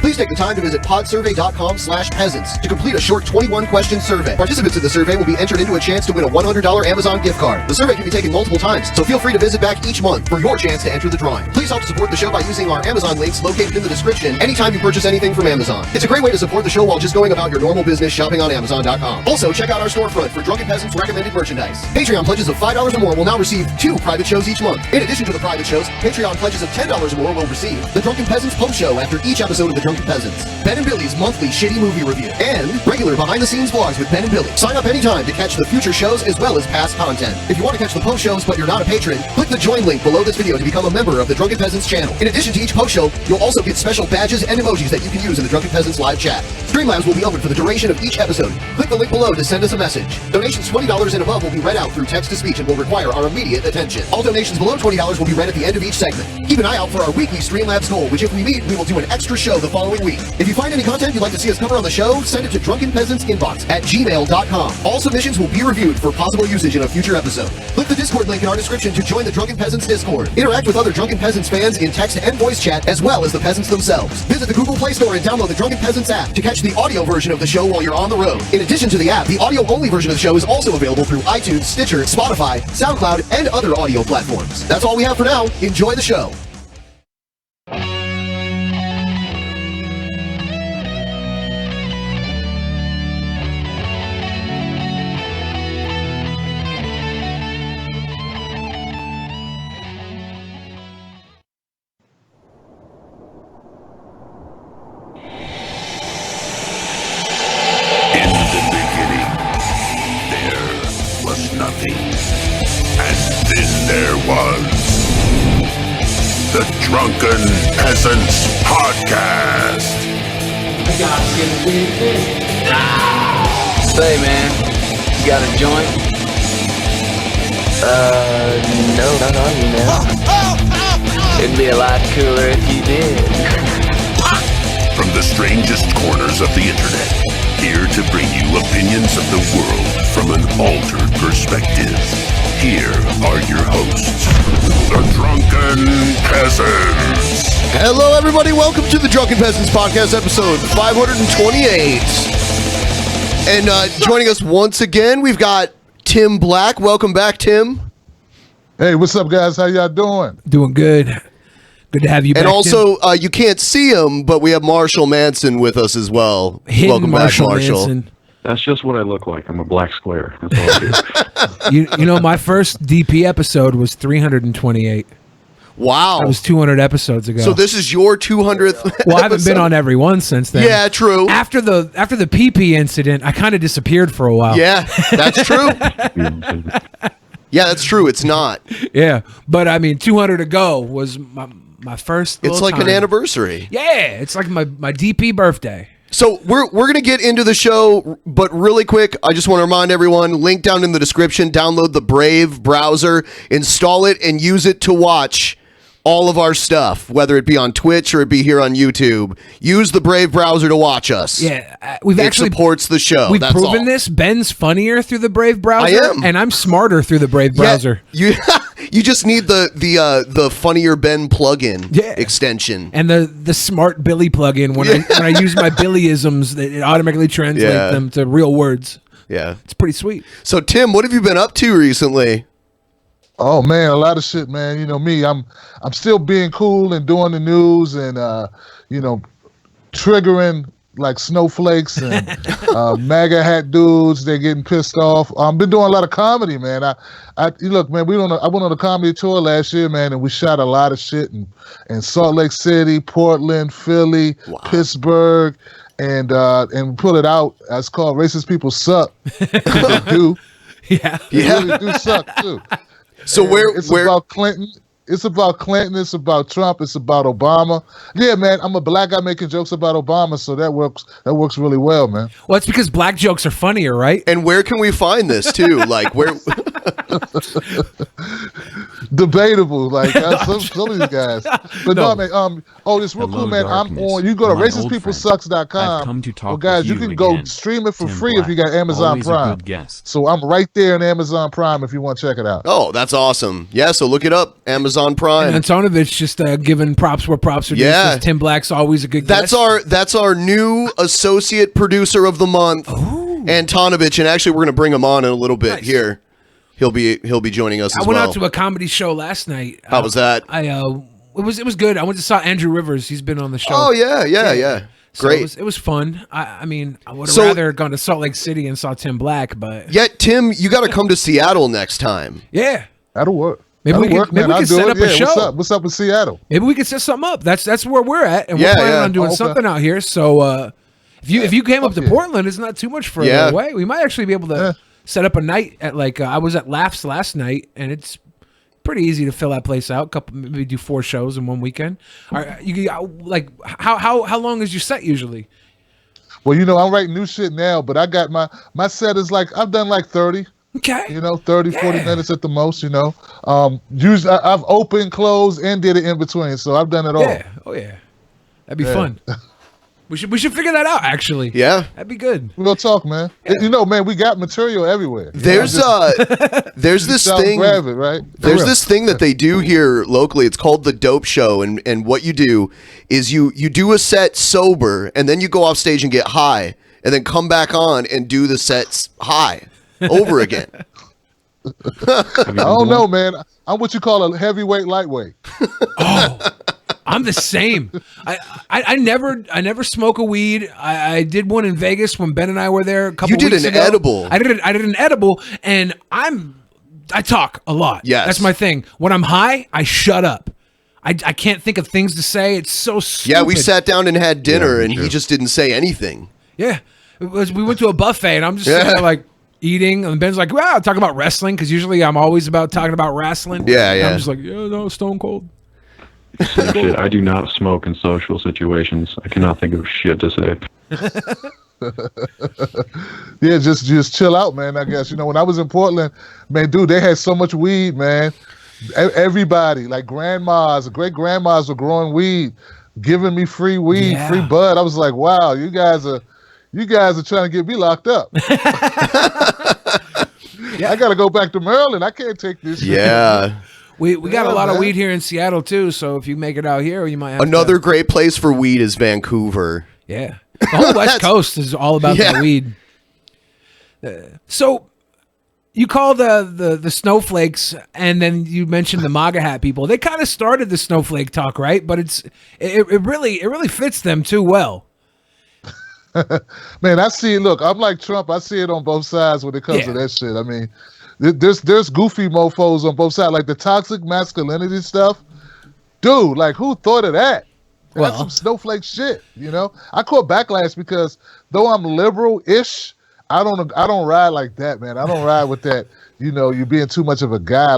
Please take the time to visit podsurvey.com/peasants to complete a short 21-question survey. Participants in the survey will be entered into a chance to win a $100 Amazon gift card. The survey can be taken multiple times, so feel free to visit back each month for your chance to enter the drawing. Please help support the show by using our Amazon links located in the description anytime you purchase anything from Amazon. It's a great way to support the show while just going about your normal business shopping on Amazon.com. Also, check out our storefront for Drunken Peasants recommended merchandise. Patreon pledges of $5 or more will now receive 2 private shows each month. In addition to the private shows, Patreon pledges of $10 or more will receive the Drunken Peasants post show after each episode of the Drunken Peasants, Ben and Billy's monthly shitty movie review, and regular behind-the-scenes vlogs with Ben and Billy. Sign up anytime to catch the future shows as well as past content. If you want to catch the post shows but you're not a patron, click the join link below this video to become a member of the Drunken Peasants channel. In addition to each post show, you'll also get special badges and emojis that you can use in the Drunken Peasants live chat. Streamlabs will be open for the duration of each episode. Click the link below to send us a message. Donations $20 and above will be read out through text-to-speech and will require our immediate attention. All donations below $20 will be read at the end of each segment. Keep an eye out for our weekly Streamlabs goal, which if we meet, we will do an extra show the following week. If you find any content you'd like to see us cover on the show, send it to drunkenpeasantsinbox@gmail.com. All submissions will be reviewed for possible usage in a future episode. Click the Discord link in our description to join the Drunken Peasants Discord. Interact with other Drunken Peasants fans in text and voice chat, as well as the peasants themselves. Visit the Google Play Store and download the Drunken Peasants app to catch the audio version of the show while you're on the road. In addition to the app, the audio-only version of the show is also available through iTunes, Stitcher, Spotify, SoundCloud, and other audio platforms. That's all we have for now. Enjoy the show. Drunken Peasants Podcast. Say, man, you got a joint? No, not on you now. It'd be a lot cooler if you did. From the strangest corners of the internet, here to bring you opinions of the world from an altered perspective. Here are your hosts, the Drunken Peasants. Hello, everybody. Welcome to the Drunken Peasants Podcast, episode 528. And joining us once again, we've got Tim Black. Welcome back, Tim. Hey, what's up, guys? How y'all doing? Doing good. Good to have you back. And also, you can't see him, but we have Marshal Manson with us as well. Hidden Welcome Marshal back, Marshal. Manson. That's just what I look like. I'm a black square. That's all I do. You know, my first DP episode was 328. Wow. That was 200 episodes ago. So this is your 200th Well, I haven't been on every one since then. Yeah, true. After the PP incident, I kind of disappeared for a while. Yeah, that's true. Yeah, that's true. It's not. Yeah, but I mean, 200 ago was my first. It's like an anniversary. Yeah, it's like my DP birthday. So we're going to get into the show, but really quick, I just want to remind everyone, link down in the description, download the Brave browser, install it, and use it to watch all of our stuff, whether it be on Twitch or it be here on YouTube. Use the Brave browser to watch us. Yeah, it supports the show. We've That's proven all. this. Ben's funnier through the Brave browser. I am. And I'm smarter through the Brave browser. You just need the funnier Ben plugin extension. And the smart Billy plugin when I use my Billyisms, it automatically translates them to real words. Yeah. It's pretty sweet. So Tim, what have you been up to recently? Oh man, a lot of shit, man. You know me, I'm still being cool and doing the news and triggering like Snowflakes and MAGA hat dudes. They're getting pissed off. I've been doing a lot of comedy, man. I look, man. I went on a comedy tour last year, man, and we shot a lot of shit in Salt Lake City, Portland, Philly, Pittsburgh, and put it out. It's called "Racist People Suck." They do. Yeah, they really do suck too. So it's about Clinton. It's about Clinton. It's about Trump. It's about Obama. Yeah, man. I'm a black guy making jokes about Obama, so that works really well, man. Well, it's because black jokes are funnier, right? And where can we find this too? Like where? Debatable, like some of these guys. But no, man. This real Hello, cool, man. darkness. I'm on. You go to My old friend. racistpeoplesucks.com. I've come to talk Well, guys, with you you can go again. stream it for Tim free Black, if you got Amazon always a Prime. good guest. So I'm right there on Amazon Prime if you want to check it out. Oh, that's awesome. Yeah, so look it up. Amazon Prime. And Antonovich just giving props where props are due. Yeah. Says Tim Black's always a good guest. That's our new associate producer of the month, Antonovich, and actually we're going to bring him on in a little bit here. He'll be joining us I as went well. out to a comedy show last night. How was that? It was good. I went to saw Andrew Rivers. He's been on the show. Oh yeah. So Great. It was fun. I mean, I would have So- rather gone to Salt Lake City and saw Tim Black, but Yet, Tim, you got to come to Seattle next time. yeah. That'll work. Maybe we could man. I'll could do set it. up a show. What's up with Seattle? Maybe we could set something up. That's where we're at, and Yeah, we're planning yeah. on doing Oh, okay. something out here. So if you came up to yeah. Portland, it's not too much further Yeah. away. We might actually be able to Yeah. set up a night at I was at Laughs last night, and it's pretty easy to fill that place out. Maybe do 4 shows in one weekend. How long is your set usually? Well, I'm writing new shit now, but I got my set is I've done 30. Okay. 30, 40 minutes at the most, Usually I've opened, closed, and did it in between. So I've done it all. Yeah. Oh yeah. That'd be fun. We should figure that out actually. Yeah. That'd be good. We'll talk, man. Man, we got material everywhere. There's this Just thing. grab it, right? There's this thing that they do here locally. It's called the dope show, and what you do is you do a set sober, and then you go off stage and get high, and then come back on and do the sets high over again. I don't know, man. I'm what you call a heavyweight, lightweight. I'm the same. I never smoke a weed. I did one in Vegas when Ben and I were there a couple You did weeks an ago. edible. I did an edible, and I talk a lot. Yes. That's my thing. When I'm high, I shut up. I can't think of things to say. It's so stupid. Yeah, we sat down and had dinner, Yeah, and sure. he just didn't say anything. Yeah. We went to a buffet, and I'm just sitting there eating, and Ben's like, wow, talking about wrestling, because usually I'm always about talking about wrestling. Yeah, And yeah. I'm just like, yeah, no, Stone Cold. Same shit. I do not smoke in social situations. I cannot think of shit to say. Yeah, just chill out, man. I guess when I was in Portland, man, dude, they had so much weed, man. Everybody, grandmas, great grandmas, were growing weed, giving me free weed, Yeah. free bud. I was like, wow, you guys are trying to get me locked up. I got to go back to Maryland. I can't take this shit. Yeah. We got a Yeah, lot of man. weed here in Seattle too, so if you make it out here, you might have Another to, great place for weed is Vancouver. yeah. The whole West Coast is all about Yeah. the weed. So you call the Snowflakes, and then you mentioned the MAGA hat people. They kind of started the snowflake talk, right? But it really fits them too well. Man, I see it. Look, I'm like Trump. I see it on both sides when it comes to Yeah. that shit. I mean, there's goofy mofos on both sides, like the toxic masculinity stuff. Dude, who thought of that? That's Well- some snowflake shit. I caught backlash because though I'm liberal-ish, I don't ride like that, man. I don't ride with that. You being too much of a guy.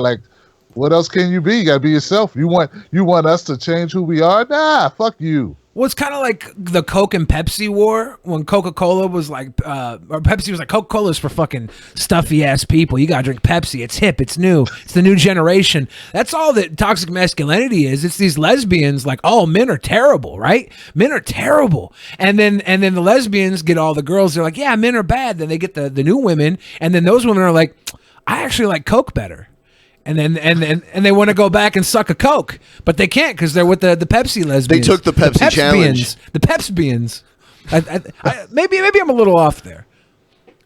What else can you be? You gotta be yourself. You want us to change who we are? Nah, fuck you. Well, it's kind of like the Coke and Pepsi war when Coca-Cola was or Pepsi was like, Coca-Cola's for fucking stuffy ass people. You gotta drink Pepsi. It's hip. It's new. It's the new generation. That's all that toxic masculinity is. It's these lesbians men are terrible, right? Men are terrible. And then the lesbians get all the girls. They're like, yeah, men are bad. Then they get the new women, and then those women are like, I actually like Coke better. And then they want to go back and suck a Coke, but they can't because they're with the Pepsi lesbians. They took the Pepsi challenge. The Pepsi-bians. Maybe I'm a little off there.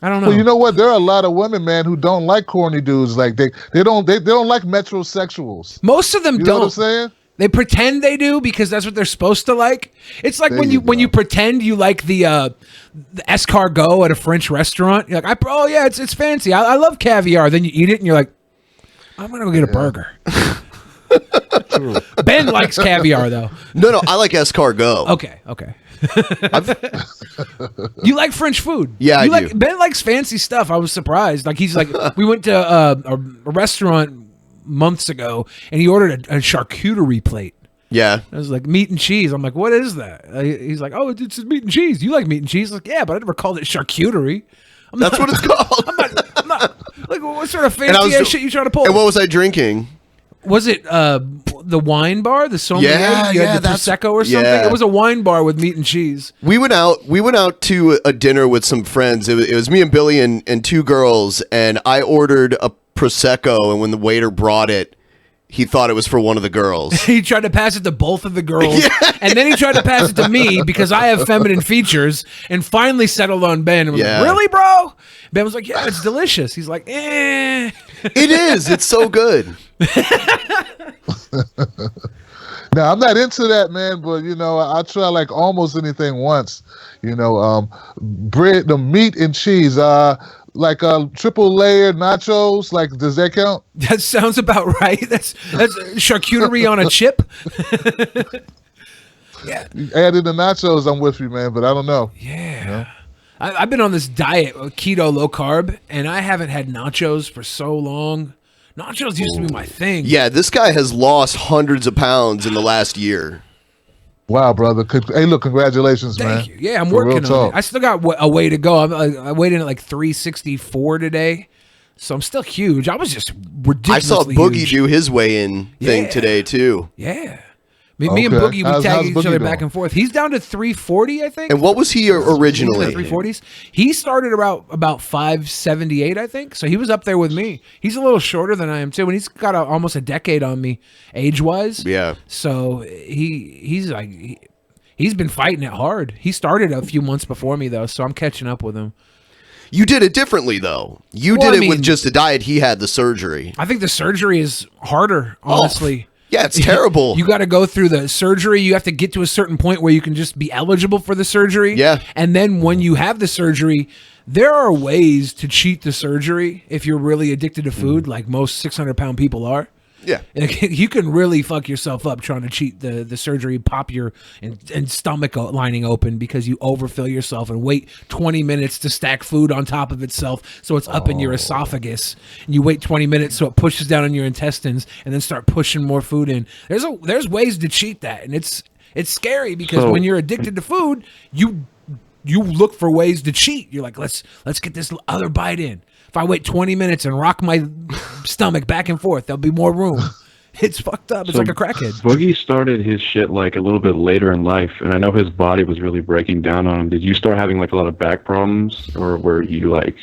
I don't know. Well, you know what? There are a lot of women, man, who don't like corny dudes. They don't like metrosexuals. Most of them You don't. know what I'm saying? They pretend they do because that's what they're supposed to like. It's like There when you you go. pretend you like the escargot at a French restaurant. You're like, oh yeah, it's fancy. I love caviar. Then you eat it and you're like, I'm gonna go get a burger. Ben likes caviar though. No, I like escargot. Okay. You like French food? Yeah, I like do. Ben likes fancy stuff. I was surprised. He's like, we went to a restaurant months ago, and he ordered a charcuterie plate. Yeah. I was like, meat and cheese. I'm like, what is that? He's like, oh, it's meat and cheese. You like meat and cheese? I was like, yeah, but I never called it charcuterie. That's what it's called. I'm not Like, what sort of And I fancy was- ass shit you trying to pull? And what was I drinking? Was it the wine bar, the sommelier? Yeah, you yeah, had the that's- prosecco or something. yeah. It was a wine bar with meat and cheese. We went out to a dinner with some friends. It was me and Billy and two girls, and I ordered a prosecco. And when the waiter brought it, he thought it was for one of the girls. He tried to pass it to both of the girls, and then he tried to pass it to me because I have feminine features, and finally settled on Ben. And was Yeah. like, "Really, bro?" Ben was like, "Yeah, it's delicious." He's like, "Eh." It is. It's so good. Now I'm not into that, man, but I try like almost anything once. Bread, the meat and cheese, like triple layered nachos. Like, does that count? That sounds about right. That's charcuterie on a chip. Yeah. Added the nachos, I'm with you, man, but I don't know. Yeah. I've been on this diet, keto, low carb, and I haven't had nachos for so long. Nachos used to be my thing. Yeah, this guy has lost hundreds of pounds in the last year. Wow, brother. Hey, look, congratulations, man. Thank you. Yeah, I'm For real working on talk. it. I still got a way to go. I weighed in at like 364 today, so I'm still huge. I was just I ridiculously saw Boogie huge. do his weigh-in thing Yeah. today too. Yeah. Me and Okay. Boogie, we How's tag each Boogie other doing? back and forth. He's down to 340, I think. And what was he originally? 340s. He started about 578, I think. So he was up there with me. He's a little shorter than I am too, and he's got almost a decade on me, age-wise. Yeah. So he's been fighting it hard. He started a few months before me though, so I'm catching up with him. You did it differently though. You Well, did I it with mean- just a diet. He had the surgery. I think the surgery is harder, honestly. Yeah, it's terrible. You got to go through the surgery. You have to get to a certain point where you can just be eligible for the surgery. Yeah. And then when you have the surgery, there are ways to cheat the surgery if you're really addicted to food, like most 600-pound people are. Yeah. You can really fuck yourself up trying to cheat the surgery, pop your and stomach lining open because you overfill yourself and wait 20 minutes to stack food on top of itself so it's up in your esophagus. And you wait 20 minutes so it pushes down in your intestines and then start pushing more food in. There's ways to cheat that, and it's scary because So- when you're addicted to food, you look for ways to cheat. You're like, let's get this other bite in. If I wait 20 minutes and rock my stomach back and forth, there'll be more room. It's fucked up. It's So like a crackhead. Boogie started his shit like a little bit later in life, and I know his body was really breaking down on him. Did you start having like a lot of back problems, or were you like,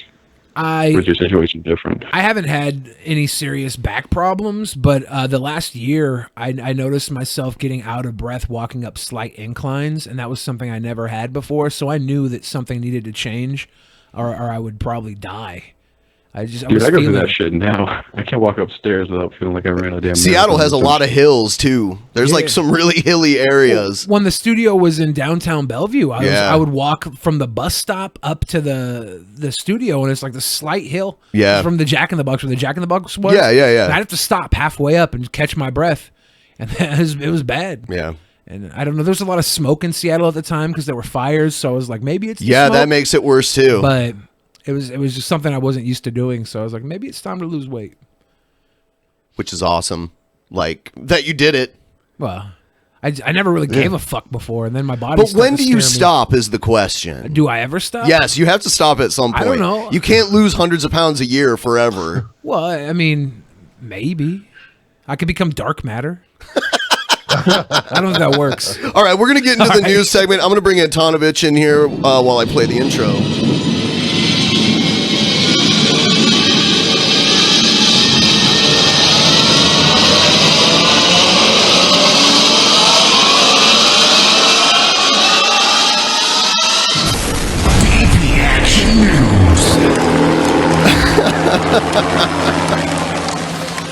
was your situation different? I haven't had any serious back problems, but the last year I noticed myself getting out of breath walking up slight inclines, and that was something I never had before. So I knew that something needed to change, or I would probably die. I Dude, was I go through feeling that shit now. I can't walk upstairs without feeling like I ran a damn. Seattle has a marathon. lot of hills too. There's like Yeah. some really hilly areas. When the studio was in downtown Bellevue, Yeah. I would walk from the bus stop up to the studio, and it's like the slight hill. Yeah. From the Jack in the Box, where the Jack in the Box was. Yeah. And I'd have to stop halfway up and catch my breath, and it was bad. Yeah. And I don't know. There was a lot of smoke in Seattle at the time because there were fires. So I was like, maybe it's the Yeah, smoke. that makes it worse too. But it was just something I wasn't used to doing. So I was like, maybe it's time to lose weight. Which is awesome. Like that you did it. Well, I never really gave a fuck before, and then my body. But started when to do you scare me. stop is the question. Do I ever stop? Yes, you have to stop at some point. I don't know. You can't lose hundreds of pounds a year forever. Well, I mean, maybe I could become dark matter. I don't know if that works. All right, we're going to get into All the right. news segment. I'm going to bring Antonovich in here while I play the intro.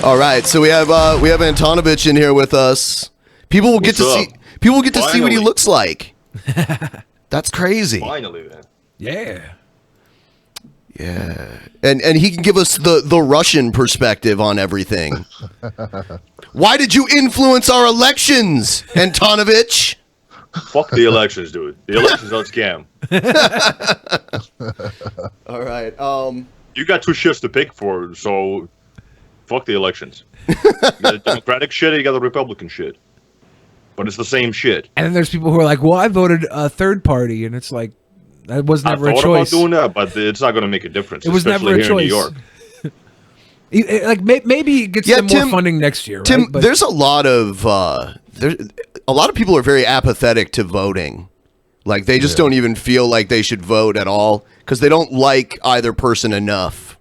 All right, so we have Antonovich in here with us. People will get What's to up? see what he Finally. looks like. That's crazy. Finally, man. Yeah. Yeah, and he can give us the Russian perspective on everything. Why did you influence our elections, Antonovich? Fuck the elections, dude. The elections are a scam. All right. You got two shifts to pick for, so fuck the elections. You got the Democratic shit, and you got the Republican shit. But it's the same shit. And then there's people who are like, well, I voted a third party, and it's like, that was I never a thought choice. about doing that, but it's not going to make a difference. It was especially never a here in New choice. York. Like maybe it gets them more funding next year. Tim, right? But there's a lot of people are very apathetic to voting. Like they just don't even feel like they should vote at all because they don't like either person enough.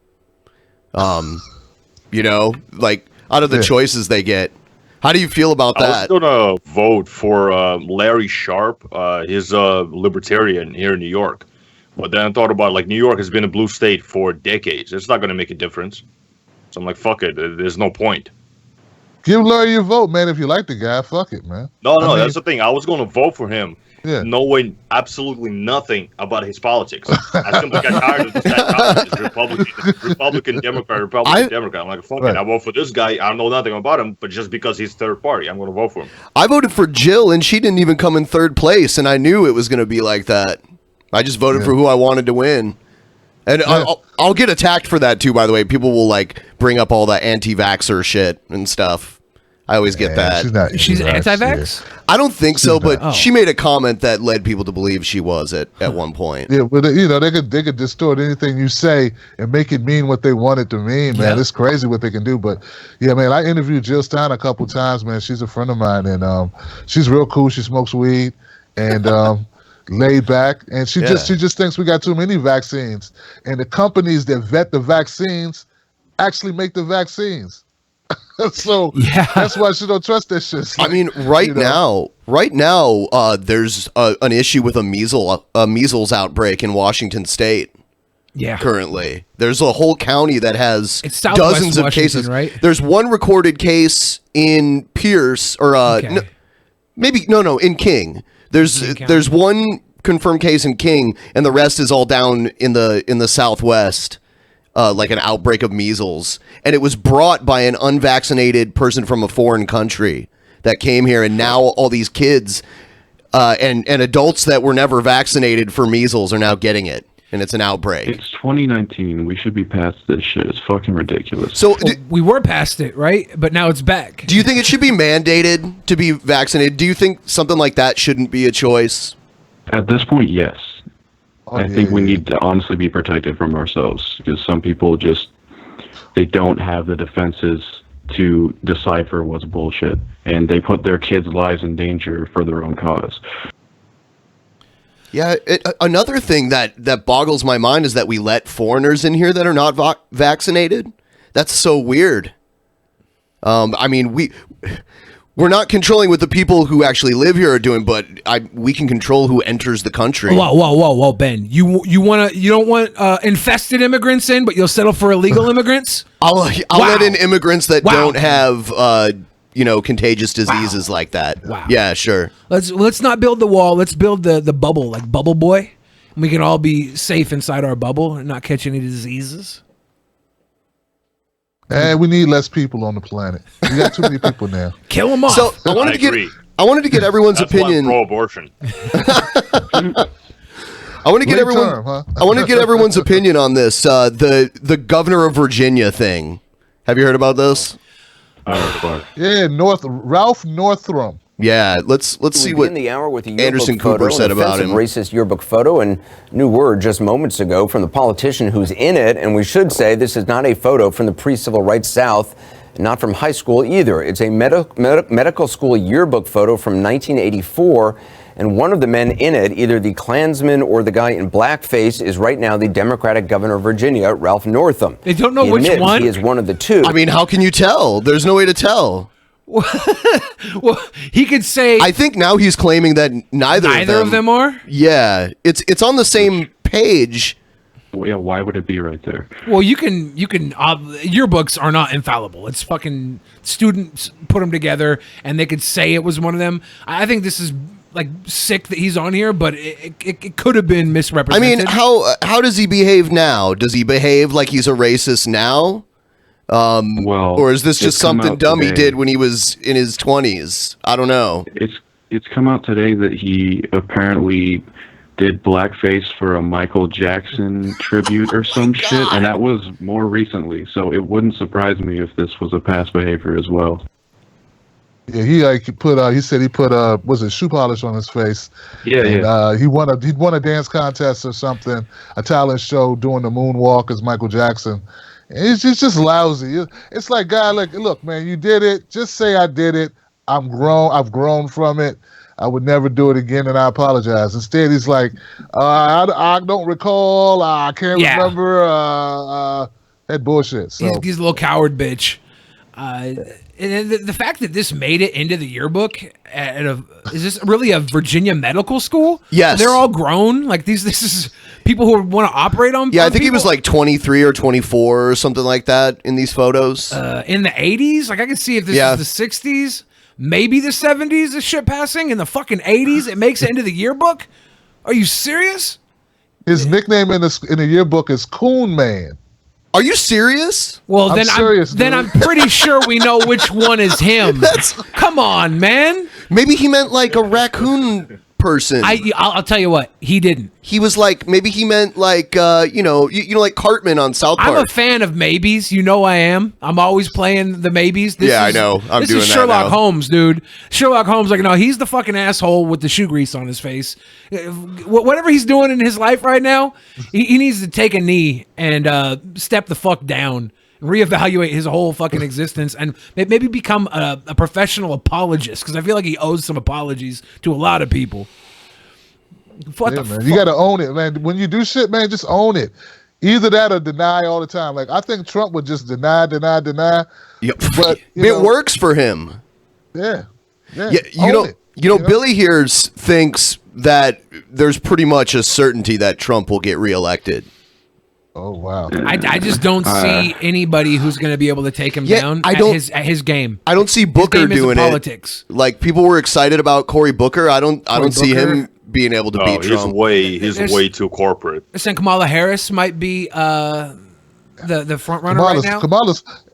You know, like out of the choices they get. How do you feel about that? I was gonna vote for Larry Sharp. He's a libertarian here in New York. But then I thought about like New York has been a blue state for decades. It's not gonna make a difference. So I'm like, fuck it. There's no point. Give Larry your vote, man. If you like the guy, fuck it, man. No, that's the thing. I was gonna vote for him. Yeah. Knowing absolutely nothing about his politics. I simply got tired of this guy Republican, Democrat. I'm like, fuck it, I vote for this guy. I don't know nothing about him, but just because he's third party, I'm going to vote for him. I voted for Jill, and she didn't even come in third place, and I knew it was going to be like that. I just voted for who I wanted to win. And I'll get attacked for that, too, by the way. People will, like, bring up all that anti-vaxxer shit and stuff. I always get that. She's anti-vax? I don't think so, but she made a comment that led people to believe she was at one point. Yeah, but you know they could distort anything you say and make it mean what they want it to mean, man. It's crazy what they can do. But yeah, man, I interviewed Jill Stein a couple times, man. She's a friend of mine, and she's real cool. She smokes weed and laid back, and she just thinks we got too many vaccines, and the companies that vet the vaccines actually make the vaccines. So that's why she don't trust that shit. I mean, right now, there's an issue with a measles outbreak in Washington State. Yeah. Currently, there's a whole county that has dozens of cases. Right? There's one recorded case in Pierce, or in King. There's one confirmed case in King, and the rest is all down in the Southwest. Like an outbreak of measles, and it was brought by an unvaccinated person from a foreign country that came here, and now all these kids and adults that were never vaccinated for measles are now getting it, and it's an outbreak. It's 2019. We should be past this shit. It's fucking ridiculous. So we were past it, right? But now it's back. Do you think it should be mandated to be vaccinated? Do you think something like that shouldn't be a choice? At this point, yes. I think we need to honestly be protected from ourselves because some people they don't have the defenses to decipher what's bullshit, and they put their kids' lives in danger for their own cause. Yeah, another thing that boggles my mind is that we let foreigners in here that are not vaccinated. That's so weird. I mean, we're not controlling what the people who actually live here are doing, but we can control who enters the country. Whoa, Ben! You don't want infested immigrants in, but you'll settle for illegal immigrants. I'll let in immigrants that don't have contagious diseases like that. Wow. Yeah, sure. Let's not build the wall. Let's build the bubble, like Bubble Boy. And we can all be safe inside our bubble and not catch any diseases. And we need less people on the planet. We got too many people now. Kill them off. So I wanted to get everyone's opinion. Pro abortion. I want to get everyone's opinion on this. The governor of Virginia thing. Have you heard about this? Yeah, Ralph Northam. Yeah, let's see what the hour with the Anderson Cooper said about him. Racist yearbook photo, and new word just moments ago from the politician who's in it. And we should say this is not a photo from the pre-civil rights South, not from high school either. It's a medical school yearbook photo from 1984. And one of the men in it, either the Klansman or the guy in blackface, is right now the Democratic governor of Virginia, Ralph Northam. They don't know which one? He is one of the two. I mean, how can you tell? There's no way to tell. Well, he could say. I think now he's claiming that neither of them are. Yeah, it's on the same page. Well, yeah, why would it be right there? Well, you can. Yearbooks are not infallible. It's fucking students put them together, and they could say it was one of them. I think this is like sick that he's on here, but it could have been misrepresented. I mean, how does he behave now? Does he behave like he's a racist now? Or is this just something dumb he did when he was in his 20s? I don't know. It's come out today that he apparently did blackface for a Michael Jackson tribute or some shit, and that was more recently. So it wouldn't surprise me if this was a past behavior as well. Yeah, he said he put was it shoe polish on his face? Yeah, he won a dance contest or something, a talent show doing the moonwalk as Michael Jackson. It's just lousy. It's like, God, look, man, you did it. Just say I did it. I'm grown. I've grown from it. I would never do it again, and I apologize. Instead, he's like, I don't recall. I can't remember. That bullshit. So. He's a little coward bitch. And the fact that this made it into the yearbook is this really a Virginia medical school? Yes. They're all grown. Like this is people who want to operate on. Yeah, I think he was like 23 or 24 or something like that in these photos. In the 80s, like I can see if this is the 60s, maybe the 70s. This shit passing in the fucking 80s. It makes it into the yearbook. Are you serious? His nickname in the yearbook is Coon Man. Are you serious? Well, I'm serious, then I'm pretty sure we know which one is him. Come on, man. Maybe he meant like a raccoon person. I'll tell you what, he didn't. He was like, maybe he meant like, like Cartman on South Park. I'm a fan of maybes. You know I am. I'm always playing the maybes. I know. This is Sherlock Holmes, dude. Sherlock Holmes, like, no, he's the fucking asshole with the shoe grease on his face. Whatever he's doing in his life right now, he needs to take a knee and step the fuck down. Reevaluate his whole fucking existence and maybe become a professional apologist, because I feel like he owes some apologies to a lot of people. Man, you gotta own it, man. When you do shit, man, just own it. Either that or deny all the time. Like, I think Trump would just deny. Yep. But it works for him. Yeah. You know, Billy here thinks that there's pretty much a certainty that Trump will get reelected. Oh wow! I just don't see anybody who's going to be able to take him down at his game. I don't see Booker doing politics. Like, people were excited about Cory Booker. I don't see him being able to beat Trump. He's way too corporate. And Kamala Harris might be the front runner right now.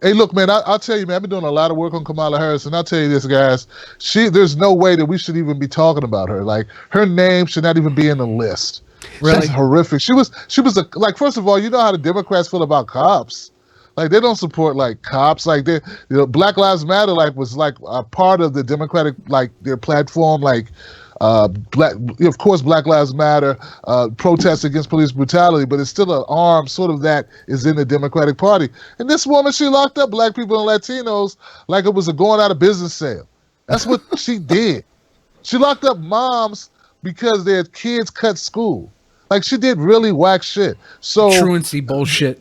Hey, look, man, I'll tell you, man, I've been doing a lot of work on Kamala Harris, and I'll tell you this, guys. There's no way that we should even be talking about her. Like, her name should not even be in the list. Really? That's horrific. She was first of all, you know how the Democrats feel about cops. Like, they don't support like cops. Like, Black Lives Matter was like a part of the Democratic, like, their platform. Like, of course, Black Lives Matter, protests against police brutality, but it's still an arm sort of that is in the Democratic Party. And this woman, she locked up black people and Latinos like it was a going out of business sale. That's what she did. She locked up moms because their kids cut school. Like, she did really whack shit. So truancy bullshit.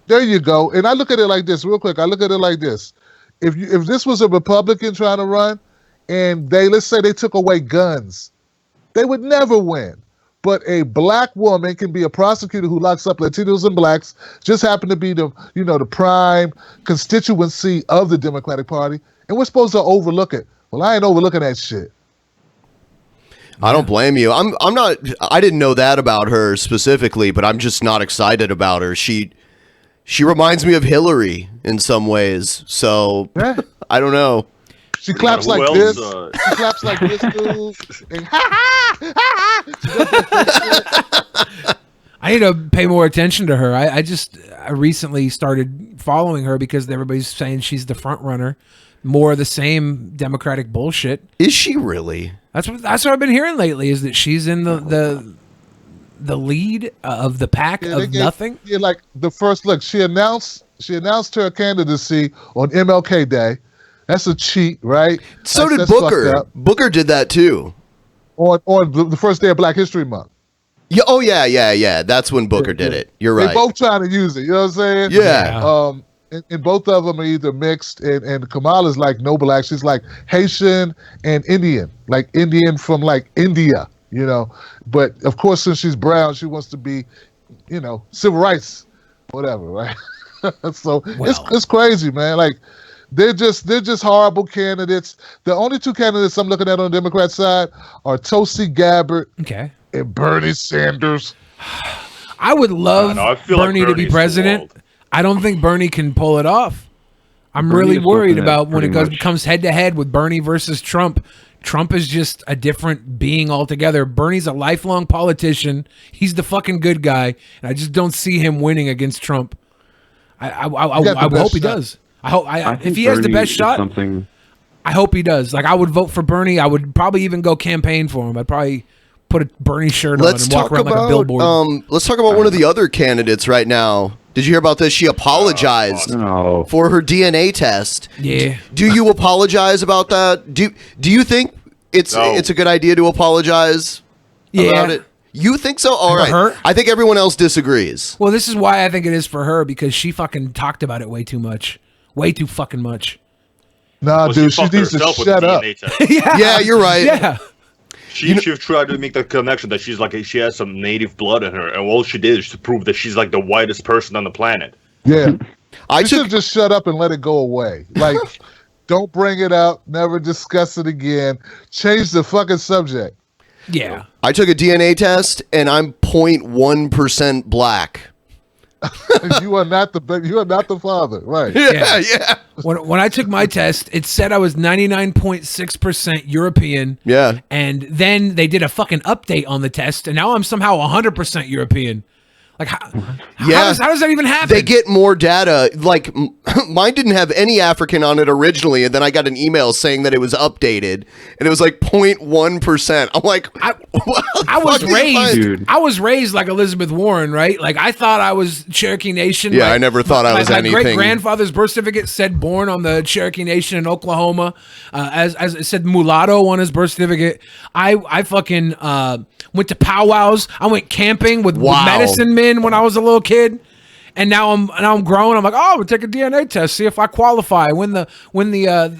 There you go. And I look at it like this, real quick. I look at it like this. If this was a Republican trying to run, and let's say they took away guns, they would never win. But a black woman can be a prosecutor who locks up Latinos and blacks, just happen to be the prime constituency of the Democratic Party, and we're supposed to overlook it. Well, I ain't overlooking that shit. I don't blame you. I didn't know that about her specifically, but I'm just not excited about her. She reminds me of Hillary in some ways. So I don't know. She claps like this. She claps like this, dude. And I need to pay more attention to her. I recently started following her because everybody's saying she's the front runner. More of the same Democratic bullshit. Is she really? That's what I've been hearing lately. Is that she's in the lead of the pack of nothing? Yeah, like the first look. She announced her candidacy on MLK Day. That's a cheat, right? So did Booker. Booker did that too. On the first day of Black History Month. Yeah. Oh yeah. That's when Booker did it. You're right. They're both trying to use it. You know what I'm saying? Yeah. And both of them are either mixed, and Kamala's like no black. She's like Haitian and Indian, like Indian from like India, But of course, since she's brown, she wants to be, civil rights, whatever, right? So it's crazy, man. Like, they're just horrible candidates. The only two candidates I'm looking at on the Democrat side are Tulsi Gabbard and Bernie Sanders. I would love Bernie to be president. I don't think Bernie can pull it off. I'm really worried about when it comes head to head with Bernie versus Trump. Trump is just a different being altogether. Bernie's a lifelong politician. He's the fucking good guy, and I just don't see him winning against Trump. I hope he does. I hope if he has the best shot. I hope he does. Like, I would vote for Bernie. I would probably even go campaign for him. I'd probably put a Bernie shirt on and walk around like a billboard. Let's talk about one of the other candidates right now. Did you hear about this? She apologized for her DNA test. Yeah. Do you apologize about that? Do you think it's a good idea to apologize about it? You think so? All right. Her? I think everyone else disagrees. Well, this is why I think it is for her, because she fucking talked about it way too much. Way too fucking much. Nah, dude, she needs to shut up. Yeah, you're right. Yeah. She tried to make the connection that she has some native blood in her, and all she did is to prove that she's like the whitest person on the planet. Yeah. You should just shut up and let it go away. Like, don't bring it up. Never discuss it again. Change the fucking subject. Yeah. I took a DNA test, and I'm 0.1% black. You are not the father, right? Yeah. When I took my test, it said I was 99.6% European. Yeah. And then they did a fucking update on the test, and now I'm somehow 100% European. Like, how does that even happen? They get more data. Like, mine didn't have any African on it originally, and then I got an email saying that it was updated, and it was like 0.1%. I'm like, I was raised like Elizabeth Warren, right? Like, I thought I was Cherokee Nation. Yeah, I never thought I was anything. My great-grandfather's birth certificate said born on the Cherokee Nation in Oklahoma. As it said mulatto on his birth certificate. I fucking went to powwows. I went camping with medicine men when I was a little kid, and now I'm grown. I'm like, we'll take a DNA test, see if I qualify. Win the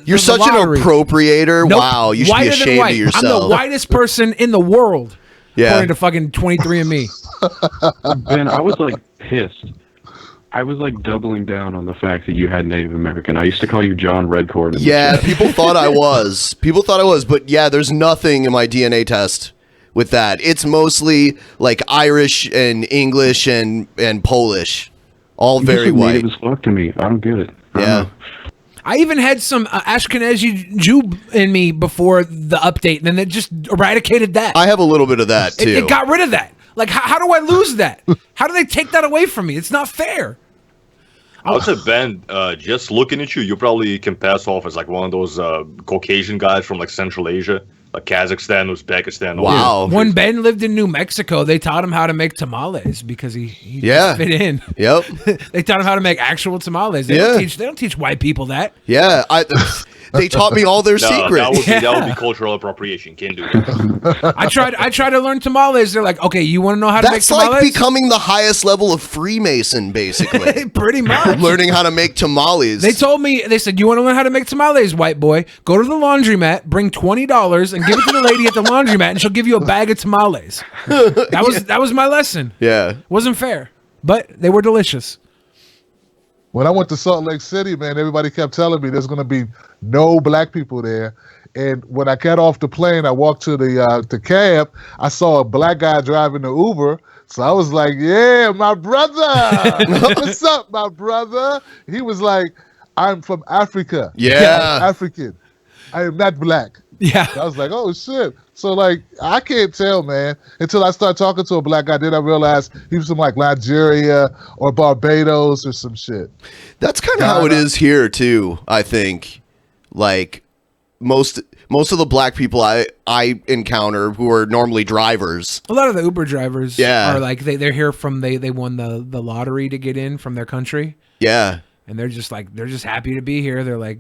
You're such an appropriator. Nope. Wow, you should be ashamed of yourself. I'm the whitest person in the world. Yeah, according to fucking 23andMe. Ben, I was like pissed. I was like doubling down on the fact that you had Native American. I used to call you John Redcord. Yeah, people thought I was. But yeah, there's nothing in my DNA test with that. It's mostly like Irish and English and Polish, all very white. Native as fuck to me. I don't get it. I even had some Ashkenazi Jew in me before the update, and then it just eradicated that. I have a little bit of that too. It got rid of that. Like, how do I lose that? How do they take that away from me? It's not fair. I would say, Ben, just looking at you, you probably can pass off as like one of those Caucasian guys from like Central Asia. Like Kazakhstan, Uzbekistan. Wow. When Ben lived in New Mexico, they taught him how to make tamales because he fit in. Yep. They taught him how to make actual tamales. They don't teach white people that. Yeah. They taught me all their secrets. That would be cultural appropriation. Can't do that. I tried to learn tamales. They're like, okay, you want to know how to make tamales? That's like becoming the highest level of Freemason, basically. Pretty much. Learning how to make tamales. They said, you want to learn how to make tamales, white boy? Go to the laundromat, bring $20, and give it to the lady at the laundromat, and she'll give you a bag of tamales. That was my lesson. Yeah. It wasn't fair, but they were delicious. When I went to Salt Lake City, man, everybody kept telling me there's going to be no black people there. And when I got off the plane, I walked to the cab. I saw a black guy driving the Uber. So I was like, yeah, my brother. What's up, my brother? He was like, I'm from Africa. Yeah. I'm African. I am not black. Yeah. I was like, oh, shit. So, like, I can't tell, man, until I start talking to a black guy. Then I realized he was from, like, Nigeria or Barbados or some shit. That's kind of how it is here, too, I think. Like, most of the black people I encounter who are normally drivers. A lot of the Uber drivers are, like, they're here from, they won the lottery to get in from their country. Yeah. And they're just happy to be here. They're like,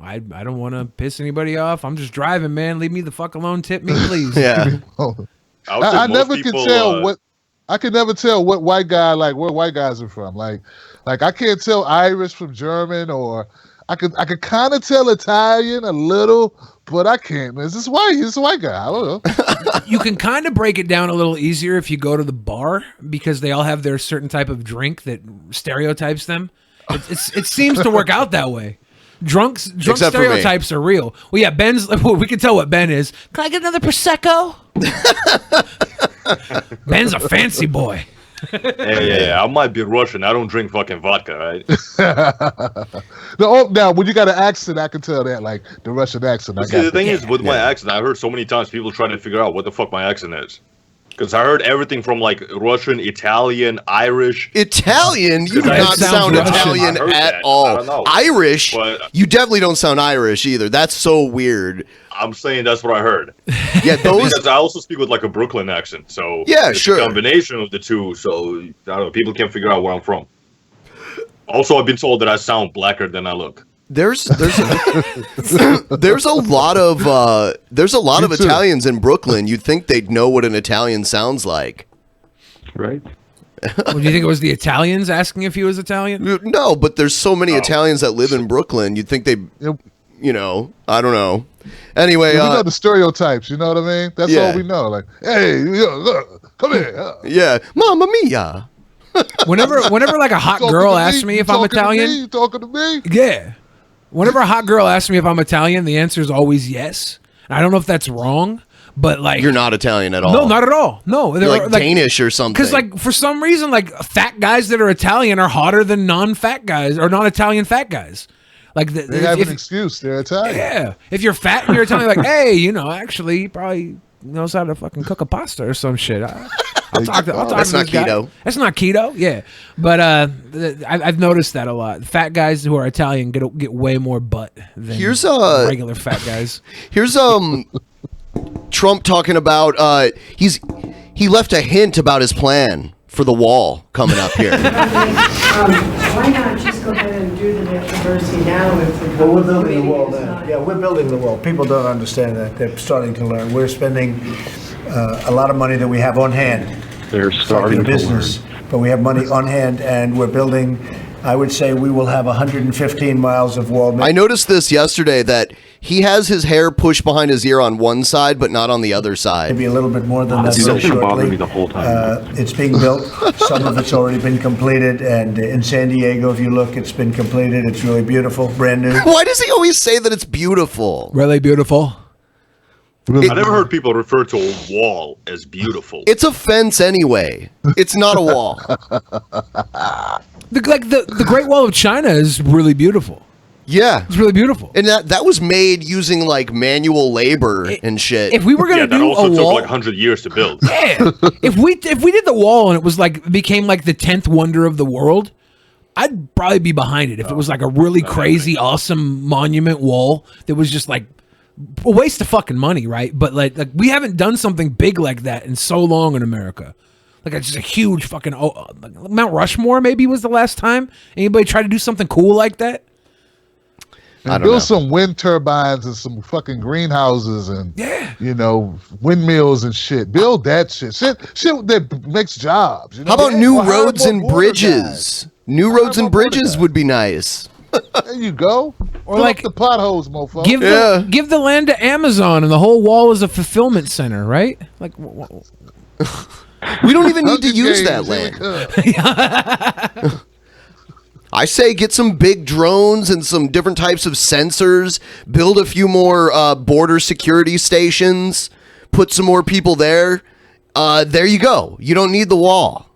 I don't want to piss anybody off. I'm just driving, man. Leave me the fuck alone. Tip me, please. Yeah. I never could tell what. I could never tell what white guy where white guys are from. Like I can't tell Irish from German, or I could kind of tell Italian a little, but I can't. Man, it's white. It's a white guy. I don't know. You can kind of break it down a little easier if you go to the bar, because they all have their certain type of drink that stereotypes them. It seems to work out that way. Drunk stereotypes are real. Well, yeah, we can tell what Ben is. Can I get another Prosecco? Ben's a fancy boy. Yeah, I might be Russian. I don't drink fucking vodka, right? Now, when you got an accent, I can tell that, like the Russian accent. The thing is, with my accent, I heard so many times people trying to figure out what the fuck my accent is. Because I heard everything from like Russian, Italian, Irish. Italian? You do not sound Italian at all. Irish? You definitely don't sound Irish either. That's so weird. I'm saying that's what I heard. Yeah, because I also speak with like a Brooklyn accent. So yeah, it's sure. a combination of the two. So I don't know. People can't figure out where I'm from. Also, I've been told that I sound blacker than I look. There's a lot of Italians in Brooklyn. You'd think they'd know what an Italian sounds like. Right. Well, do you think it was the Italians asking if he was Italian? No, but there's so many Italians that live in Brooklyn. You'd think they, you know, I don't know. Anyway, we know the stereotypes. You know what I mean? That's all we know. Like, hey, look, come here. Yeah, Mamma Mia. Whenever like a hot girl asks me if I'm Italian, you talking to me? Yeah. Whenever a hot girl asks me if I'm Italian, the answer is always yes. And I don't know if that's wrong. But like, you're not Italian at all. No, not at all. No, you're like Danish or something. Because like for some reason, like fat guys that are Italian are hotter than non-fat guys or non-Italian fat guys. Like they have an excuse. They're Italian. Yeah, if you're fat and you're Italian, like, hey, you know, actually, he probably knows how to fucking cook a pasta or some shit. I'll talk to That's not keto. That's not keto. Yeah, but I've noticed that a lot. Fat guys who are Italian get way more butt than regular fat guys. Here's Trump talking about he left a hint about his plan for the wall coming up here. Why not just go ahead and do the diversity now? Well, we're building the wall now. Yeah, we're building the wall. People don't understand that. They're starting to learn. We're spending a lot of money that we have on hand. They're starting to business, but we have money on hand, and we're building. I would say we will have 115 miles of wall. I noticed this yesterday that he has his hair pushed behind his ear on one side, but not on the other side. Maybe a little bit more than that. It's been bothering me the whole time. It's being built. Some of it's already been completed, and in San Diego, if you look, it's been completed. It's really beautiful, brand new. Why does he always say that it's beautiful? Really beautiful. I never heard people refer to a wall as beautiful. It's a fence anyway. It's not a wall. The Great Wall of China is really beautiful. Yeah, it's really beautiful, and that was made using like manual labor and shit. If we were gonna do that also a took wall, like 100 years to build. Yeah, if we did the wall and it was like became like the 10th wonder of the world, I'd probably be behind it. If it was like a really crazy, awesome monument wall that was just like a waste of fucking money, right? But like we haven't done something big like that in so long in America. Like it's just a huge fucking Mount Rushmore maybe was the last time anybody tried to do something cool like that. And build some wind turbines and some fucking greenhouses and you know, windmills and shit. Build that shit. Shit that makes jobs. You know? How about new roads and bridges? New roads and bridges would be nice. There you go. Or fill like up the potholes, motherfucker. Give the land to Amazon and the whole wall is a fulfillment center, right? Like we don't even need to use that land. I say get some big drones and some different types of sensors, build a few more border security stations, put some more people there. There you go. You don't need the wall.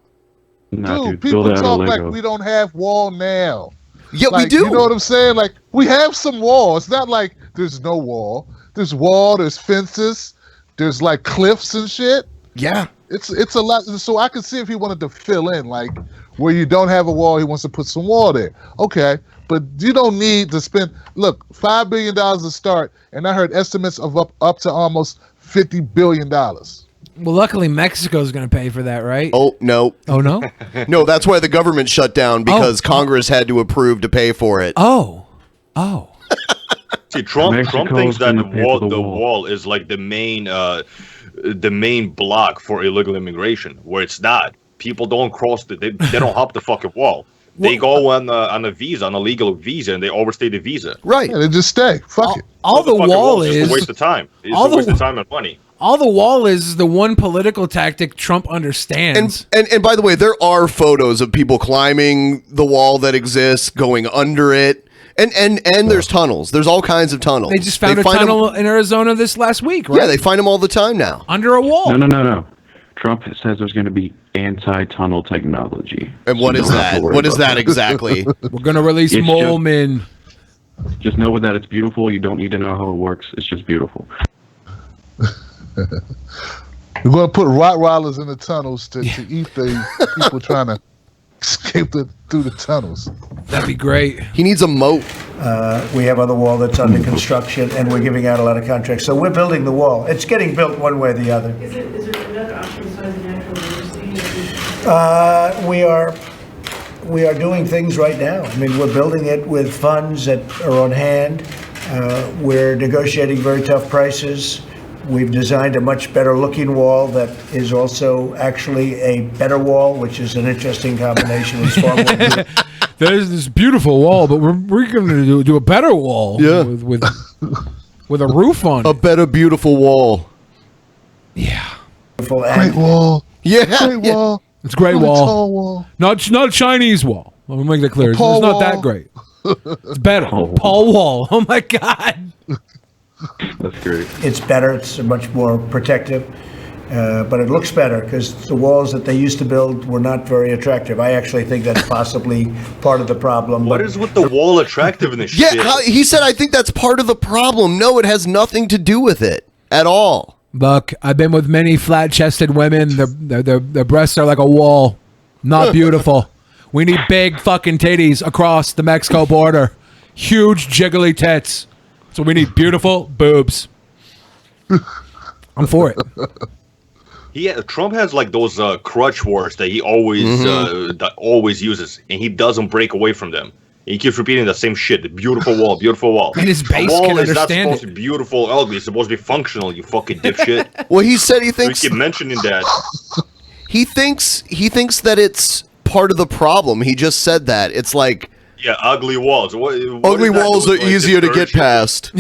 No, dude, people talk like we don't have wall now. Yeah, like, we do. You know what I'm saying? Like, we have some wall. It's not like there's no wall. There's wall, there's fences, there's like cliffs and shit. Yeah. It's a lot. So I could see if he wanted to fill in, like, where you don't have a wall, he wants to put some wall there. Okay, but you don't need to spend, look, $5 billion to start, and I heard estimates of up to almost $50 billion. Well, luckily Mexico's going to pay for that, right? Oh, no. Oh, no? No, that's why the government shut down, because Congress had to approve to pay for it. Oh. See, Trump thinks that the wall is like the main block for illegal immigration, where it's not. People don't cross they don't hop the fucking wall. They go on a visa, on a legal visa, and they overstay the visa. Right. Yeah, they just stay. Fuck it. All the wall is just a waste of time. It's a waste of time and money. All the wall is the one political tactic Trump understands. And by the way, there are photos of people climbing the wall that exists, going under it. And there's tunnels. There's all kinds of tunnels. They just found a tunnel in Arizona this last week, right? Yeah, they find them all the time now. Under a wall. No. Trump says there's going to be anti-tunnel technology. And what is that? What is that exactly? We're going to release mole men. Just know that it's beautiful. You don't need to know how it works. It's just beautiful. We're going to put Rottweilers in the tunnels to eat the people trying to escape through the tunnels. That'd be great. He needs a moat. We have other wall that's under construction, and we're giving out a lot of contracts. So we're building the wall. It's getting built one way or the other. Is there another option besides the natural diversity? we are doing things right now. I mean, we're building it with funds that are on hand. We're negotiating very tough prices. We've designed a much better looking wall that is also actually a better wall, which is an interesting combination. It's far more beautiful. There's this beautiful wall, but we're going to do a better wall with a roof on it. A better beautiful wall. Yeah. Great wall. Yeah. Great wall. It's a great Really wall. tall wall. Not a Chinese wall. Let me make that clear. It's Paul not that wall. great. It's better. Paul Wall. Oh my God. That's great. It's better. It's much more protective. But it looks better because the walls that they used to build were not very attractive. I actually think that's possibly part of the problem. What is with the wall attractiveness Yeah, shit? he said, I think that's part of the problem. No, it has nothing to do with it at all. Look, I've been with many flat-chested women. Their breasts are like a wall. Not beautiful. We need big fucking titties across the Mexico border. Huge jiggly tits. So we need beautiful boobs. I'm for it. Yeah, Trump has like those crutch words that he always uses, and he doesn't break away from them. He keeps repeating the same shit. The beautiful wall, beautiful wall. And his base a wall can is not understand supposed to be beautiful, ugly. It's supposed to be functional. You fucking dipshit. Well, he said he You thinks keep mentioning that. he thinks that it's part of the problem. He just said that. It's like Yeah, ugly walls. What ugly is that walls doing? are Like, easier to get discourage- past.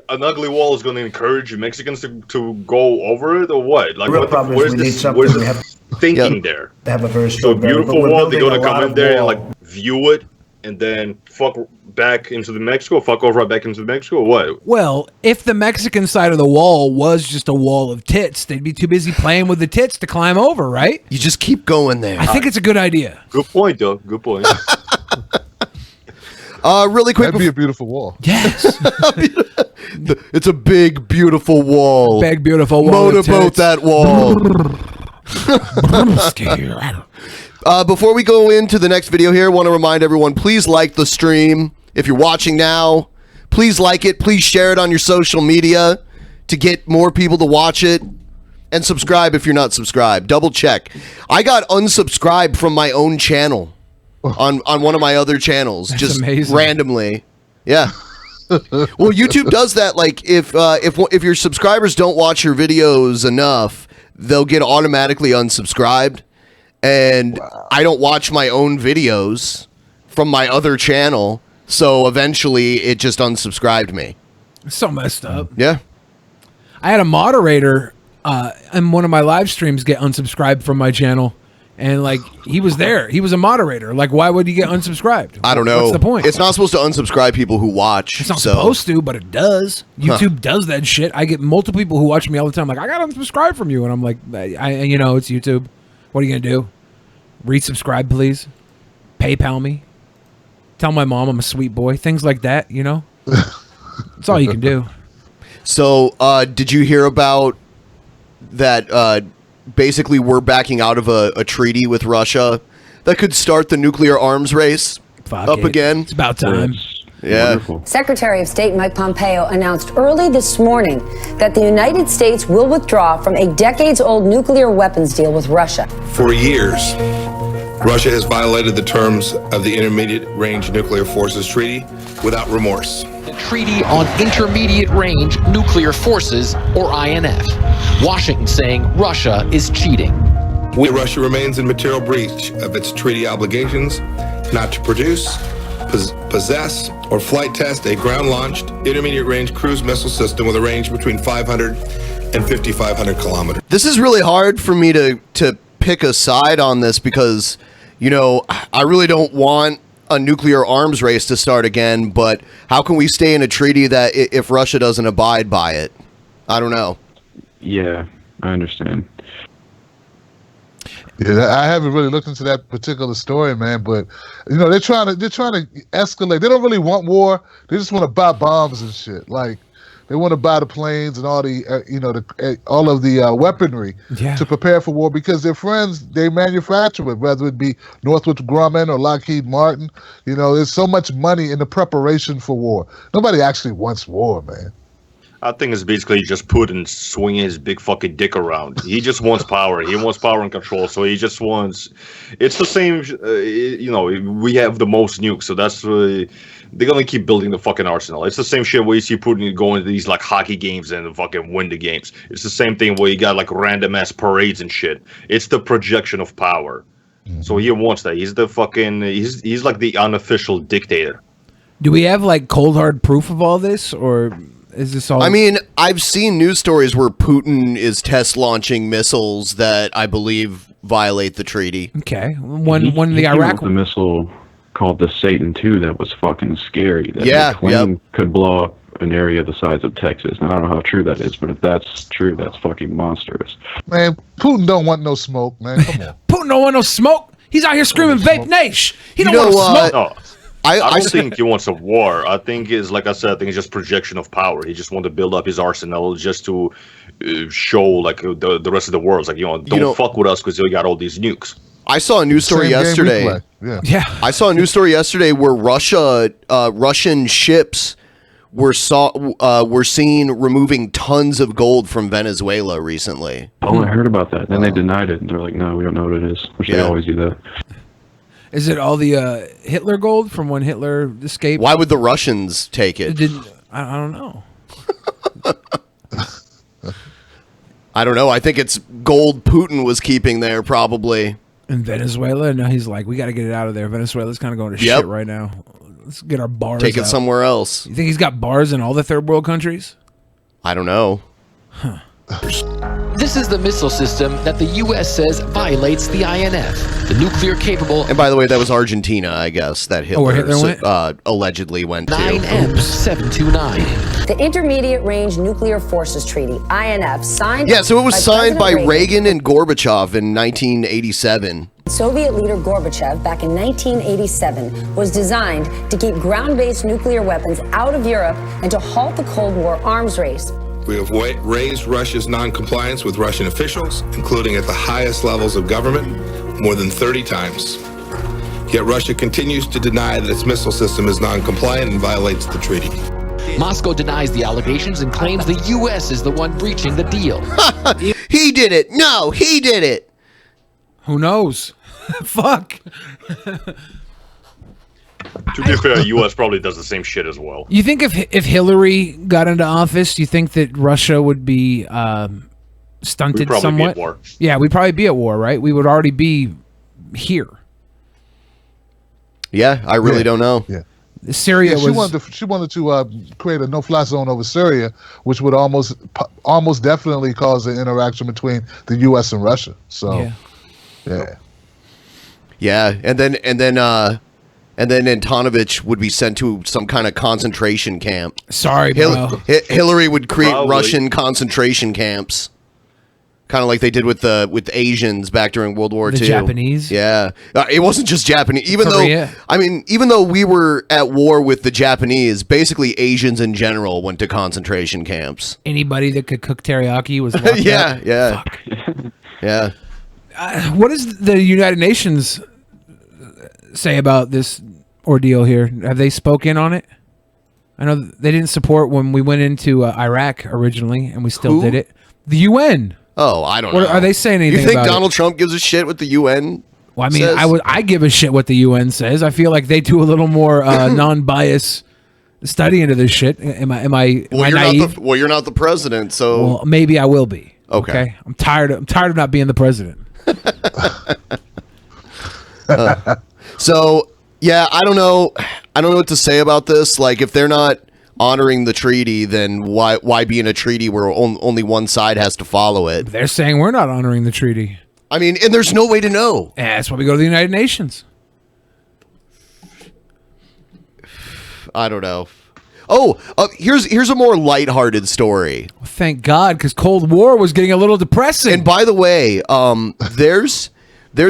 An ugly wall is going to encourage Mexicans to go over it, or what? Like, The real what problem where's is we need this? something. Where's We the have thinking there? to have a very So strong barrier, but beautiful we're wall. They're building going to a come lot in of there and wall. like view it, and then fuck back into the Mexico. Fuck over right back into the Mexico. Or what? Well, if the Mexican side of the wall was just a wall of tits, they'd be too busy playing with the tits to climb over, right? You just keep going there. I think it's a good idea. Good point, though. Good point. Really quick. That'd be a beautiful wall. Yes. It's a big, beautiful wall. Big, beautiful wall. of Motorboat tits. that wall. Before we go into the next video here, I want to remind everyone, please like the stream. If you're watching now, please like it. Please share it on your social media to get more people to watch it. And subscribe if you're not subscribed. Double check. I got unsubscribed from my own channel on one of my other channels. That's just amazing. randomly. Yeah. Well, YouTube does that. Like if your subscribers don't watch your videos enough, they'll get automatically unsubscribed. And I don't watch my own videos from my other channel, so eventually it just unsubscribed me. It's so messed up. Yeah. I had a moderator in one of my live streams get unsubscribed from my channel. And like he was there. He was a moderator. Like, why would he get unsubscribed? I don't know. What's the point? It's not supposed to unsubscribe people who watch. It's not so. supposed to, but it does. YouTube does that shit. I get multiple people who watch me all the time. Like, I got unsubscribed from you, and I'm like, it's YouTube. What are you gonna do? Resubscribe, please. PayPal me. Tell my mom I'm a sweet boy. Things like that. That's all you can do. So, did you hear about that? Basically, we're backing out of a treaty with Russia that could start the nuclear arms race up again. It's about time. Yeah. Wonderful. Secretary of State Mike Pompeo announced early this morning that the United States will withdraw from a decades-old nuclear weapons deal with Russia. For years, Russia has violated the terms of the Intermediate Range Nuclear Forces Treaty without remorse. The Treaty on Intermediate Range Nuclear Forces, or INF. Washington saying Russia is cheating. Russia remains in material breach of its treaty obligations not to produce, possess, or flight test a ground-launched intermediate-range cruise missile system with a range between 500 and 5,500 kilometers. This is really hard for me to pick a side on this because, I really don't want a nuclear arms race to start again, but how can we stay in a treaty that if Russia doesn't abide by it? I don't know. Yeah, I understand. Yeah, I haven't really looked into that particular story, man. But they're trying to escalate. They don't really want war. They just want to buy bombs and shit. Like they want to buy the planes and all the all of the weaponry to prepare for war because their friends they manufacture it, whether it be Northrop Grumman or Lockheed Martin. There's so much money in the preparation for war. Nobody actually wants war, man. I think it's basically just Putin swinging his big fucking dick around. He just wants power. He wants power and control. So he just wants. It's the same. We have the most nukes, so that's. They're gonna keep building the fucking arsenal. It's the same shit where you see Putin going to these like hockey games and fucking win the games. It's the same thing where you got like random ass parades and shit. It's the projection of power. So he wants that. He's the fucking. He's like the unofficial dictator. Do we have like cold hard proof of all this, or is this all? I mean, I've seen news stories where Putin is test launching missiles that I believe violate the treaty. Okay, when He the came Iraq up with a missile called the Satan II that was fucking scary. That Yeah, they claim could blow up an area the size of Texas. And I don't know how true that is, but if that's true, that's fucking monstrous. Man, Putin don't want no smoke, man. Come on. Putin don't want no smoke. He's out here screaming "Vape Nation." He don't want no smoke. No. I don't think he wants a war. I think it's like I said. I think it's just projection of power. He just wants to build up his arsenal just to show like the rest of the world. It's like don't fuck with us because we got all these nukes. I saw a news story yesterday. Yeah. I saw a news story yesterday where Russian ships were seen removing tons of gold from Venezuela recently. Oh, I heard about that. Then they denied it, and they're like, "No, we don't know what it is." Which they always do that. Is it all the Hitler gold from when Hitler escaped? Why would the Russians take it? I don't know. I don't know. I think it's gold Putin was keeping there, probably. In Venezuela, and now he's like, we got to get it out of there. Venezuela's kind of going to shit right now. Let's get our bars. Take it out. somewhere else. You think he's got bars in all the third world countries? I don't know. Huh. This is the missile system that the U.S. says violates the INF, the nuclear-capable. And by the way, that was Argentina, I guess, that Hitler, where Hitler went? Allegedly went to. 9M729. The Intermediate Range Nuclear Forces Treaty, INF, signed. Yeah, so it was signed by President Reagan and Gorbachev in 1987. Soviet leader Gorbachev, back in 1987, was designed to keep ground-based nuclear weapons out of Europe and to halt the Cold War arms race. We have raised Russia's non-compliance with Russian officials, including at the highest levels of government, more than 30 times. Yet Russia continues to deny that its missile system is non-compliant and violates the treaty. Moscow denies the allegations and claims the U.S. is the one breaching the deal. He did it. No, he did it. Who knows? Fuck. To be fair, U.S. probably does the same shit as well. You think if Hillary got into office, you think that Russia would be stunted We'd probably somewhat? be at war. Yeah, we'd probably be at war, right? We would already be here. Yeah, I really don't know. Yeah. Syria she wanted to create a no-fly zone over Syria, which would almost definitely cause an interaction between the U.S. and Russia. So, yeah, and then Antonovich would be sent to some kind of concentration camp. Sorry, bro. Hillary would create Probably. Russian concentration camps, kind of like they did with Asians back during World War II. The Japanese? Yeah, it wasn't just Japanese. Korea. Even though we were at war with the Japanese, basically Asians in general went to concentration camps. Anybody that could cook teriyaki was locked Yeah, up. yeah, yeah. What does the United Nations say about this ordeal here? Have they spoken on it? I know they didn't support when we went into Iraq originally, and we still Who? did it. The UN. Oh, I don't know. Are they saying anything You think about Donald Trump gives a shit what the UN? Well, I mean, says? I give a shit what the UN says. I feel like they do a little more non-biased study into this shit. Am I naive? You're not the president, so Well, maybe I will be. Okay. I'm tired of not being the president. So yeah, I don't know what to say about this. Like, if they're not honoring the treaty, then why be in a treaty where only one side has to follow it? They're saying we're not honoring the treaty. I mean, and there's no way to know. Yeah, that's why we go to the United Nations. I don't know. Oh, here's a more lighthearted story. Well, thank God, because Cold War was getting a little depressing. And by the way, there's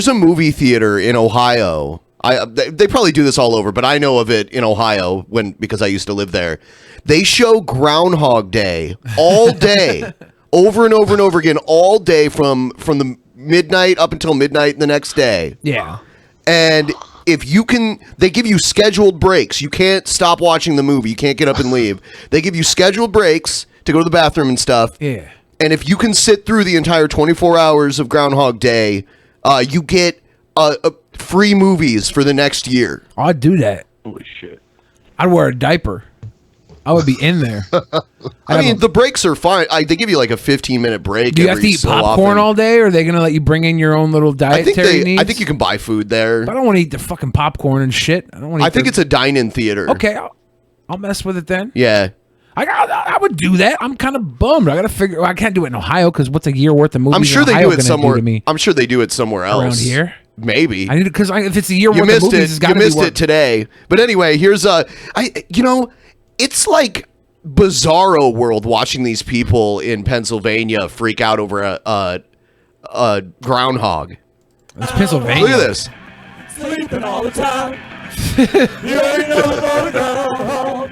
a movie theater in Ohio. They probably do this all over, but I know of it in Ohio because I used to live there. They show Groundhog Day all day, over and over and over again, all day from the midnight up until midnight the next day. Yeah. And if you can, they give you scheduled breaks. You can't stop watching the movie. You can't get up and leave. They give you scheduled breaks to go to the bathroom and stuff. Yeah. And if you can sit through the entire 24 hours of Groundhog Day, you get free movies for the next year. I'd do that. Holy shit. I'd wear a diaper. I would be in there. I mean, the breaks are fine. They give you like a 15-minute break. Do you have to eat popcorn all day, or are they going to let you bring in your own little dietary needs? I think you can buy food there. But I don't want to eat the fucking popcorn and shit. I don't want. I think it's a dine-in theater. Okay, I'll mess with it then. Yeah. I would do that. I'm kind of bummed. I got to figure. Well, I can't do it in Ohio because what's a year worth of movies? I'm sure in they Ohio do it gonna somewhere. Do to me? I'm sure they do it somewhere else. Around here? Maybe. I need because if it's a year You worth missed of movies, it's it. got You to be missed it today. But anyway, here's it's like bizarro world watching these people in Pennsylvania freak out over a groundhog. It's Pennsylvania. Look at this. Sleeping all the time. You ain't never gonna go.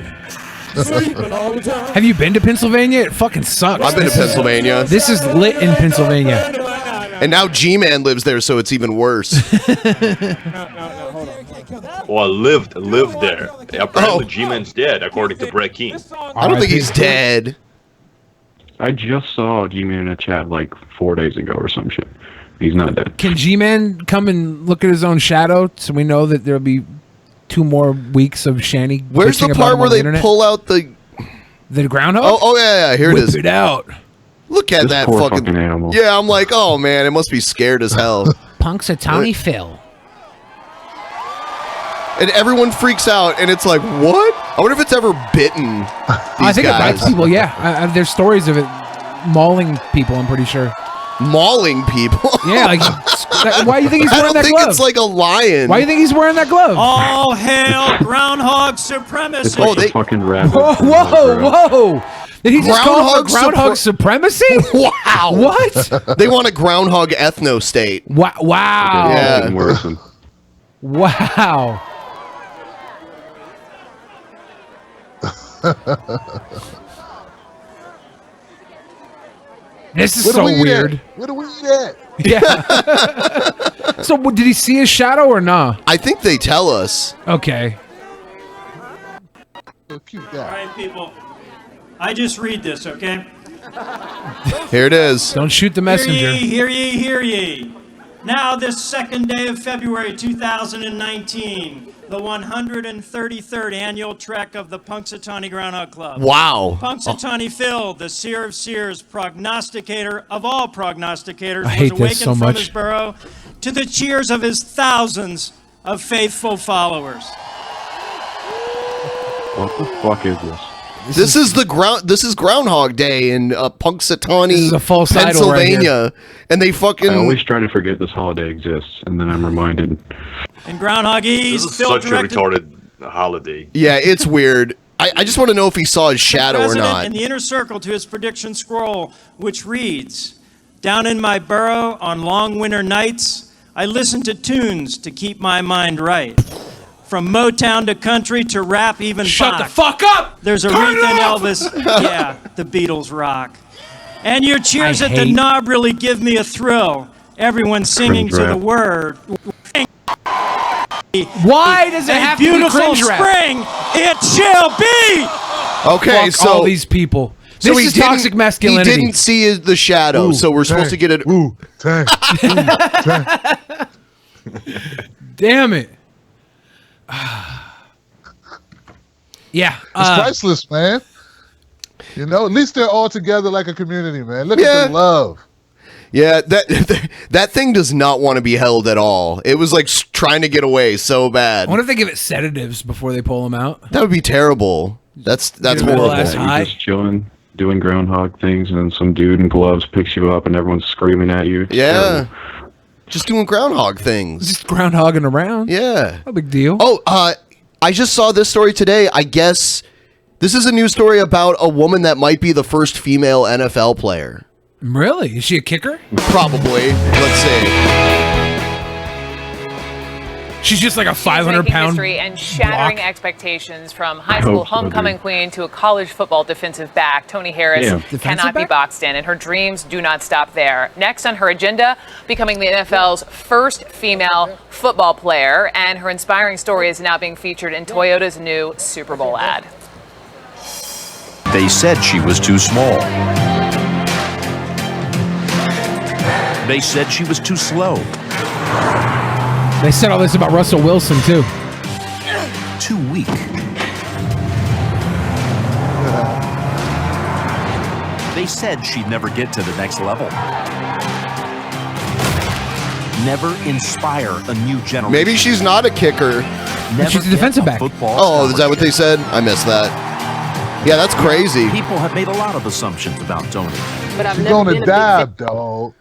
Sleeping all the time. Have you been to Pennsylvania? It fucking sucks. I've been to Pennsylvania. This is lit in Pennsylvania. And now G-Man lives there, so it's even worse. Well, lived there. Apparently, G-Man's dead, according to Brett Keane. I don't think he's dead. I just saw G-Man in a chat like 4 days ago or some shit. He's not dead. Can G-Man come and look at his own shadow so we know that there'll be 2 more weeks of Shanny? Where's the part where they pull out the groundhog? Oh yeah, here it Whip is. it out. Look at This that poor fucking animal. Yeah, I'm like, oh man, it must be scared as hell. Punxsutawney Phil. And everyone freaks out, and it's like, what? I wonder if it's ever bitten these I think guys. it bites people. Yeah, there's stories of it mauling people. I'm pretty sure. Mauling people. Yeah, like why do you think he's wearing that I don't think glove? it's like a lion. Why do you think he's wearing that glove? All hail groundhog supremacy. It's like the fucking rabbit. Whoa! Did he just call for Groundhog groundhog supremacy? Wow. What? They want a groundhog ethno state. Wow! Yeah. Wow! This is so weird. Where do we eat at? Yeah. So did he see his shadow or not? I think they tell us. Okay. Cute All right, people. I just read this, okay? Here it is. Don't shoot the messenger. Hear ye, hear ye. Now, this second day of February 2019, the 133rd annual trek of the Punxsutawney Groundhog Club. Wow. Punxsutawney Phil, the seer of seers, prognosticator of all prognosticators, I hate was this awakened so from much. his burrow to the cheers of his thousands of faithful followers. What the fuck is this? This is Groundhog Day in Punxsutawney, This is a false idol right Pennsylvania, and they fucking. I always try to forget this holiday exists, and then I'm reminded. And Groundhog This E's is Phil such a directed retarded holiday. Yeah, it's weird. I just want to know if he saw his shadow or president not. in the inner circle to his prediction scroll, which reads, "Down in my burrow on long winter nights, I listen to tunes to keep my mind right. From Motown to country to rap, even Shut Bach. the fuck up! There's Turn Aretha it and off! Elvis. Yeah, the Beatles rock. And your cheers I at the hate- knob really give me a thrill. Everyone singing Cringe to the rap. word. Why does it A have to be beautiful cringe rap? spring, it shall be. Okay, Fuck so all these people. so This he is didn't- toxic masculinity. He didn't see the shadow, Ooh, so we're supposed to get it. Ooh, dang. Damn it. Yeah. It's priceless, man. You know, at least they're all together like a community, man. Look Yeah. at the love. Yeah, that thing does not want to be held at all. It was like trying to get away so bad. I wonder if they give it sedatives before they pull them out. That would be terrible. That's Get a horrible. glass high. You're just chilling, doing groundhog things, and then some dude in gloves picks you up, and everyone's screaming at you. It's Yeah. terrible. Just doing groundhog things. Just groundhogging around. Yeah. No big deal. Oh, I just saw this story today. I guess this is a news story about a woman that might be the first female NFL player. Really? Is she a kicker? Probably. Let's see. She's just like a 500-pound history and shattering block. expectations from high I school hope so, homecoming dude. queen to a college football defensive back. Tony Harris Yeah. Defensive cannot be back? boxed in, and her dreams do not stop there. Next on her agenda, becoming the NFL's first female football player, and her inspiring story is now being featured in Toyota's new Super Bowl ad. They said she was too small. They said she was too slow. They said all this about Russell Wilson, too. Too weak. They said she'd never get to the next level. Never inspire a new generation. Maybe she's not a kicker. She's a defensive back. Oh, is that what they said? I missed that. Yeah, that's crazy. People have made a lot of assumptions about Tony. But I've She's never gonna been a die, big dog.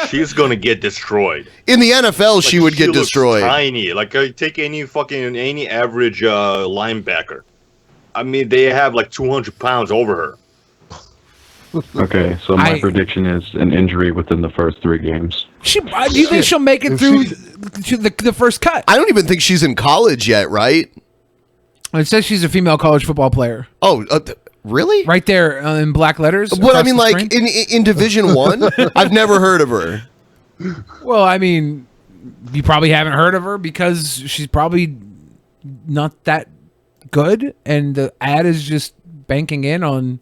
She's gonna get destroyed. In the NFL, she would get looks destroyed. Tiny, like take any average linebacker. I mean, they have like 200 pounds over her. Okay, so my prediction is an injury within the first 3 games. Do you think she'll make it through to the first cut? I don't even think she's in college yet, right? It says she's a female college football player. Oh, really? Right there in black letters. What I across mean, the like screen. in Division 1, I've never heard of her. Well, I mean, you probably haven't heard of her because she's probably not that good, and the ad is just banking in on.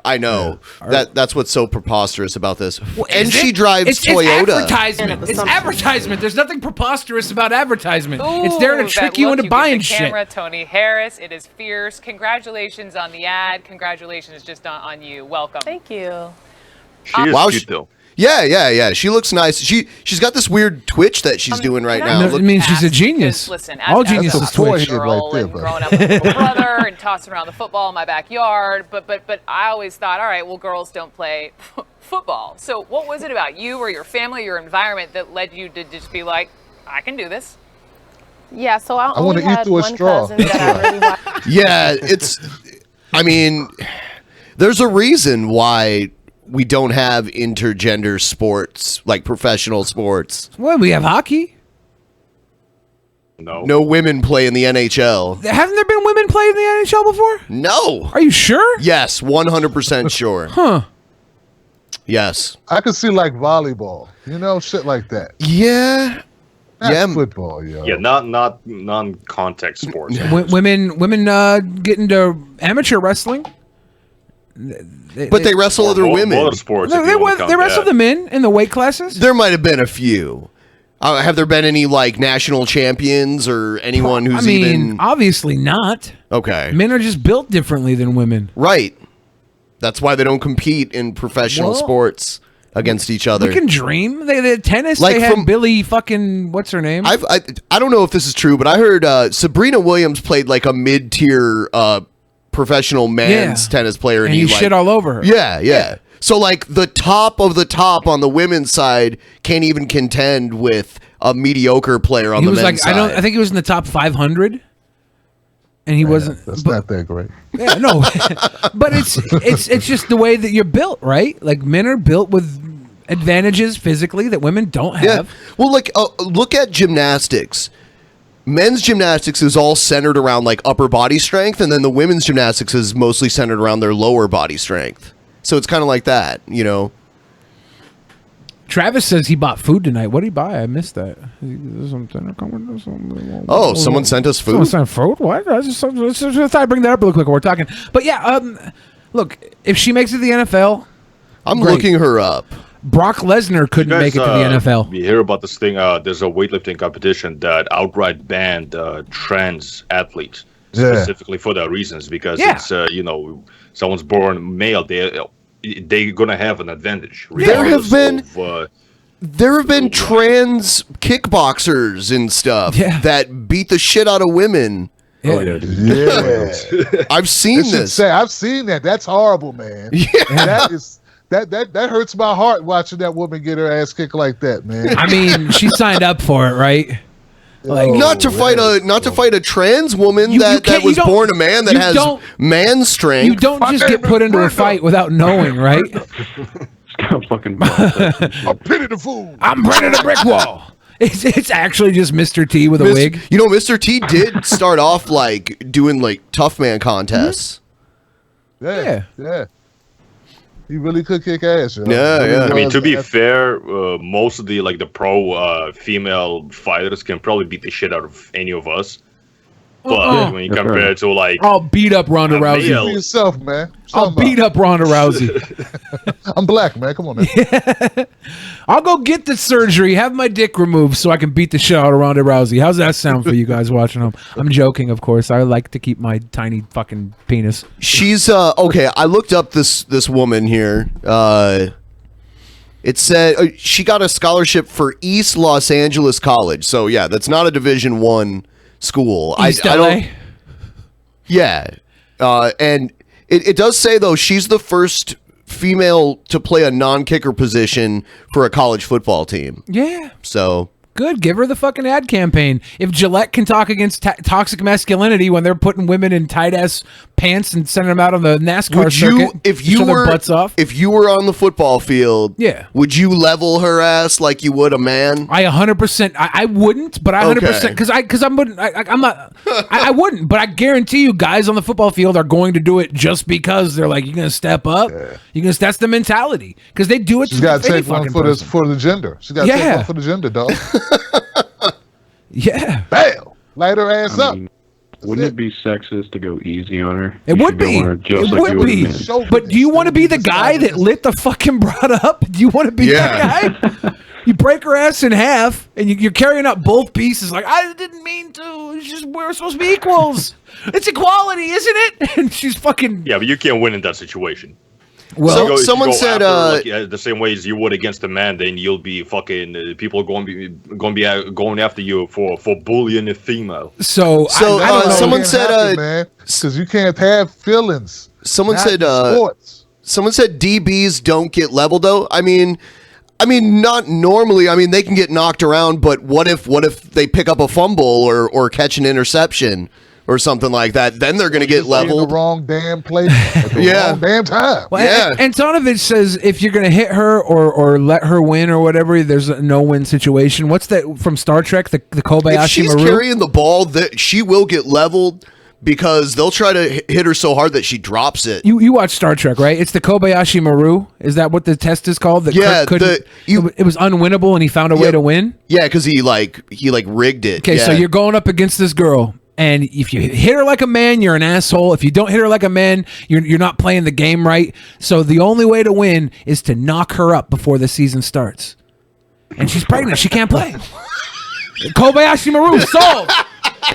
I know that's what's so preposterous about this. Well, and is she it? drives It's Toyota. advertisement. It's advertisement. There's nothing preposterous about advertisement. It's there to Ooh, trick that you look into give buying the shit. camera, Tony Harris. It is fierce. Congratulations on the ad. Congratulations just on you. Welcome. Thank you. She is Wow, cute though. Yeah. She looks nice. She's got this weird twitch that she's doing right now. No, I mean, she's a genius. Listen, all as geniuses a twitch. girl and growing up with a little brother and tossing around the football in my backyard, but I always thought, all right, well, girls don't play football. So what was it about you or your family, your environment that led you to just be like, I can do this? Yeah, so I wanna only eat had through a one straw. cousin that I really watched. Yeah, I mean, there's a reason why we don't have intergender sports, like professional sports. Well, we have hockey. No women play in the NHL. Haven't there been women playing in the NHL before? No. Are you sure? Yes, 100% sure. Huh. Yes. I could see like volleyball, shit like that. Yeah. Not football, yo. Yeah, not non-contact sports. Women get into amateur wrestling. But they wrestle other women. Other sports. They wrestle the men in the weight classes. There might have been a few. Have there been any like national champions or anyone who's even? Obviously not. Okay. Men are just built differently than women. Right. That's why they don't compete in professional sports against each other. We can dream. They tennis. Like they had from- Billy fucking what's her name? I don't know if this is true, but I heard Sabrina Williams played like a mid-tier professional men's tennis player, and you shit all over her. Yeah. So like the top of the top on the women's side can't even contend with a mediocre player on He the was men's like, side. I think he was in the top 500, and he wasn't. That's not that great. Yeah, no, but it's just the way that you're built, right? Like men are built with advantages physically that women don't have. Well, like look at gymnastics. Men's gymnastics is all centered around like upper body strength, and then the women's gymnastics is mostly centered around their lower body strength. So it's kind of like that, Travis says he bought food tonight. What did he buy? I missed that. Oh, someone sent us food? Someone sent food? What? I just thought I'd bring that up real quick while we're talking. But yeah, look, if she makes it to the NFL, I'm great. looking her up. Brock Lesnar couldn't make it to the NFL. You hear about this thing? There's a weightlifting competition that outright banned trans athletes specifically for that reasons because it's someone's born male, they're gonna have an advantage. There have been of, trans kickboxers and stuff that beat the shit out of women. Yeah. I've seen this. I've seen that. That's horrible, man. Yeah. That is that hurts my heart watching that woman get her ass kicked like that, man. I mean, she signed up for it, right? Like, not to fight a trans woman that was born a man that has man strength. You don't just get put into a fight without knowing, right? I'm fucking. I'm pinning the fool. I'm running a brick wall. It's actually just Mr. T with a wig. You know, Mr. T did start off like doing like tough man contests. Yeah. He really could kick ass. Yeah. I mean, to be fair, most of the pro female fighters can probably beat the shit out of any of us. fuck when you compare it to like. I'll beat up Ronda Rousey. male. Be yourself, man. I'll beat up Ronda Rousey. I'm black, man. Come on, man. I'll go get the surgery, have my dick removed so I can beat the shit out of Ronda Rousey. How's that sound for you guys watching home? I'm joking, of course. I like to keep my tiny fucking penis. She's okay. I looked up this woman here. It said she got a scholarship for East Los Angeles College. So yeah, that's not a Division I school. East I LA? don't. Yeah, and it does say though she's the first female to play a non-kicker position for a college football team. Yeah. So good. Give her the fucking ad campaign. If Gillette can talk against toxic masculinity when they're putting women in tight ass pants and sending them out on the NASCAR would circuit, you, if to show you their were, butts off? if you were on the football field, Yeah. would you level her ass like you would a man? I 100%. I wouldn't, but I 100% because I'm not. I wouldn't, but I guarantee you, guys on the football field are going to do it just because they're like, you're gonna step up. You're gonna. That's the mentality because they do it. She's to got to any take one fucking for person. the gender. She's got to take Yeah. one for the gender, dog. Yeah. Bam. Light her ass up. Wouldn't it be sexist to go easy on her? It You would should go be. on her just It like would you would be. a man. But do you want to be the guy that lit the fucking broad up? Do you want to be that guy? You break her ass in half, and you're carrying up both pieces. Like, I didn't mean to. It's just we're supposed to be equals. It's equality, isn't it? And she's fucking. Yeah, but you can't win in that situation. Well, If you someone go said, after, the same way as you would against a man, then you'll be fucking people are going to be going after you for bullying a female. So I don't know. someone It said, can't happen, man, because you can't have feelings. Someone Not said, in sports. someone said DBs don't get leveled though. I mean, not normally. I mean, they can get knocked around, but what if they pick up a fumble or catch an interception or something like that? Then they're going to get Just be in leveled. the wrong damn place at the wrong damn time. Well, Antonovich says if you're going to hit her or let her win or whatever, there's a no-win situation. What's that from Star Trek? The Kobayashi If she's Maru? carrying the ball, that she will get leveled because they'll try to hit her so hard that she drops it. You watch Star Trek, right? It's the Kobayashi Maru. Is that what the test is called? That Yeah, Kirk couldn't- it was unwinnable, and he found a way to win. Yeah, because he rigged it. Okay, so Yeah. you're going up against this girl, and if you hit her like a man, you're an asshole. If you don't hit her like a man, you're not playing the game right. So the only way to win is to knock her up before the season starts. And she's pregnant; she can't play. Kobayashi Maru solved.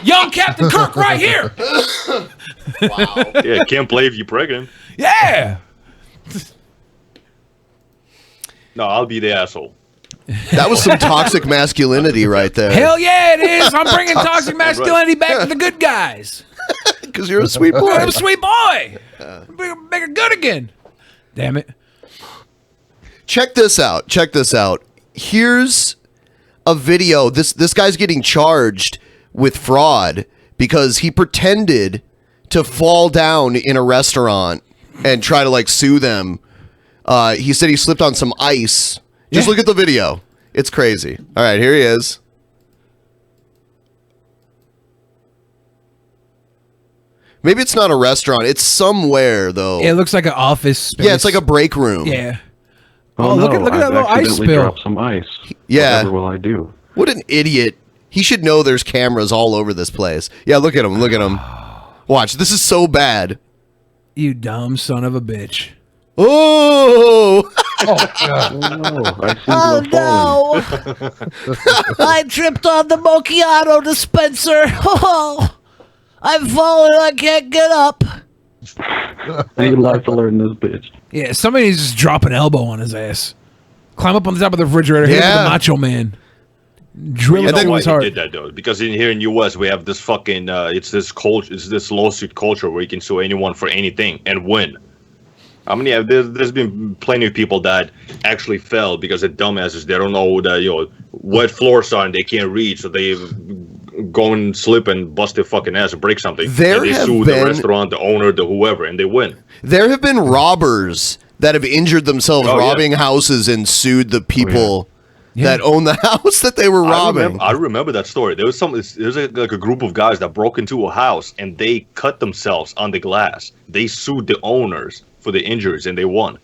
Young Captain Kirk right here. Wow. Yeah, can't play if you're pregnant. Yeah. No, I'll be the asshole. That was some toxic masculinity right there. Hell yeah, it is. I'm bringing toxic masculinity back to the good guys. Because you're a sweet boy. I'm a sweet boy. Make it good again. Damn it. Check this out. Here's a video. This guy's getting charged with fraud because he pretended to fall down in a restaurant and try to sue them. He said he slipped on some ice. Just look at the video. It's crazy. All right, here he is. Maybe it's not a restaurant. It's somewhere though. It looks like an office space. Yeah, it's like a break room. Yeah. Oh, look no, at that I've little ice accidentally spill. dropped some ice. Yeah. Whatever will I do? What an idiot. He should know there's cameras all over this place. Yeah, look at him. Watch, this is so bad. You dumb son of a bitch. Oh! Oh no! I tripped on the macchiato dispenser. Oh, I'm falling. I can't get up. You'd like to learn this bitch. Yeah, somebody needs to just drop an elbow on his ass. Climb up on the top of the refrigerator. Hit him with the Macho Man. Drill it into his heart. He did that though, because here in U.S. we have this fucking it's this lawsuit culture where you can sue anyone for anything and win. I mean, yeah, there's been plenty of people that actually fell because they're dumbasses. They don't know that wet floors are and they can't reach, so they go and slip and bust their fucking ass or break something. And they sue the restaurant, the owner, the whoever, and they win. There have been robbers that have injured themselves robbing houses and sued the people that own the house that they were robbing. I remember that story. There was a group of guys that broke into a house and they cut themselves on the glass. They sued the owners for the injuries and they won.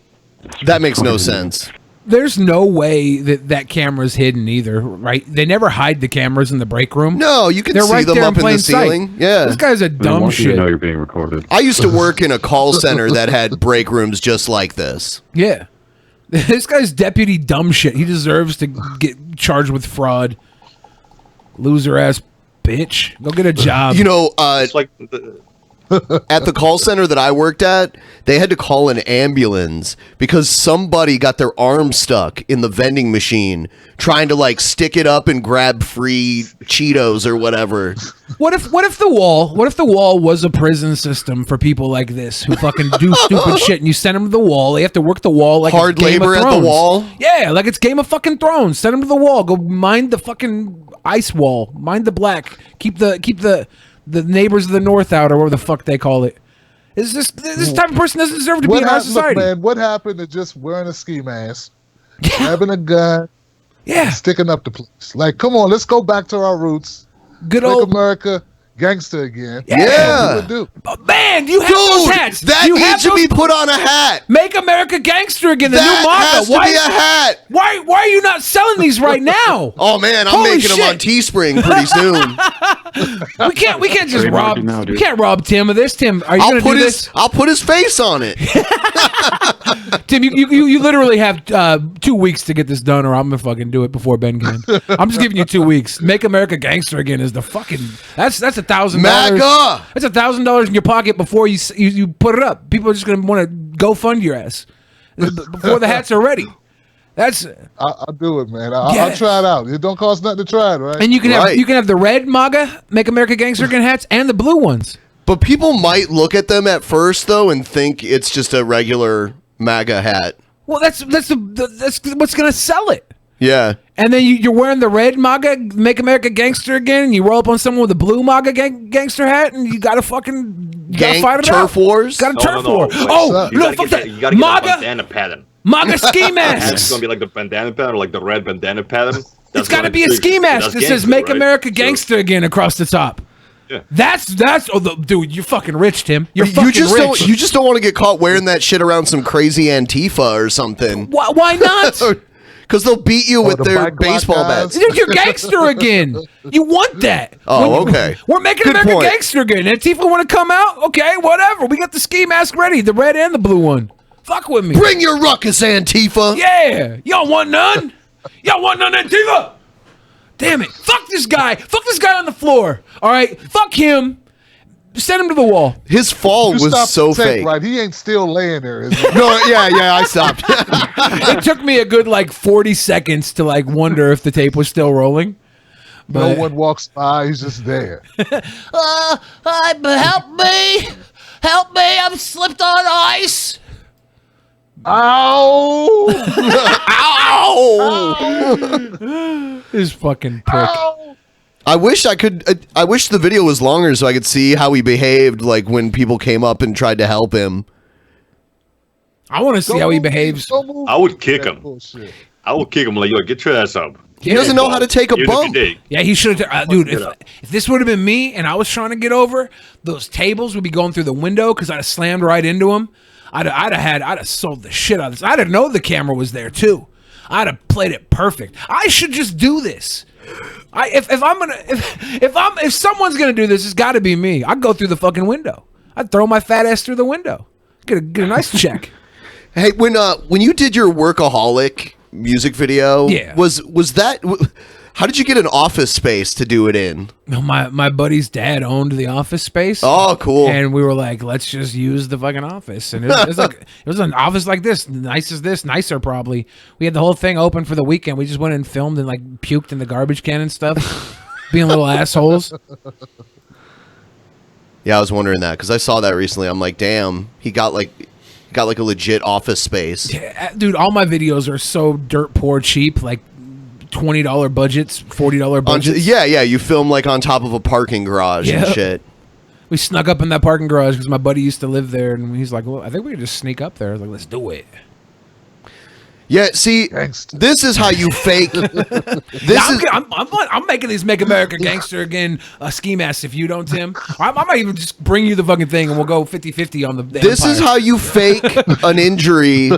That makes no sense. There's no way that camera's hidden either, right? They never hide the cameras in the break room. No, you can They're see right them there up in the plain sight. ceiling. Yeah. This guy's a They dumb want you to shit. know you're being recorded. I used to work in a call center that had break rooms just like this. Yeah. This guy's deputy dumb shit. He deserves to get charged with fraud. Loser ass bitch. Go get a job. You know, It's like at the call center that I worked at, they had to call an ambulance because somebody got their arm stuck in the vending machine trying to like stick it up and grab free Cheetos or whatever. What if the wall was a prison system for people like this who fucking do stupid shit and you send them to the wall? They have to work the wall like Hard it's Game labor of at the Thrones. wall? Yeah, like it's Game of fucking Thrones. Send them to the wall. Go mind the fucking ice wall. Mind the black. Keep the neighbors of the north out, or whatever the fuck they call it. This type of person doesn't deserve to be in our society. Look, man, what happened to just wearing a ski mask, grabbing a gun, and sticking up the place? Like, come on, let's go back to our roots. Good Make old America gangster again. Yeah. Do. Man, you have those hats. That You needs have to be those- put on a hat. Make America gangster again. The That new MAGA. has to be a hat. Why are you not selling these right now? Oh man, I'm Holy making them shit. on Teespring pretty soon. We can't just Trademark rob. it now, We dude. can't rob Tim of this. Tim, are you I'll gonna put do his this? I'll put his face on it. Tim, you literally have 2 weeks to get this done, or I'm gonna fucking do it before Ben can. I'm just giving you 2 weeks. Make America gangster again is the fucking that's $1,000. MAGA. That's $1,000 in your pocket before you put it up. People are just gonna want to go fund your ass before the hats are ready. That's I'll do it, man. I'll Yeah. try it out. It don't cost nothing to try it, right? and you can have the red MAGA Make America gangster again hats and the blue ones. But people might look at them at first though and think it's just a regular MAGA hat. Well, that's what's gonna sell it. Yeah. And then you're wearing the red MAGA, Make America Gangster again, and you roll up on someone with a blue MAGA gangster hat, and you gotta fight it turf out. wars? Got a No, turf no, no. war. Wait, Oh, you no, gotta fuck get that. You gotta get a MAGA, bandana pattern. MAGA ski And it's masks. gonna be like the bandana pattern, like the red bandana pattern. It's gotta be a ski mask that says Make America Gangster again across the top. Yeah. That's dude, you're fucking rich, Tim. You're fucking rich. You just don't want to get caught wearing that shit around some crazy Antifa or something. Why not? Because they'll beat you with their baseball bats. Dude, you're gangster again. You want that. Oh, okay. We're making Good America point. gangster again. Antifa want to come out? Okay, whatever. We got the ski mask ready, the red and the blue one. Fuck with me. Bring your ruckus, Antifa. Yeah. Y'all want none? Y'all want none, Antifa? Damn it. Fuck this guy. Fuck this guy on the floor. All right? Fuck him. Send him to the wall. His fall You was stopped so the tape, fake. right? He ain't still laying there, is he? No, yeah, I stopped. It took me a good 40 seconds to wonder if the tape was still rolling. No one walks by. He's just there. Help me! Help me! I'm slipped on ice. Ow! Ow! This fucking prick. I wish I wish the video was longer so I could see how he behaved when people came up and tried to help him. I want to see how he behaves. I would kick him. I would kick him like, yo, get your ass up. He doesn't know how to take a Even if you bump. did. Yeah, he should have. Dude, get up. if this would have been me and I was trying to get over, those tables would be going through the window because I'd have slammed right into them. I'd have sold the shit out of this. I'd have known the camera was there too. I'd have played it perfect. I should just do this. If someone's gonna do this, it's got to be me. I'd go through the fucking window. I'd throw my fat ass through the window. Get a nice check. Hey, when you did your Workaholic music video, Yeah. was that? How did you get an office space to do it in? No, my buddy's dad owned the office space. Oh, cool. And we were like, let's just use the fucking office. And it was an office like this, nice as this, nicer probably. We had the whole thing open for the weekend. We just went and filmed and puked in the garbage can and stuff, being little assholes. Yeah, I was wondering that because I saw that recently. I'm like, damn, he got a legit office space. Yeah, dude, all my videos are so dirt poor cheap, $20 budgets, $40 budgets. Yeah, you film on top of a parking garage and Yeah. shit. We snuck up in that parking garage because my buddy used to live there, and he's like, "Well, I think we could just sneak up there." I was like, "Let's do it." Yeah, see, this is how you fake. I'm making these Make America Gangster Again ski masks if you don't, Tim. I might even just bring you the fucking thing and we'll go 50-50 on the This Empire. is how you fake an injury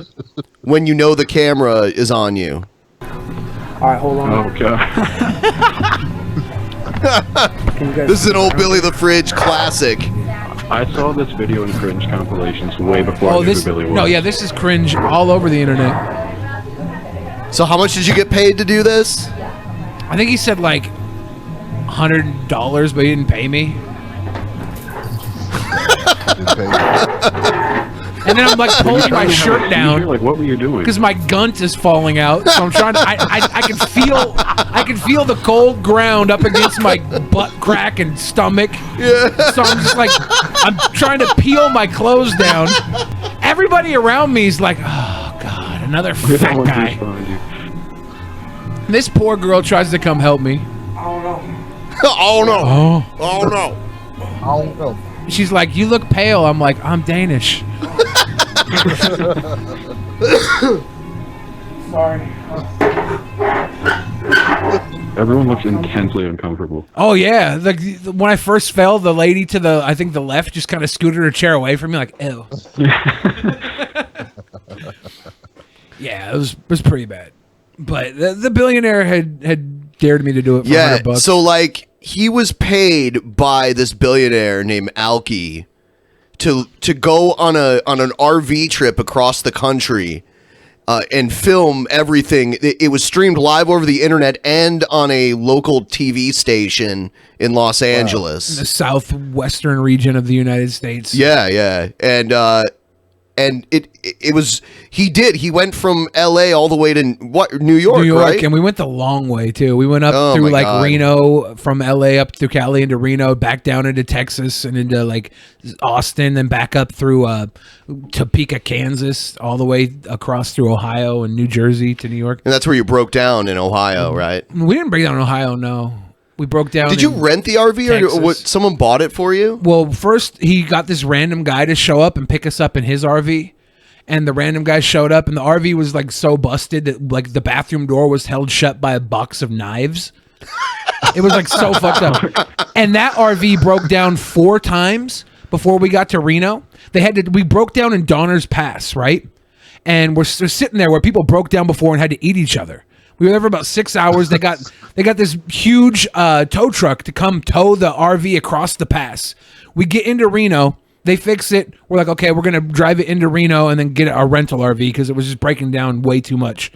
when you know the camera is on you. All right, hold on. Oh, God. This is an old Billy the Fridge classic. I saw this video in cringe compilations way before I knew who Billy was. No, yeah, this is cringe all over the internet. So how much did you get paid to do this? I think he said like $100, but he didn't pay me. And then I'm like pulling my shirt down. Like, what were you doing? Because my gunt is falling out. So I'm trying to. I can feel the cold ground up against my butt crack and stomach. Yeah. So I'm just like, I'm trying to peel my clothes down. Everybody around me is like, oh God, another fat guy. This poor girl tries to come help me. Oh no. Oh no. Oh no. She's like, you look pale. I'm like, I'm Danish. Sorry. Everyone looks intensely uncomfortable. Oh yeah, when I first fell, the lady to the the left just kind of scooted her chair away from me, like ew. Yeah, it was pretty bad. But the billionaire had dared me to do it for $100. So like he was paid by this billionaire named Alki to go on an RV trip across the country and film everything. It was streamed live over the internet and on a local TV station in Los Angeles, in the southwestern region of the United States. Yeah, and it was he went from LA all the way to New York, right? And we went the long way too. We went up through like God. Reno, from LA up through Cali into Reno, back down into Texas and into like Austin, then back up through Topeka, Kansas, all the way across through Ohio and New Jersey to New York. And that's where you broke down in Ohio, right? We didn't break down in Ohio, no. We broke down. Did you rent the RV or what? Someone bought it for you? Well, first he got this random guy to show up and pick us up in his RV. And the random guy showed up and the RV was like so busted that like the bathroom door was held shut by a box of knives. It was like so fucked up. And that RV broke down 4 times before we got to Reno. We broke down in Donner's Pass, right? And we're sitting there where people broke down before and had to eat each other. We were there for about 6 hours. They got this huge tow truck to come tow the RV across the pass. We get into Reno. They fix it. We're like, okay, we're going to drive it into Reno and then get a rental RV because it was just breaking down way too much.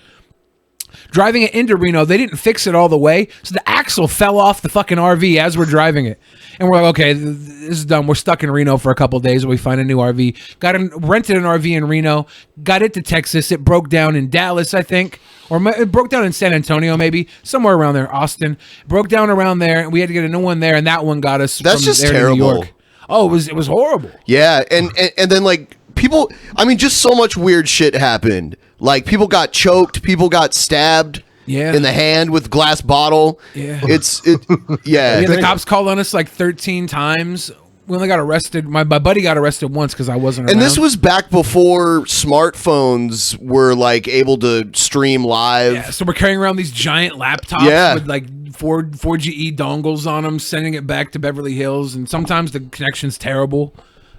Driving it into Reno, they didn't fix it all the way. So the axle fell off the fucking RV as we're driving it. And we're like, okay, this is done. We're stuck in Reno for a couple of days. We find a new RV. Rented an RV in Reno. Got it to Texas. It broke down in Dallas, I think. Or it broke down in San Antonio, maybe. Somewhere around there. Austin. Broke down around there. And we had to get a new one there. And that one got us That's from just there terrible. to New York. Oh, it was horrible. Yeah, and then like people, I mean, just so much weird shit happened. Like people got choked, people got stabbed in the hand with glass bottle. Yeah. Yeah. The cops called on us like 13 times. We only got arrested. My buddy got arrested once because I wasn't around. And this was back before smartphones were like able to stream live. Yeah, so we're carrying around these giant laptops with like 4GE dongles on them, sending it back to Beverly Hills. And sometimes the connection's terrible,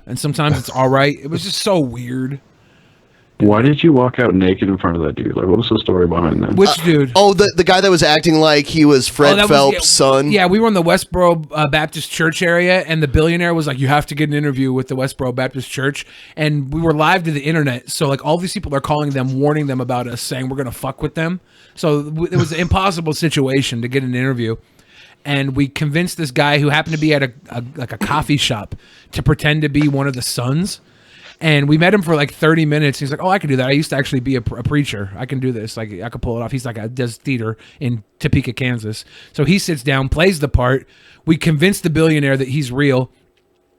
and sometimes it's all right. It was just so weird. Why did you walk out naked in front of that dude? Like, what was the story behind that? Which dude? The guy that was acting like he was Fred Phelps' son. Yeah, we were in the Westboro Baptist Church area, and the billionaire was like, you have to get an interview with the Westboro Baptist Church. And we were live to the internet, so like all these people are calling them, warning them about us, saying we're going to fuck with them. So it was an impossible situation to get an interview. And we convinced this guy who happened to be at a coffee shop to pretend to be one of the sons. And we met him for like 30 minutes. He's like, oh, I can do that. I used to actually be a preacher. I can do this. Like, I could pull it off. He's like, does theater in Topeka, Kansas. So he sits down, plays the part. We convince the billionaire that he's real.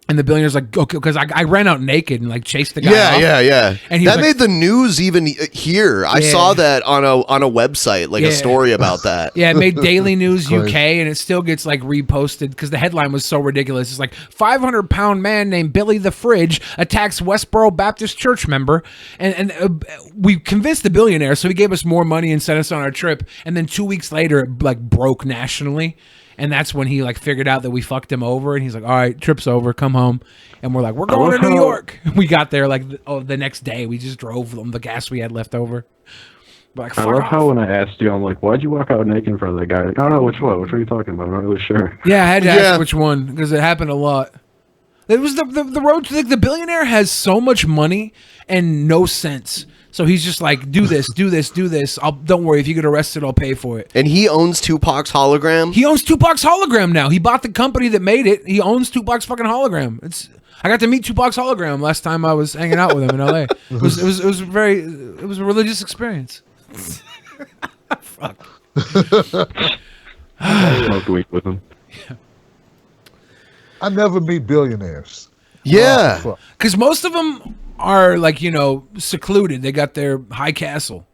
And the billionaire's like, okay, because I ran out naked and like chased the guy off. Yeah. And he that was made the news even here. I saw that on a website, like a story about that. Yeah, it made Daily News Crazy. UK, and it still gets like reposted because the headline was so ridiculous. It's like 500-pound man named Billy the Fridge attacks Westboro Baptist Church member, and we convinced the billionaire, so he gave us more money and sent us on our trip. And then 2 weeks later, it like broke nationally. And that's when he like figured out that we fucked him over, and he's like, "All right, trip's over, come home." And we're like, "We're going to New York." We got there like the next day. We just drove them the gas we had left over. Like, I love how when I asked you, I'm like, "Why'd you walk out naked in front of that guy?" Like, I don't know which one. Which one are you talking about? I'm not really sure. Yeah, I had to ask which one because it happened a lot. It was the road. Like, the billionaire has so much money and no sense. So he's just like, do this. Don't worry, if you get arrested, I'll pay for it. And he owns Tupac's hologram? He owns Tupac's hologram now. He bought the company that made it. He owns Tupac's fucking hologram. I got to meet Tupac's hologram last time I was hanging out with him in LA. It was a religious experience. Fuck. I smoked weed with him. I never meet billionaires. Yeah. Because most of them are like, secluded. They got their high castle.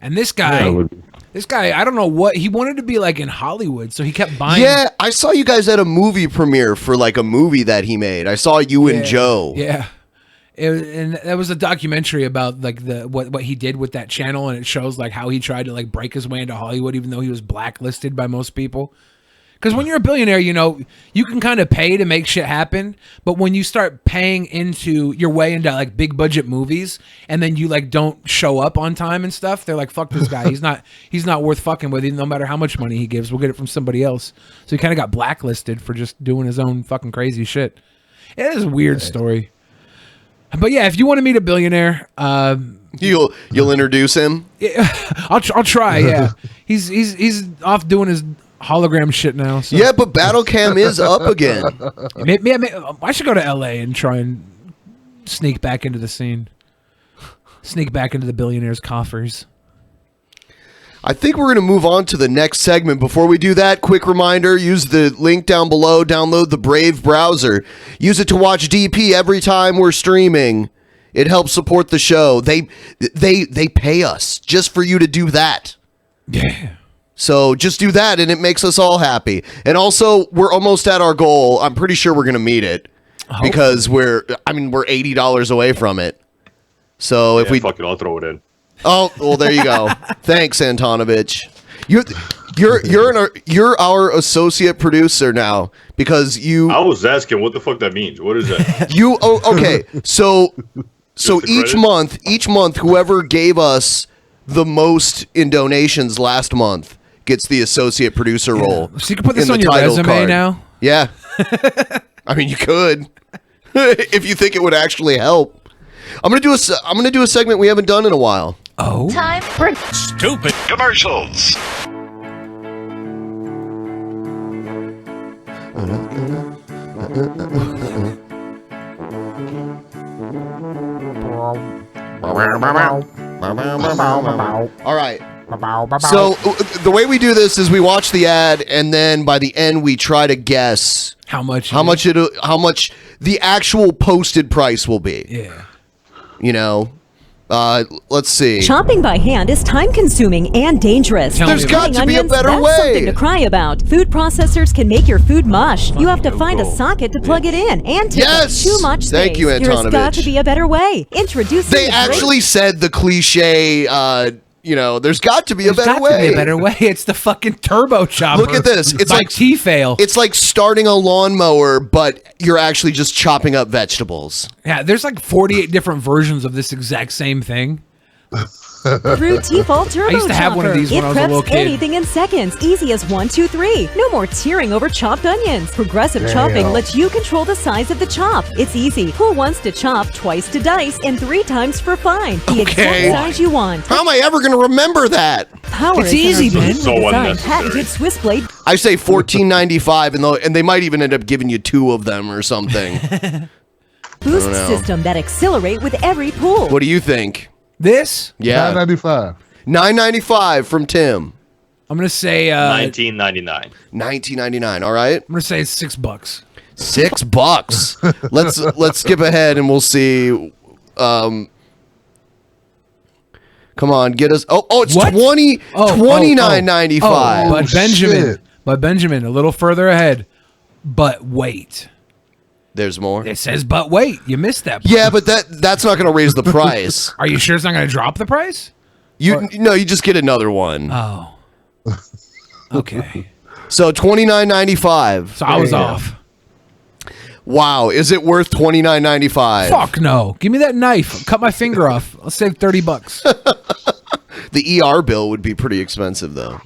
And this guy, I don't know what, he wanted to be like in Hollywood, so he kept buying. Yeah, I saw you guys at a movie premiere for like a movie that he made. I saw you and Joe. Yeah. And that was a documentary about like what he did with that channel, and it shows like how he tried to like break his way into Hollywood even though he was blacklisted by most people. Because when you're a billionaire, you can kind of pay to make shit happen. But when you start paying into your way into like big budget movies, and then you like don't show up on time and stuff, they're like, "Fuck this guy. He's not worth fucking with. No matter how much money he gives, we'll get it from somebody else." So he kind of got blacklisted for just doing his own fucking crazy shit. It is a weird story. But yeah, if you want to meet a billionaire, you'll introduce him. I'll try. Yeah, he's off doing his hologram shit now. So. Yeah, but Battle Cam is up again. Maybe I should go to LA and try and sneak back into the scene. Sneak back into the billionaire's coffers. I think we're going to move on to the next segment. Before we do that, quick reminder, use the link down below, download the Brave browser. Use it to watch DP every time we're streaming. It helps support the show. They pay us just for you to do that. Yeah. So just do that, and it makes us all happy. And also, we're almost at our goal. I'm pretty sure we're going to meet it because we're $80 away from it. So if fuck it, I'll throw it in. Oh, well, there you go. Thanks, Antonovich. You're our associate producer now because you. I was asking what the fuck that means. What is that? Okay. So each month, whoever gave us the most in donations last month gets the associate producer role. So you can put this on your resume now? Yeah. I mean, you could if you think it would actually help. I'm gonna do a segment we haven't done in a while. Oh. Time for stupid commercials. All right. So the way we do this is we watch the ad, and then by the end we try to guess how much the actual posted price will be. Yeah. Let's see. Chopping by hand is time-consuming and dangerous. There's got to be a better that's way. Something to cry about. Food processors can make your food mush. You have to find a socket to plug it in and take up too much space. Thank you, There's Antonovich. got to be a better way. Introducing They actually said the cliche. There's got to be a better way. There's got to be a better way. It's the fucking turbo chopper. Look at this. It's like T-fail. It's like starting a lawnmower, but you're actually just chopping up vegetables. Yeah, there's like 48 different versions of this exact same thing. Through T-Fault Turbo I used to have one of these when I was a little preps kid. anything in seconds, easy as 1, 2, 3. No more tearing over chopped onions. Progressive Damn. chopping lets you control the size of the chop. It's easy. Pull once to chop, twice to dice, and 3 times for fine. The exact size you want. How am I ever going to remember that? Power It's is in our easy, man. beautifully designed patented Swiss blade. I say $14.95, and they might even end up giving you 2 of them or something. Boost know. system that accelerate with every pull. What do you think? This? Yeah. $9.95. $9.95 from Tim. I'm gonna say $19.99. $19.99. All right. I'm gonna say it's $6. $6. Let's skip ahead and we'll see. Come on, get us. Oh, it's What? $29.95. But Benjamin, a little further ahead. But wait. There's more. It says, but wait, you missed that. Yeah, but that's not going to raise the price. Are you sure it's not going to drop the price? You just get another one. Oh. Okay. So $29.95. So I was off. Wow, is it worth $29.95? Fuck no. Give me that knife. Cut my finger off. I'll save $30. The ER bill would be pretty expensive though.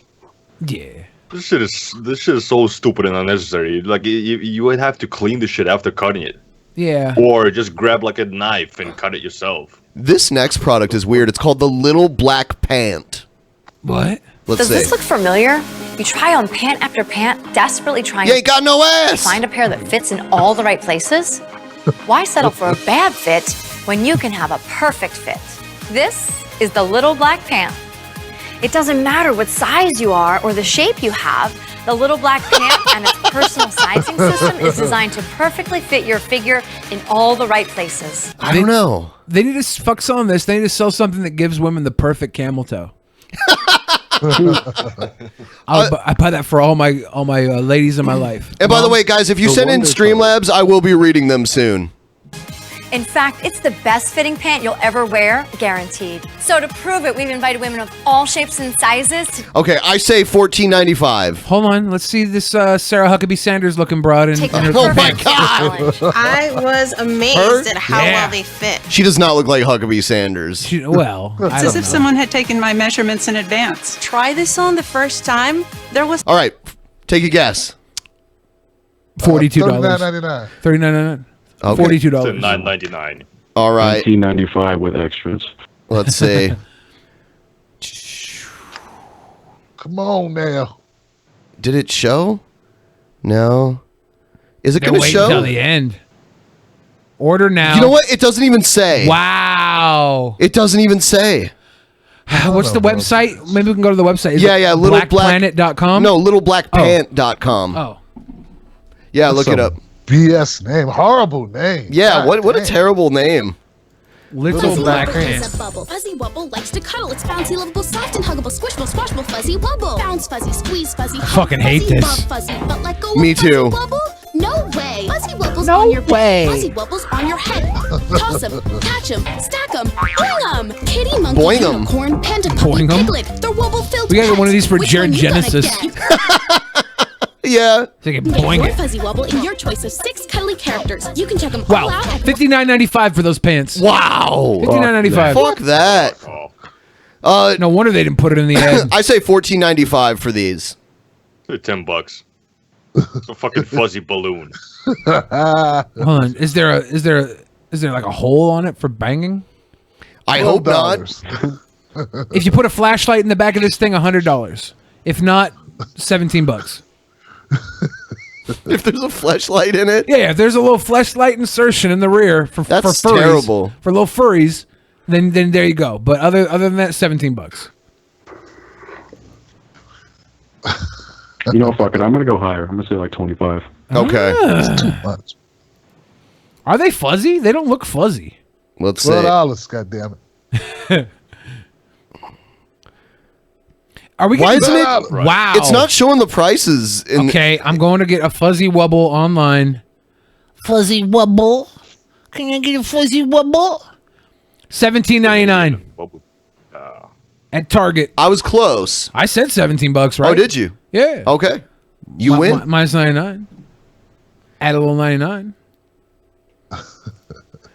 Yeah. This shit is so stupid and unnecessary. Like you would have to clean the shit after cutting it. Yeah. Or just grab like a knife and cut it yourself. This next product is weird. It's called the Little Black Pant. What? Let's Does see. this look familiar? You try on pant after pant, desperately trying You ain't got no ass! to find a pair that fits in all the right places? Why settle for a bad fit when you can have a perfect fit? This is the Little Black Pant. It doesn't matter what size you are or the shape you have, the Little Black Pant and its personal sizing system is designed to perfectly fit your figure in all the right places. I don't know. They need to fuck selling this. They need to sell something that gives women the perfect camel toe. I buy that for all my ladies in my life. And by the way, guys, if you send in Streamlabs, I will be reading them soon. In fact, it's the best fitting pant you'll ever wear, guaranteed. So to prove it, we've invited women of all shapes and sizes to Okay, I say $14.95. Hold on, let's see this Sarah Huckabee Sanders looking broad. take the Oh my perfect God! challenge. I was amazed at how well they fit. She does not look like Huckabee Sanders. It's as if someone had taken my measurements in advance. Try this on the first time. There was. All right, take a guess. $42. $39.99. $39.99. Okay. $42. $9.99. All right. $19.95 with extras. Let's see. Come on now. Did it show? No. Is it They're going to waiting show? till the end. Order now. You know what? It doesn't even say. Wow. It doesn't even say. What's the website? Maybe we can go to the website. Is Yeah, it yeah. blackplanet.com? No, littleblackpant.com. Oh. Yeah, That's look it a up. BS name. Horrible name. Yeah, God what a damn. terrible name. Little Black Pants. Is a bubble. Fuzzy Wubble likes to cuddle. It's bouncy, lovable, soft, and huggable, squishable, squashable, Fuzzy Wubble. Bounce, fuzzy, squeeze, fuzzy. I fucking hate fuzzy, this. Love fuzzy, but let go Me of Fuzzy too. Wubble? No way. Fuzzy Wubble's No on your way. bed. Fuzzy Wubble's on your head. Toss 'em, catch 'em, stack 'em, boing 'em. Kitty, monkey, Boing 'em. unicorn, panda, Boing puppy, 'em. piglet. They're Wubble-filled We gotta get one of pets. these for Which Jared one you gonna Genesis. get? Yeah. Take it, Get boing your it. Fuzzy Wubble in your choice of 6 cuddly characters. You can check them all Wow. out at $59.95 for those pants. Wow. $59.95. Fuck that. No wonder they didn't put it in the ad. I say $14.95 for these. $10. It's a fucking fuzzy balloon. Hold on. Is there like a hole on it for banging? I hope not. If you put a flashlight in the back of this thing, $100. If not, $17. If there's a fleshlight in it? Yeah, if there's a little flashlight insertion in the rear for That's furries, terrible. For little furries, then there you go. But other than that, $17. You know, fuck it. I'm gonna go higher. I'm gonna say like 25. Okay. Ah. Too much. Are they fuzzy? They don't look fuzzy. Let's $12, goddammit. Are we? Why getting- isn't it? Wow. It's not showing the prices. Okay, I'm going to get a Fuzzy Wubble online. Fuzzy Wubble? Can I get a Fuzzy Wubble? $17.99 at Target. I was close. I said $17, right? Oh, did you? Yeah. Okay. You win. Minus 99. Add a little 99.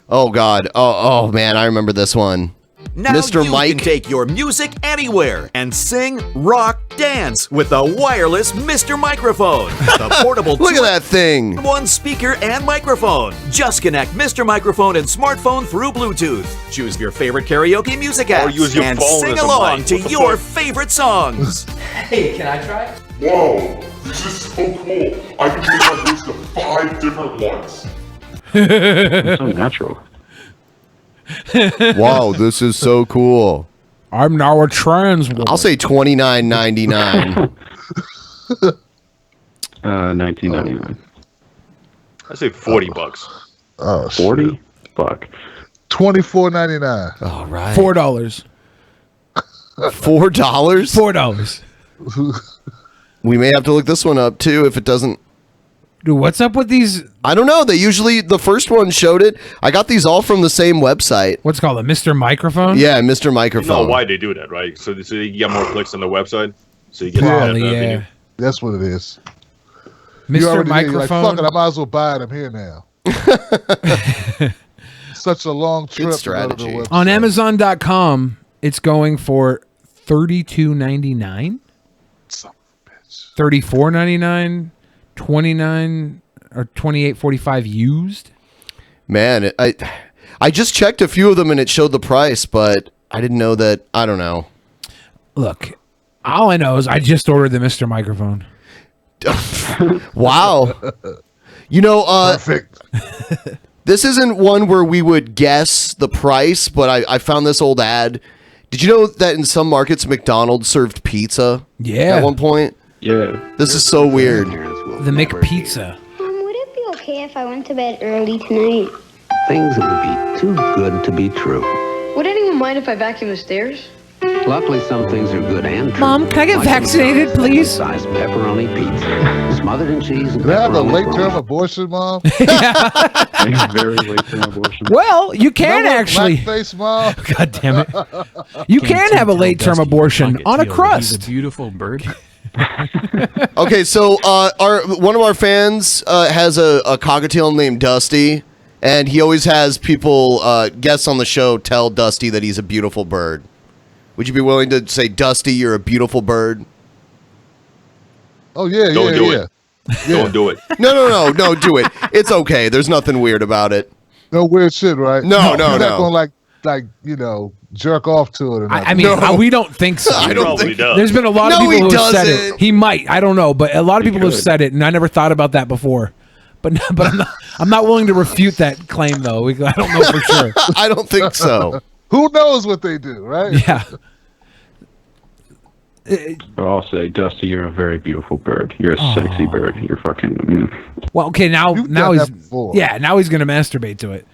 Oh God. Oh man, I remember this one. Now Mr. you Mike. can take your music anywhere and sing, rock, dance with the wireless Mr. Microphone. The portable Look at that thing. one speaker and microphone. Just connect Mr. Microphone and smartphone through Bluetooth. Choose your favorite karaoke music apps Or use your and phone sing as a along mic. to What the your fuck? favorite songs. Hey, can I try? Whoa, this is so cool. I can change my voice to 5 different ones. It's so natural. Wow, this is so cool. I'm now a trans woman. I'll say $29.99. $19.99. I say $40. Oh, 40? Fuck. $24.99. All right. $4. $4? $4. We may have to look this one up too if it doesn't. Dude, what's up with these? I don't know. They usually, the first one showed it. I got these all from the same website. What's it called, a Mr. Microphone? Yeah, Mr. You Microphone. know why they do that, right? So you get more clicks on the website. So you get Probably, that yeah. revenue. That's what it is. Mr. You already did. You're Microphone. like, fuck it, I might as well buy it. I'm here now. Such a long trip. strategy. On Amazon.com, it's going for $32.99, $34.99, $29 or $28.45 used. Man, I just checked a few of them and it showed the price, but I didn't know that. I don't know. Look, all I know is I just ordered the Mr. Microphone. Wow. You know, Perfect. This isn't one where we would guess the price, but I found this old ad. Did you know that in some markets, McDonald's served pizza? Yeah. At one point? Yeah. This is so weird. The McPizza. Would it be okay if I went to bed early tonight? Things that would be too good to be true. Would anyone mind if I vacuum the stairs? Luckily, some things are good and true. Mom, can I get Like vaccinated, please? Size pepperoni pizza, smothered in cheese and Did I have a pepperoni late crumb. term abortion, Mom? Very late term abortion. Well, you can actually. Blackface, Mom. God damn it. You can have a late term abortion on a crust. He's a beautiful bird. Okay, so one of our fans has a cockatiel named Dusty, and he always has people, guests on the show, tell Dusty that he's a beautiful bird. Would you be willing to say, Dusty, you're a beautiful bird? Oh, yeah, Don't do yeah. it. Don't do it. No, do it. It's okay. There's nothing weird about it. No weird shit, right? No. You're not gonna like jerk off to it or nothing. I mean, we don't think so. I don't think There's been a lot of No, people he who have said doesn't. it. He might. I don't know, but a lot of people have said it, and I never thought about that before. But I'm not willing to refute that claim, though. I don't know for sure. I don't think so. Who knows what they do, right? Yeah. But I'll say, Dusty, you're a very beautiful bird. You're a sexy bird. You're fucking. Well, okay, now You've now done he's that before. now he's gonna masturbate to it.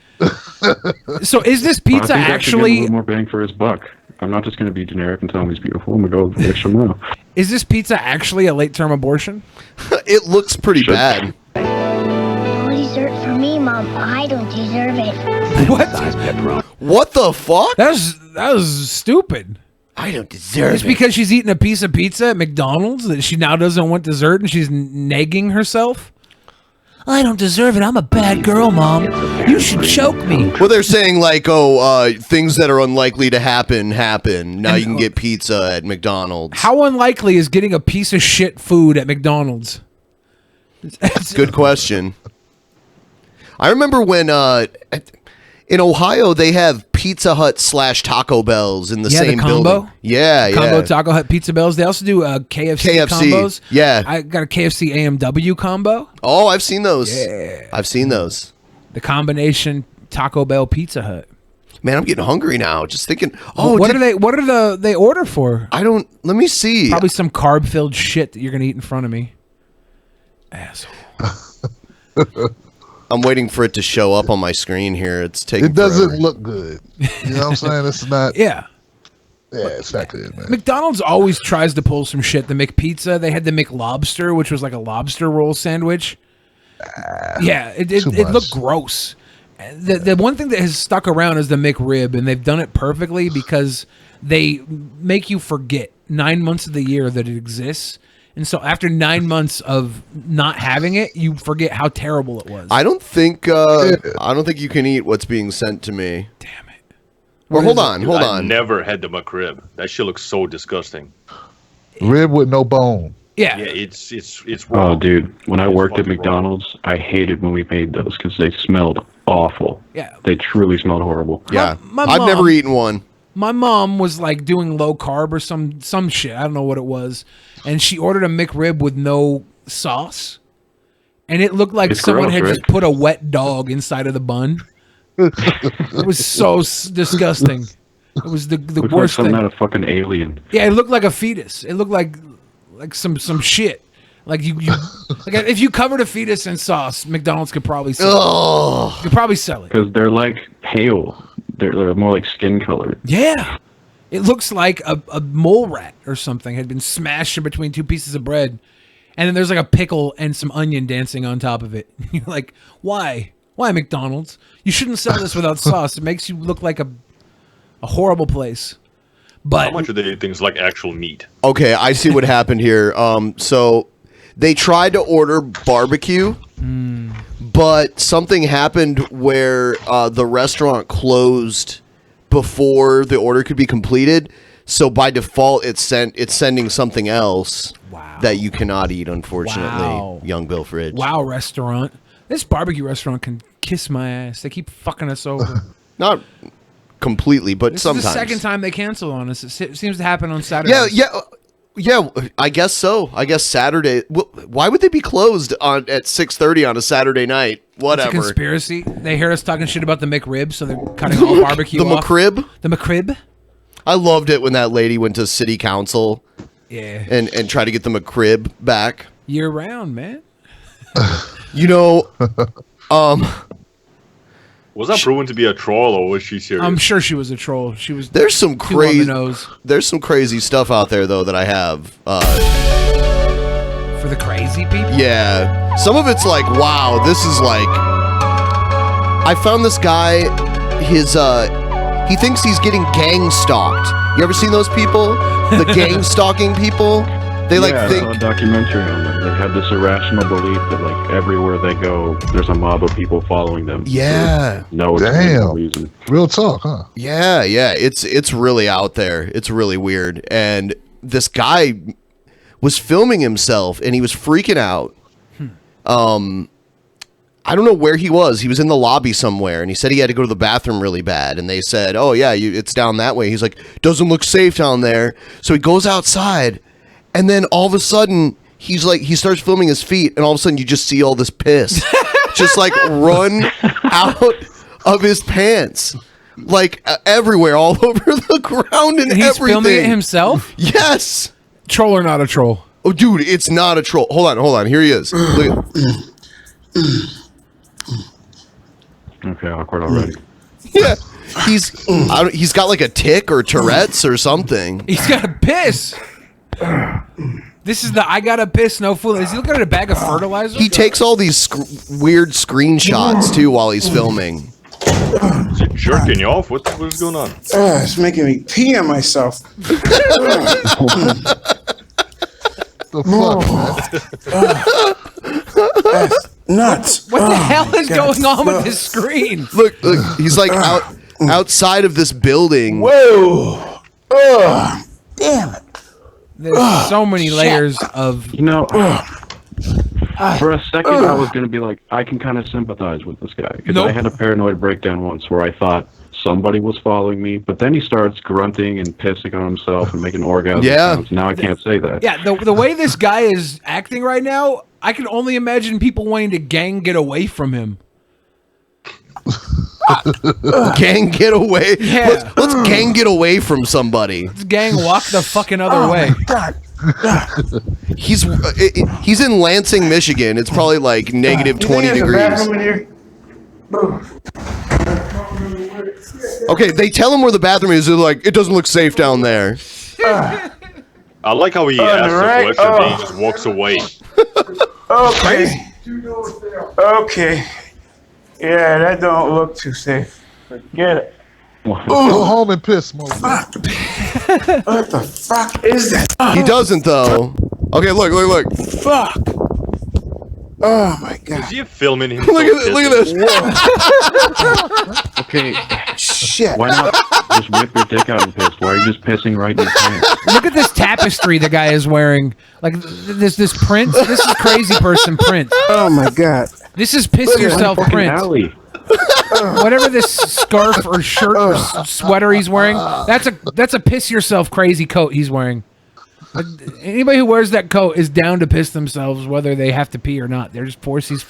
So is this I pizza think I should get a actually? little more bang for his buck. I'm not just going to be generic and tell him he's beautiful. I'm going to go the extra mile. Is this pizza actually a late term abortion? It looks pretty bad. No dessert for me, Mom. I don't deserve it. What the fuck? That was stupid. I don't deserve Just because she's eating a piece of pizza at McDonald's that she now doesn't want dessert and she's nagging herself. I don't deserve it. I'm a bad girl, Mom. You should choke me. Well, they're saying like, things that are unlikely to happen. Now you can get pizza at McDonald's. How unlikely is getting a piece of shit food at McDonald's? Good question. I remember when in Ohio they have Pizza Hut / Taco Bells in the same the combo. building. Yeah, Combo yeah. Taco Hut Pizza Bells. They also do KFC combos. Yeah. I got a KFC AMW combo. Oh, I've seen those. Yeah. I've seen those. The combination Taco Bell Pizza Hut. Man, I'm getting hungry now. Just thinking. What do they order for? I don't. Let me see. Probably some carb filled shit that you're gonna eat in front of me. Asshole. I'm waiting for it to show up on my screen here. It's taking. It doesn't forever. look good. You know what I'm saying? It's not. Yeah. Yeah, it's not good, man. McDonald's always tries to pull some shit. The McPizza, they had the McLobster, which was like a lobster roll sandwich. Yeah, it looked gross. The one thing that has stuck around is the McRib, and they've done it perfectly because they make you forget 9 months of the year that it exists. And so after 9 months of not having it, you forget how terrible it was. I don't think you can eat what's being sent to me. Damn it. Well, hold Dude, on. I never had the McRib. That shit looks so disgusting. Rib with no bone. Yeah. Yeah, it's Oh, wrong. dude. When I worked at McDonald's, I hated when we made those because they smelled awful. Yeah. They truly smelled horrible. Yeah. My I've mom- never eaten one. My mom was like doing low carb or some shit. I don't know what it was. And she ordered a McRib with no sauce. And it looked like It's someone gross, had right? just put a wet dog inside of the bun. It was so disgusting. It was the Looks like worst something thing. out of fucking Alien. Yeah, it looked like a fetus. It looked like some shit. Like you like if you covered a fetus in sauce, McDonald's could probably sell Oh. it. Could probably sell it. Because they're like pale. They're more like skin colored. Yeah. It looks like a mole rat or something had been smashed in between two pieces of bread. And then there's like a pickle and some onion dancing on top of it. You're like, why? Why, McDonald's? You shouldn't sell this without sauce. It makes you look like a horrible place. But how much of the things like actual meat? Okay, I see what happened here. So they tried to order barbecue, but something happened where the restaurant closed before the order could be completed. So by default, it's sending something else that you cannot eat. Unfortunately, young Bill Fridge. Wow, restaurant. This barbecue restaurant can kiss my ass. They keep fucking us over. Not completely, but This sometimes. is the second time they cancel on us. It seems to happen on Saturdays. Yeah. I guess so. I guess Saturday. Why would they be closed at 6:30 on a Saturday night? Whatever. It's a conspiracy. They hear us talking shit about the McRib, so they're cutting all barbecue The off. McRib. The McRib. I loved it when that lady went to city council. Yeah. And tried to get the McRib back. Year round, man. You know, Was that proven to be a troll, or was she serious? I'm sure she was a troll. She was. There's some too on the crazy. nose. There's some crazy stuff out there though that I have. For the crazy people. Yeah, some of it's like, wow, this is like. I found this guy. He thinks he's getting gang stalked. You ever seen those people? The gang stalking people. They like I think. saw a documentary on them. They have this irrational belief that like everywhere they go, there's a mob of people following them. Yeah. No, Damn. reason. Real talk, huh? Yeah, it's really out there. It's really weird. And this guy was filming himself and he was freaking out. I don't know where he was. He was in the lobby somewhere and he said he had to go to the bathroom really bad. And they said, oh yeah, it's down that way. He's like, doesn't look safe down there. So he goes outside and then all of a sudden he starts filming his feet and all of a sudden you just see all this piss just like run out of his pants. Like everywhere, all over the ground and He's everything. filming it himself? Yes. Troll or not a troll? Oh, dude, it's not a troll. Hold on. Here he is. Look at- Okay, awkward already. Yeah, he's got like a tick or Tourette's or something. He's got to piss. This is the I gotta piss, no fool. Is he looking at a bag of fertilizer? He takes all these weird screenshots too while he's filming. Is it jerking you off? What's going on? It's making me pee on myself. That's nuts. What the hell is God, going on with no. this screen? Look, he's like outside of this building. Whoa! Oh, damn it! There's so many layers of. You know, for a second I was going to be like, I can kind of sympathize with this guy. Because I had a paranoid breakdown once where I thought somebody was following me. But then he starts grunting and pissing on himself and making orgasm sounds. Now I can't say that. Yeah, the way this guy is acting right now, I can only imagine people wanting to gang get away from him. Gang get away. Yeah. Let's gang get away from somebody. Let's gang walk the fucking other way. God. He's in Lansing, Michigan. It's probably like negative 20 degrees. Okay, they tell him where the bathroom is. They're like, it doesn't look safe down there. I like how he asks the question and he just walks away. Okay. Okay. Yeah, that don't look too safe. Forget it. Go home and piss, Moses. What the fuck is that? He doesn't though. Okay, look. Fuck. Oh my god. Is he filming him? Look at this. Okay. Shit. Why not just whip your dick out and piss? Why are you just pissing right in your pants? Look at this tapestry the guy is wearing. Like this print. This is crazy person print. Oh my god. This is piss yourself print. Alley. Whatever this scarf or shirt or sweater he's wearing, that's a piss yourself crazy coat he's wearing. Anybody who wears that coat is down to piss themselves whether they have to pee or not. They're just forcing to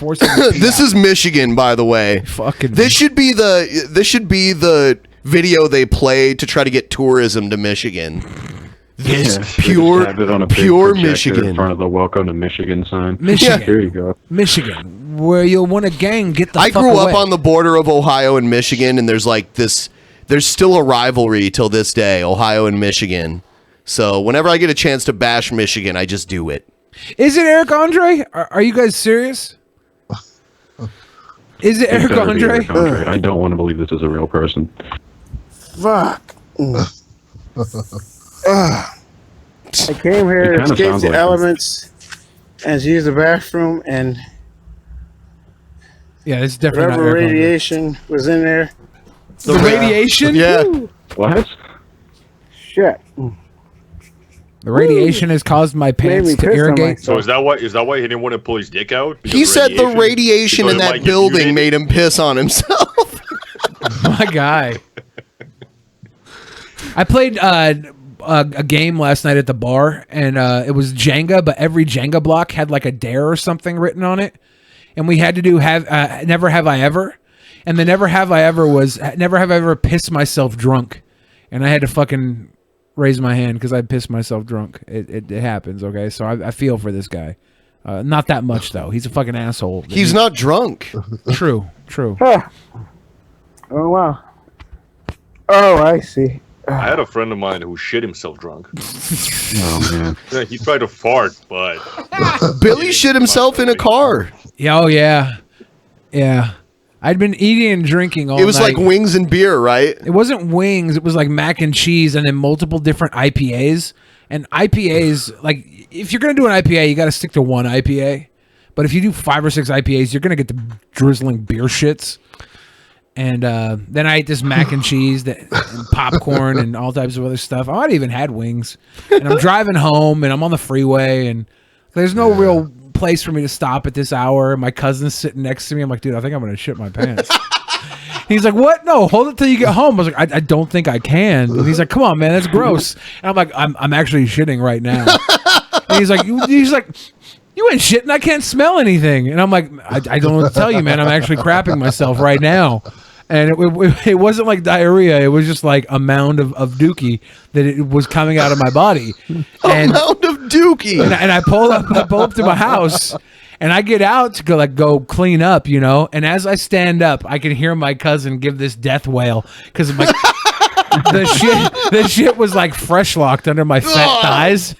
pee This is Michigan, by the way. Fucking This should be the video they play to try to get tourism to Michigan. This Yeah, pure, just have it on a big pure projector Michigan. in front of the "Welcome to Michigan" sign. Michigan. Here you go. Michigan, where you'll want a gang, get the I fuck grew away. up on the border of Ohio and Michigan, and there's like this. There's still a rivalry till this day, Ohio and Michigan. So whenever I get a chance to bash Michigan, I just do it. Is it Eric Andre? Are you guys serious? Is it It's Eric gotta be Andre? Eric Andre. I don't want to believe this is a real person. Fuck. I came here, It kinda escaped sounds the like him. elements, and used the bathroom, and Yeah, it's definitely not whatever Eric Andre. radiation was in there. The radiation? Yeah. What? Shit. The radiation has caused my pants me to piss on irrigate. So is that why he didn't want to pull his dick out? Because He said the radiation in Because it might that get building mutated? made him piss on himself. My guy. I played a game last night at the bar, and it was Jenga, but every Jenga block had like a dare or something written on it, and we had to do never have I ever, and the never have I ever was never have I ever pissed myself drunk, and I had to fucking raise my hand because I pissed myself drunk. It happens, okay? So I feel for this guy. Not that much though. He's a fucking asshole. He's not drunk. True. Oh, wow. Oh, I see. I had a friend of mine who shit himself drunk. Oh man. Yeah, he tried to fart, but Billy shit himself in a car. Yeah, oh yeah. I'd been eating and drinking all It was night. like wings and beer, right? It wasn't wings. It was like mac and cheese and then multiple different IPAs. And IPAs, like, if you're going to do an IPA, you got to stick to one IPA. But if you do 5 or 6 IPAs, you're going to get the drizzling beer shits. And then I ate this mac and cheese and popcorn and all types of other stuff. I might have even had wings. And I'm driving home and I'm on the freeway and there's no real place for me to stop at this hour. My cousin's sitting next to me. I'm like, dude, I think I'm going to shit my pants. He's like, what? No, hold it till you get home. I was like, I don't think I can. And he's like, come on, man, that's gross. And I'm like, I'm actually shitting right now. And he's like, you ain't shitting. I can't smell anything. And I'm like, I don't know what to tell you, man. I'm actually crapping myself right now. And it wasn't like diarrhea. It was just like a mound of dookie that it was coming out of my body. A mound of dookie. And I pull up to my house. And I get out to go clean up, you know. And as I stand up, I can hear my cousin give this death wail because the shit was like fresh locked under my fat thighs.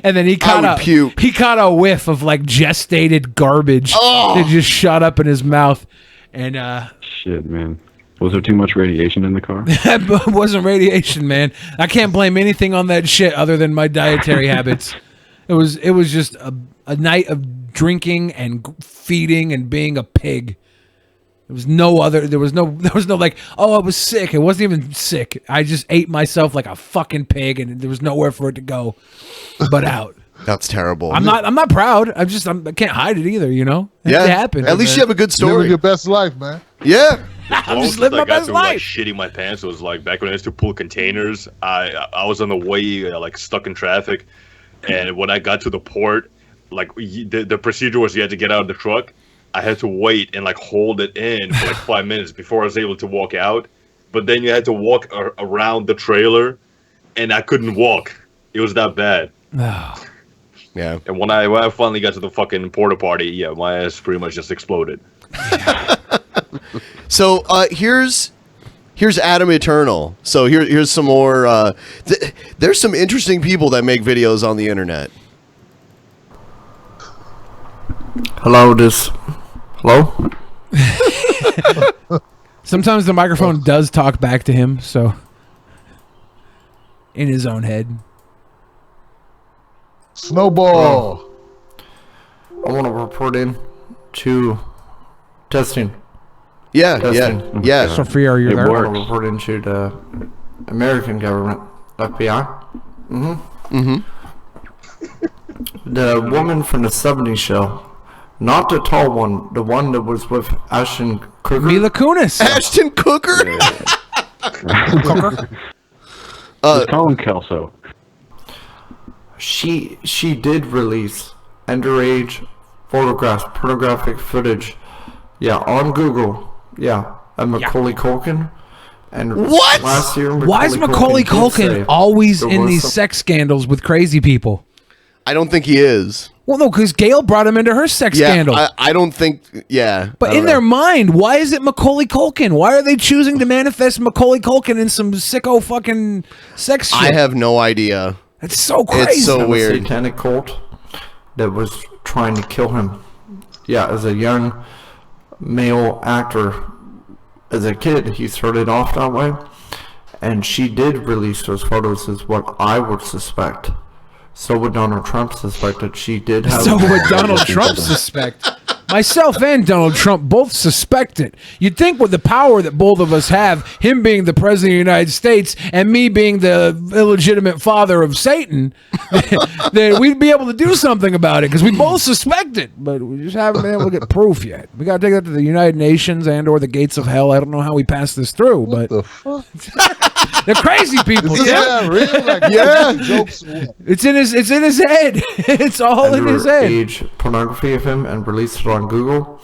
And then he caught a whiff of like gestated garbage that just shot up in his mouth. And shit, man. Was there too much radiation in the car? It wasn't radiation, man. I can't blame anything on that shit other than my dietary habits. It was just a night of drinking and feeding and being a pig. There was no like, oh, I was sick. It wasn't even sick. I just ate myself like a fucking pig and there was nowhere for it to go but out. That's terrible. I'm not proud. I can't hide it either, you know? Yeah. It happened. At least you have a good story. Living your best life, man. Yeah. I'm just living my best life. Like shitting my pants. It was like back when I used to pull containers. I was on the way, like stuck in traffic, and when I got to the port, like the procedure was you had to get out of the truck. I had to wait and like hold it in for like 5 minutes before I was able to walk out. But then you had to walk around the trailer, and I couldn't walk. It was that bad. Oh. Yeah. And when I finally got to the fucking porta potty, yeah, my ass pretty much just exploded. So here's Adam Eternal. So here's some more. There's some interesting people that make videos on the internet. Hello. Sometimes the microphone does talk back to him, so in his own head. Snowball. I want to report in to testing. Yeah. So free are you I there? want to report into the American government, FBI. The woman from the 70s show, not the tall one, the one that was with Ashton Kutcher. Mila Kunis. Ashton Kutcher. Just call him Kelso. She did release underage photographs, pornographic footage. Yeah, on Google. Yeah, and Macaulay Culkin. And What? last year, Why is Macaulay Culkin always in these sex scandals with crazy people? I don't think he is. Well, no, because Gail brought him into her sex scandal. I don't think. Yeah, But in their mind, why is it Macaulay Culkin? Why are they choosing to manifest Macaulay Culkin in some sicko fucking sex shit? I have no idea. It's so crazy. It's so a weird. satanic cult that was trying to kill him. Yeah, as a young male actor, as a kid, he started off that way, and she did release those photos, is what I would suspect. So would Donald Trump suspect that she did have. So would Donald Trump suspect. Myself and Donald Trump both suspect it. You'd think with the power that both of us have, him being the president of the United States and me being the illegitimate father of Satan, that we'd be able to do something about it because we both suspect it, but we just haven't been able to get proof yet. We got to take that to the United Nations and or the gates of hell. I don't know how we pass this through, but they're crazy people. Yeah, really? Like, yeah. Jokes. It's in his head. It's all in his head. Age pornography of him and released it on Google.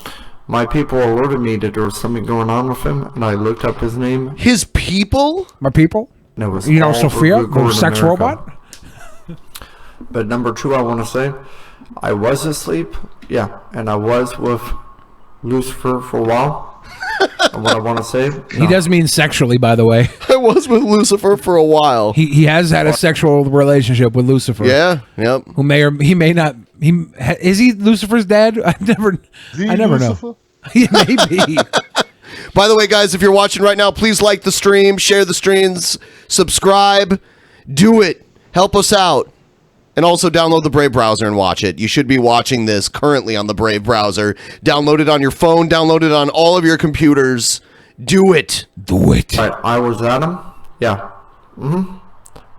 My people alerted me that there was something going on with him, and I looked up his name. His people? My people? And it was You know, all over Sophia, Google the in sex America. robot? But number two, I want to say, I was asleep, yeah, and I was with Lucifer for a while. And what I want to say, He does mean sexually, by the way. I was with Lucifer for a while. He has had a sexual relationship with Lucifer. Yeah, yep. Who may or he may not. Is he Lucifer's dad? I never know. He may be. By the way, guys, if you're watching right now, please like the stream, share the streams, subscribe. Do it. Help us out. And also download the Brave browser and watch it. You should be watching this currently on the Brave browser. Download it on your phone. Download it on all of your computers. Do it. Do it. I was Adam. Yeah. Mm-hmm.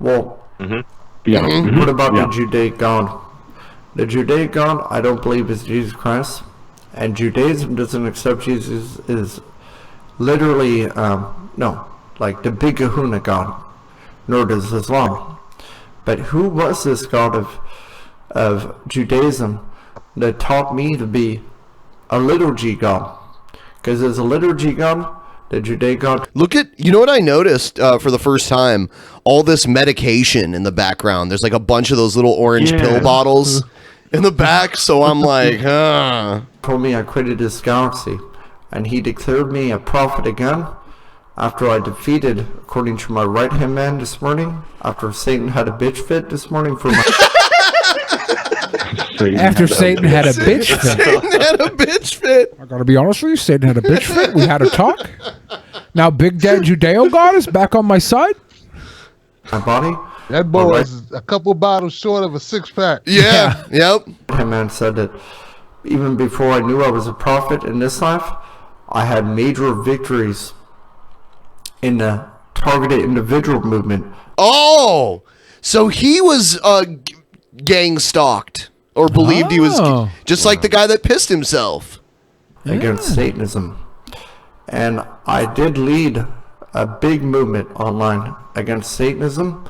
Well. Mm-hmm. Yeah. What about the Judaic God? The Judaic God, I don't believe is Jesus Christ, and Judaism doesn't accept Jesus is literally like the Big Kahuna God, nor does Islam. But who was this God of Judaism that taught me to be a little G God? Because there's a little G God, the Judaic God. Look at, you know what I noticed for the first time? All this medication in the background. There's like a bunch of those little orange pill bottles in the back. So I'm like, Told me I created this galaxy, and he declared me a prophet again after I defeated, according to my right-hand man this morning, after Satan had a bitch fit this morning for my... After Satan had a bitch fit. Satan had a bitch fit. I gotta be honest with you, Satan had a bitch fit. We had a talk. Now Big Dad Judeo God is back on my side. My body? That boy is a couple bottles short of a six-pack. Yeah. Yep. My man said that even before I knew I was a prophet in this life, I had major victories in the targeted individual movement. Oh, so he was gang stalked or believed he was just like the guy that pissed himself against Satanism. And I did lead a big movement online against Satanism,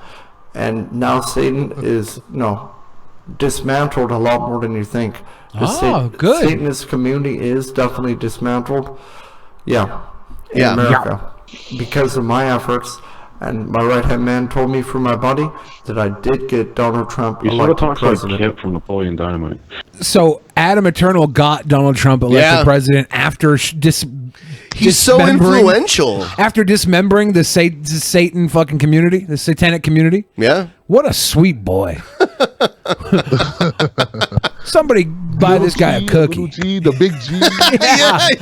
and now Satan is dismantled a lot more than you think. The good. Satanist community is definitely dismantled. Yeah. In America. Because of my efforts, and my right-hand man told me from my body that I did get Donald Trump You sort of elected talks like president. Kip from Napoleon Dynamite. So Adam Eternal got Donald Trump elected president after he's so influential. After dismembering the Satan fucking community, the satanic community. Yeah. What a sweet boy. Somebody buy this guy a cookie. Little G, the big G.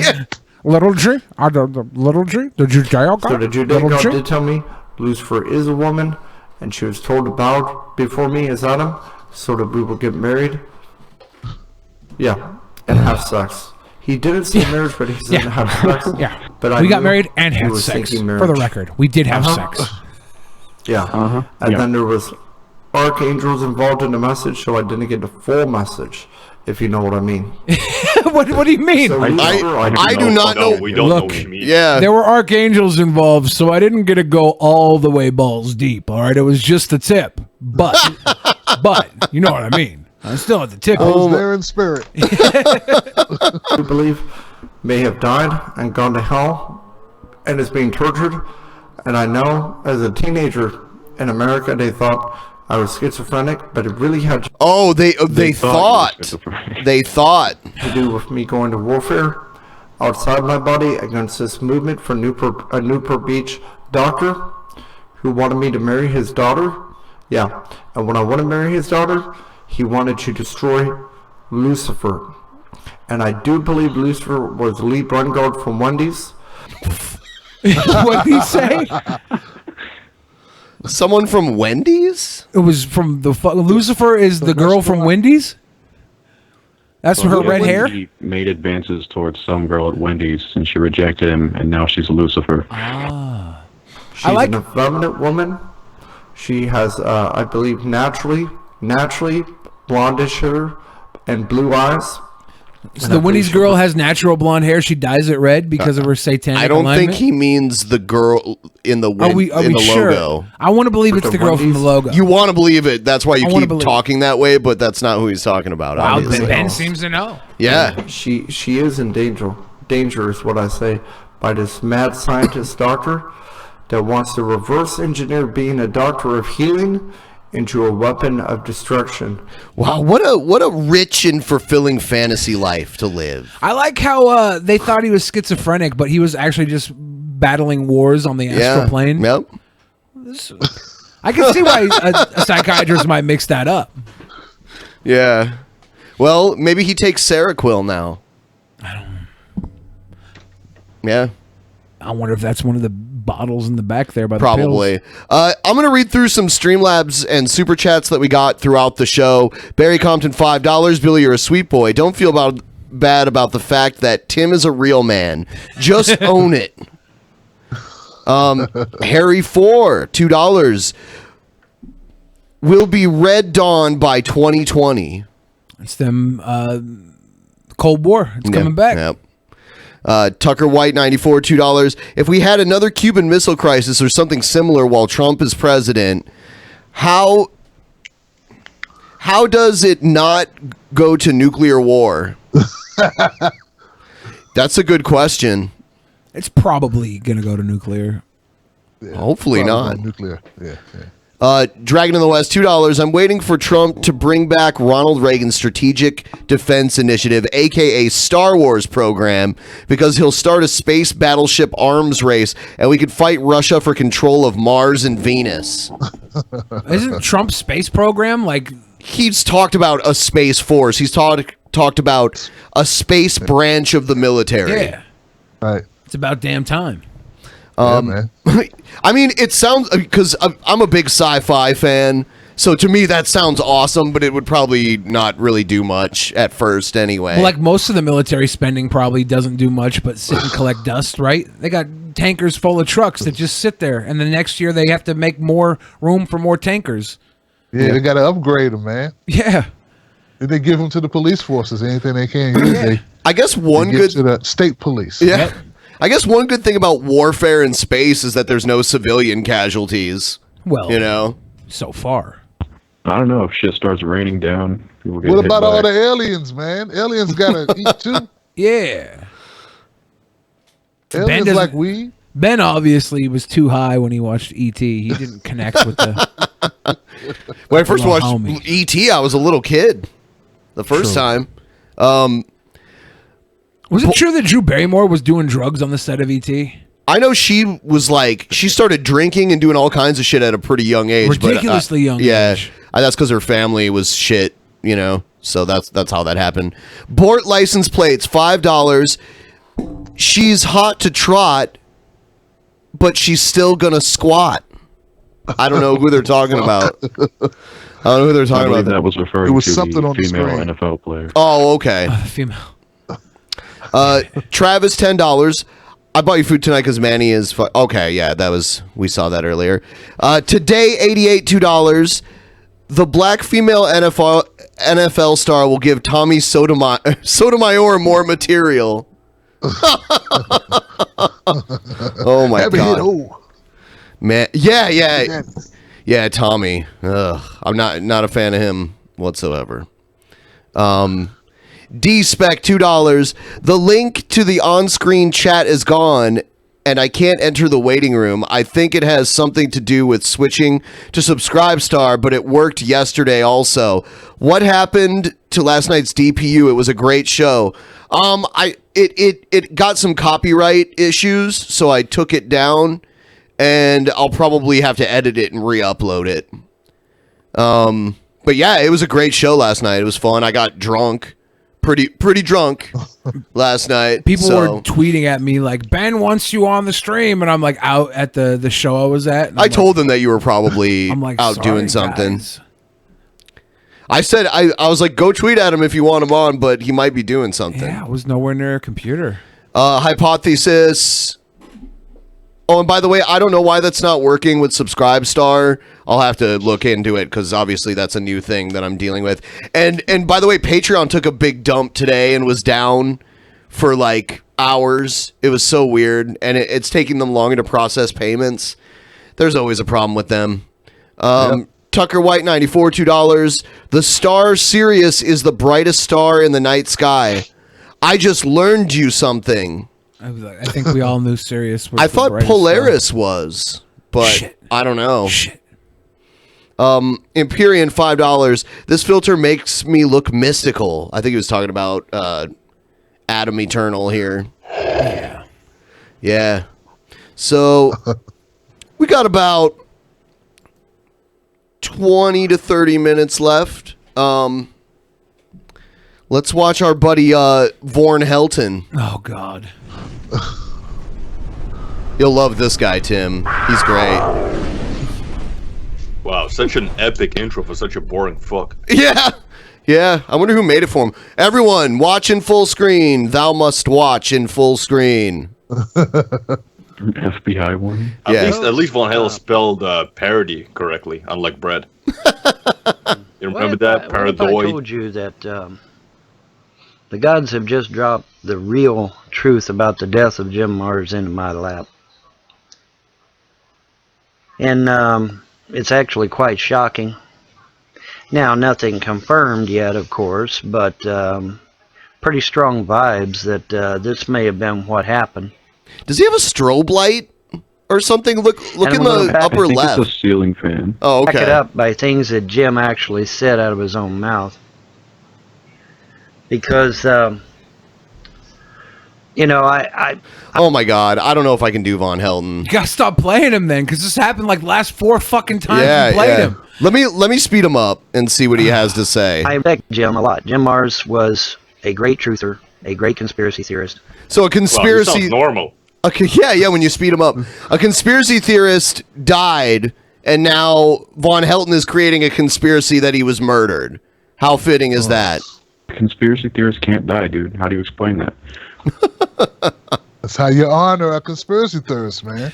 yeah. Little G? The little G? The Judeo God? So the Judaic God did tell me Lucifer is a woman, and she was told to bow before me as Adam, so that we would get married. Yeah, and have sex. He didn't say marriage, but he said have sex. Yeah, but we got married and had sex. For the record, we did have sex. Yeah, and then there was archangels involved in the message, so I didn't get the full message, if you know what I mean. What do you mean? So I do not know. We don't know what you mean. Yeah. There were archangels involved, so I didn't get to go all the way balls deep. All right, it was just the tip, but you know what I mean. I'm still at the tip. I was there in spirit. I believe may have died and gone to hell and is being tortured. And I know as a teenager in America, they thought I was schizophrenic, but it really had Oh, they thought to do with me going to warfare outside my body against this movement for Newport Beach doctor who wanted me to marry his daughter. Yeah, and when I want to marry his daughter, he wanted to destroy Lucifer. And I do believe Lucifer was Lee Brungard from Wendy's. What did he say? Someone from Wendy's? It was from the Lucifer is the girl from Wendy's? That's her red hair? He made advances towards some girl at Wendy's, and she rejected him, and now she's Lucifer. She's an effeminate woman. She has, I believe, naturally blondish hair and blue eyes. So the Wendy's girl has natural blonde hair. She dyes it red because of her satanic I don't alignment? think he means the girl in the Are we sure? logo. I want to believe it's the girl from the logo. You want to believe it. That's why you I wanna keep believe. talking that way, but that's not who he's talking about. Wow, obviously. Ben seems to know. Yeah. She is in danger. Danger is what I say by this mad scientist doctor that wants to reverse engineer being a doctor of healing into a weapon of destruction. Wow, what a rich and fulfilling fantasy life to live. I like how they thought he was schizophrenic, but he was actually just battling wars on the astral plane. Yep. I can see why a psychiatrist might mix that up. Yeah. Well, maybe he takes Seroquel now. Yeah. I wonder if that's one of the bottles in the back there by the Probably. pills. I'm going to read through some Streamlabs and Super Chats that we got throughout the show. Barry Compton, $5. Billy, you're a sweet boy. Don't feel bad about the fact that Tim is a real man. Just own it. Harry 4, $2. Will be Red Dawn by 2020. It's them Cold War. It's coming back. Yep. Tucker White, 94, $2. If we had another Cuban Missile Crisis or something similar while Trump is president, how does it not go to nuclear war? That's a good question. It's probably going to go to nuclear. Hopefully not. Nuclear. Yeah. Dragon in the West, $2. I'm waiting for Trump to bring back Ronald Reagan's Strategic Defense Initiative, aka Star Wars program, because he'll start a space battleship arms race, and we could fight Russia for control of Mars and Venus. Isn't Trump's space program like... He's talked about a space force. He's talked about a space branch of the military. Yeah. Right. It's about damn time. Man. I mean, it sounds, because I'm a big sci-fi fan, so to me that sounds awesome, but it would probably not really do much at first anyway. Well, like most of the military spending probably doesn't do much but sit and collect dust, right? They got tankers full of trucks that just sit there, and the next year they have to make more room for more tankers. Yeah, they got to upgrade them, man. Yeah. They give them to the police forces. Anything they can use, I guess one they good to the state police. Yeah. Yep. I guess one good thing about warfare in space is that there's no civilian casualties. Well, you know, so far. I don't know if shit starts raining down. People get What hit about by all the aliens, man? Aliens gotta eat too. Yeah. Aliens doesn't- like weed. Ben obviously was too high when he watched E.T. He didn't connect with the... When I first little watched homie. E.T., I was a little kid the first time. Was it true that Drew Barrymore was doing drugs on the set of E.T.? I know she was like, she started drinking and doing all kinds of shit at a pretty young age. Ridiculously young Yeah, age. that's because her family was shit, you know. So that's how that happened. Bort license plates, $5. She's hot to trot, but she's still gonna squat. I don't know who they're talking about. I don't know who they're I talking believe about. that was referring It was to something the on the female screen. NFL player. Oh, okay. Female. Travis, $10. I bought you food tonight because Manny is... okay, yeah, we saw that earlier. Today, $88, $2. The black female NFL star will give Tommy Sotomayor more material. Oh my god. Man, yeah, Tommy. Ugh, I'm not a fan of him whatsoever. D-Spec, $2. The link to the on-screen chat is gone, and I can't enter the waiting room. I think it has something to do with switching to Subscribestar, but it worked yesterday also. What happened to last night's DPU? It was a great show. It got some copyright issues, so I took it down, and I'll probably have to edit it and re-upload it. But yeah, it was a great show last night. It was fun. I got drunk. Pretty drunk last night. People were tweeting at me like, Ben wants you on the stream, and I'm like out at the show I was at. I told them that you were probably out doing something. Guys. I said I was like, go tweet at him if you want him on, but he might be doing something. Yeah, I was nowhere near a computer. Hypothesis. Oh, and by the way, I don't know why that's not working with Subscribestar. I'll have to look into it because obviously that's a new thing that I'm dealing with. And by the way, Patreon took a big dump today and was down for like hours. It was so weird, and it's taking them longer to process payments. There's always a problem with them. Tucker White 94 $2. The star Sirius is the brightest star in the night sky. I just learned you something. I think we all knew Sirius was I the thought brightest Polaris star. was, but Shit. I don't know. Shit. Empyrean $5. This filter makes me look mystical. I think he was talking about Adam Eternal here. Yeah. So we got about 20 to 30 minutes left. Let's watch our buddy Vorn Helton. Oh God. You'll love this guy, Tim. He's great. Wow, such an epic intro for such a boring fuck. Yeah. Yeah. I wonder who made it for him. Everyone, watch in full screen. Thou must watch in full screen. FBI one. At least Von Hell spelled parody correctly, unlike Brett. You remember that? What if I told you that the gods have just dropped the real truth about the death of Jim Mars into my lap? And it's actually quite shocking. Now, nothing confirmed yet, of course, but pretty strong vibes that this may have been what happened. Does he have a strobe light or something? Look in the upper left. It's a ceiling fan. Oh, okay. Back it up by things that Jim actually said out of his own mouth. Because, I oh my God, I don't know if I can do Von Helton. You gotta stop playing him then, because this happened like last 4 fucking times you played him. Let me speed him up and see what he has to say. I respect Jim a lot. Jim Mars was a great truther, a great conspiracy theorist. So a conspiracy... Wow, sounds normal. Okay, yeah, when you speed him up. A conspiracy theorist died, and now Von Helton is creating a conspiracy that he was murdered. How fitting is that? Conspiracy theorists can't die, dude. How do you explain that? That's how you honor a conspiracy theorist, man.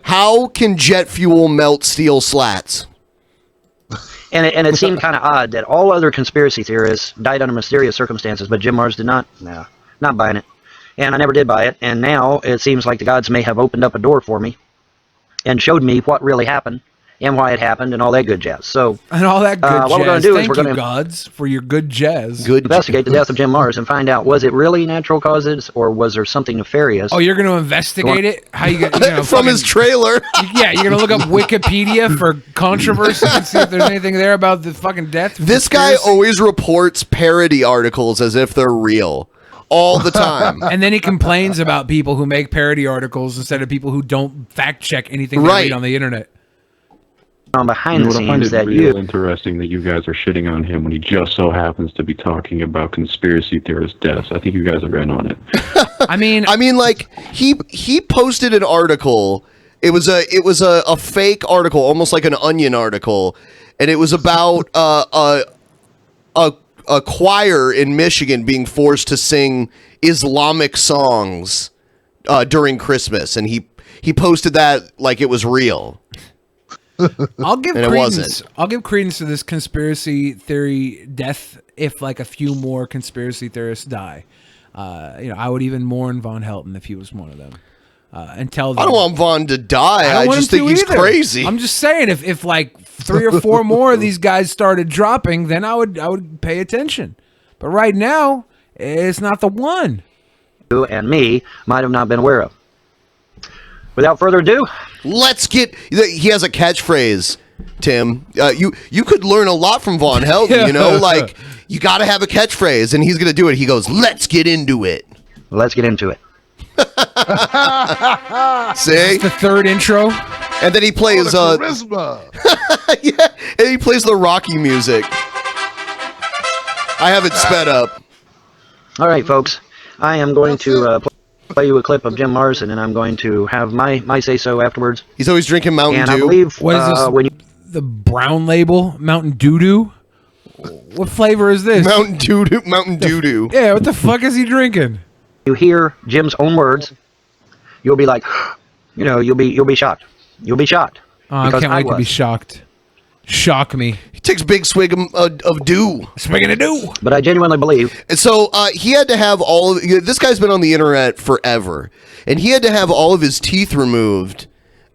How can jet fuel melt steel slats? And it seemed kind of odd that all other conspiracy theorists died under mysterious circumstances, but Jim Mars did not. No, not buying it. And I never did buy it. And now it seems like the gods may have opened up a door for me and showed me what really happened and why it happened and all that good jazz. So And all that good jazz. What we're going to do is Thank we're going you, to gods, for your good jazz. investigate the death of Jim Mars and find out, was it really natural causes or was there something nefarious? Oh, you're going to investigate it? How you going From his trailer. Yeah, you're going to look up Wikipedia for controversy and see if there's anything there about the fucking death. This guy always reports parody articles as if they're real. All the time. And then he complains about people who make parody articles instead of people who don't fact check anything they read on the internet. Behind the the scenes, I find it that real interesting that you guys are shitting on him when he just so happens to be talking about conspiracy theorist deaths. I think you guys are in on it. I mean, like he posted an article. It was a fake article, almost like an Onion article, and it was about a choir in Michigan being forced to sing Islamic songs during Christmas, and he posted that like it was real. I'll give And it credence. wasn't. I'll give credence to this conspiracy theory death if like a few more conspiracy theorists die. I would even mourn Von Helton if he was one of them. And tell them I don't want Von to die. I just think he's crazy. I'm just saying if like 3 or 4 more of these guys started dropping, then I would pay attention. But right now, it's not the one. You and me might have not been aware of. Without further ado, let's get. He has a catchphrase, Tim. You could learn a lot from Von Helden. You know, like you got to have a catchphrase, and he's gonna do it. He goes, "Let's get into it." Let's get into it. See, the third intro, and then he plays charisma. Yeah, and he plays the Rocky music. I have it sped up. All right, folks. I am going to play you a clip of Jim Morrison, and I'm going to have my say-so afterwards. He's always drinking Mountain Dew. And I believe What is this? when you The brown label Mountain Doo-Doo? What flavor is this? Mountain Doo-Doo. Mountain Doo-Doo. Yeah, what the fuck is he drinking? you hear Jim's own words, you'll be like, you know, you'll be shocked. You'll be shocked. Oh, I can't wait to be shocked. Shock me. He takes big swig of dew. Swigging a dew. But I genuinely believe. And so he had to have all of... This guy's been on the internet forever. And he had to have all of his teeth removed.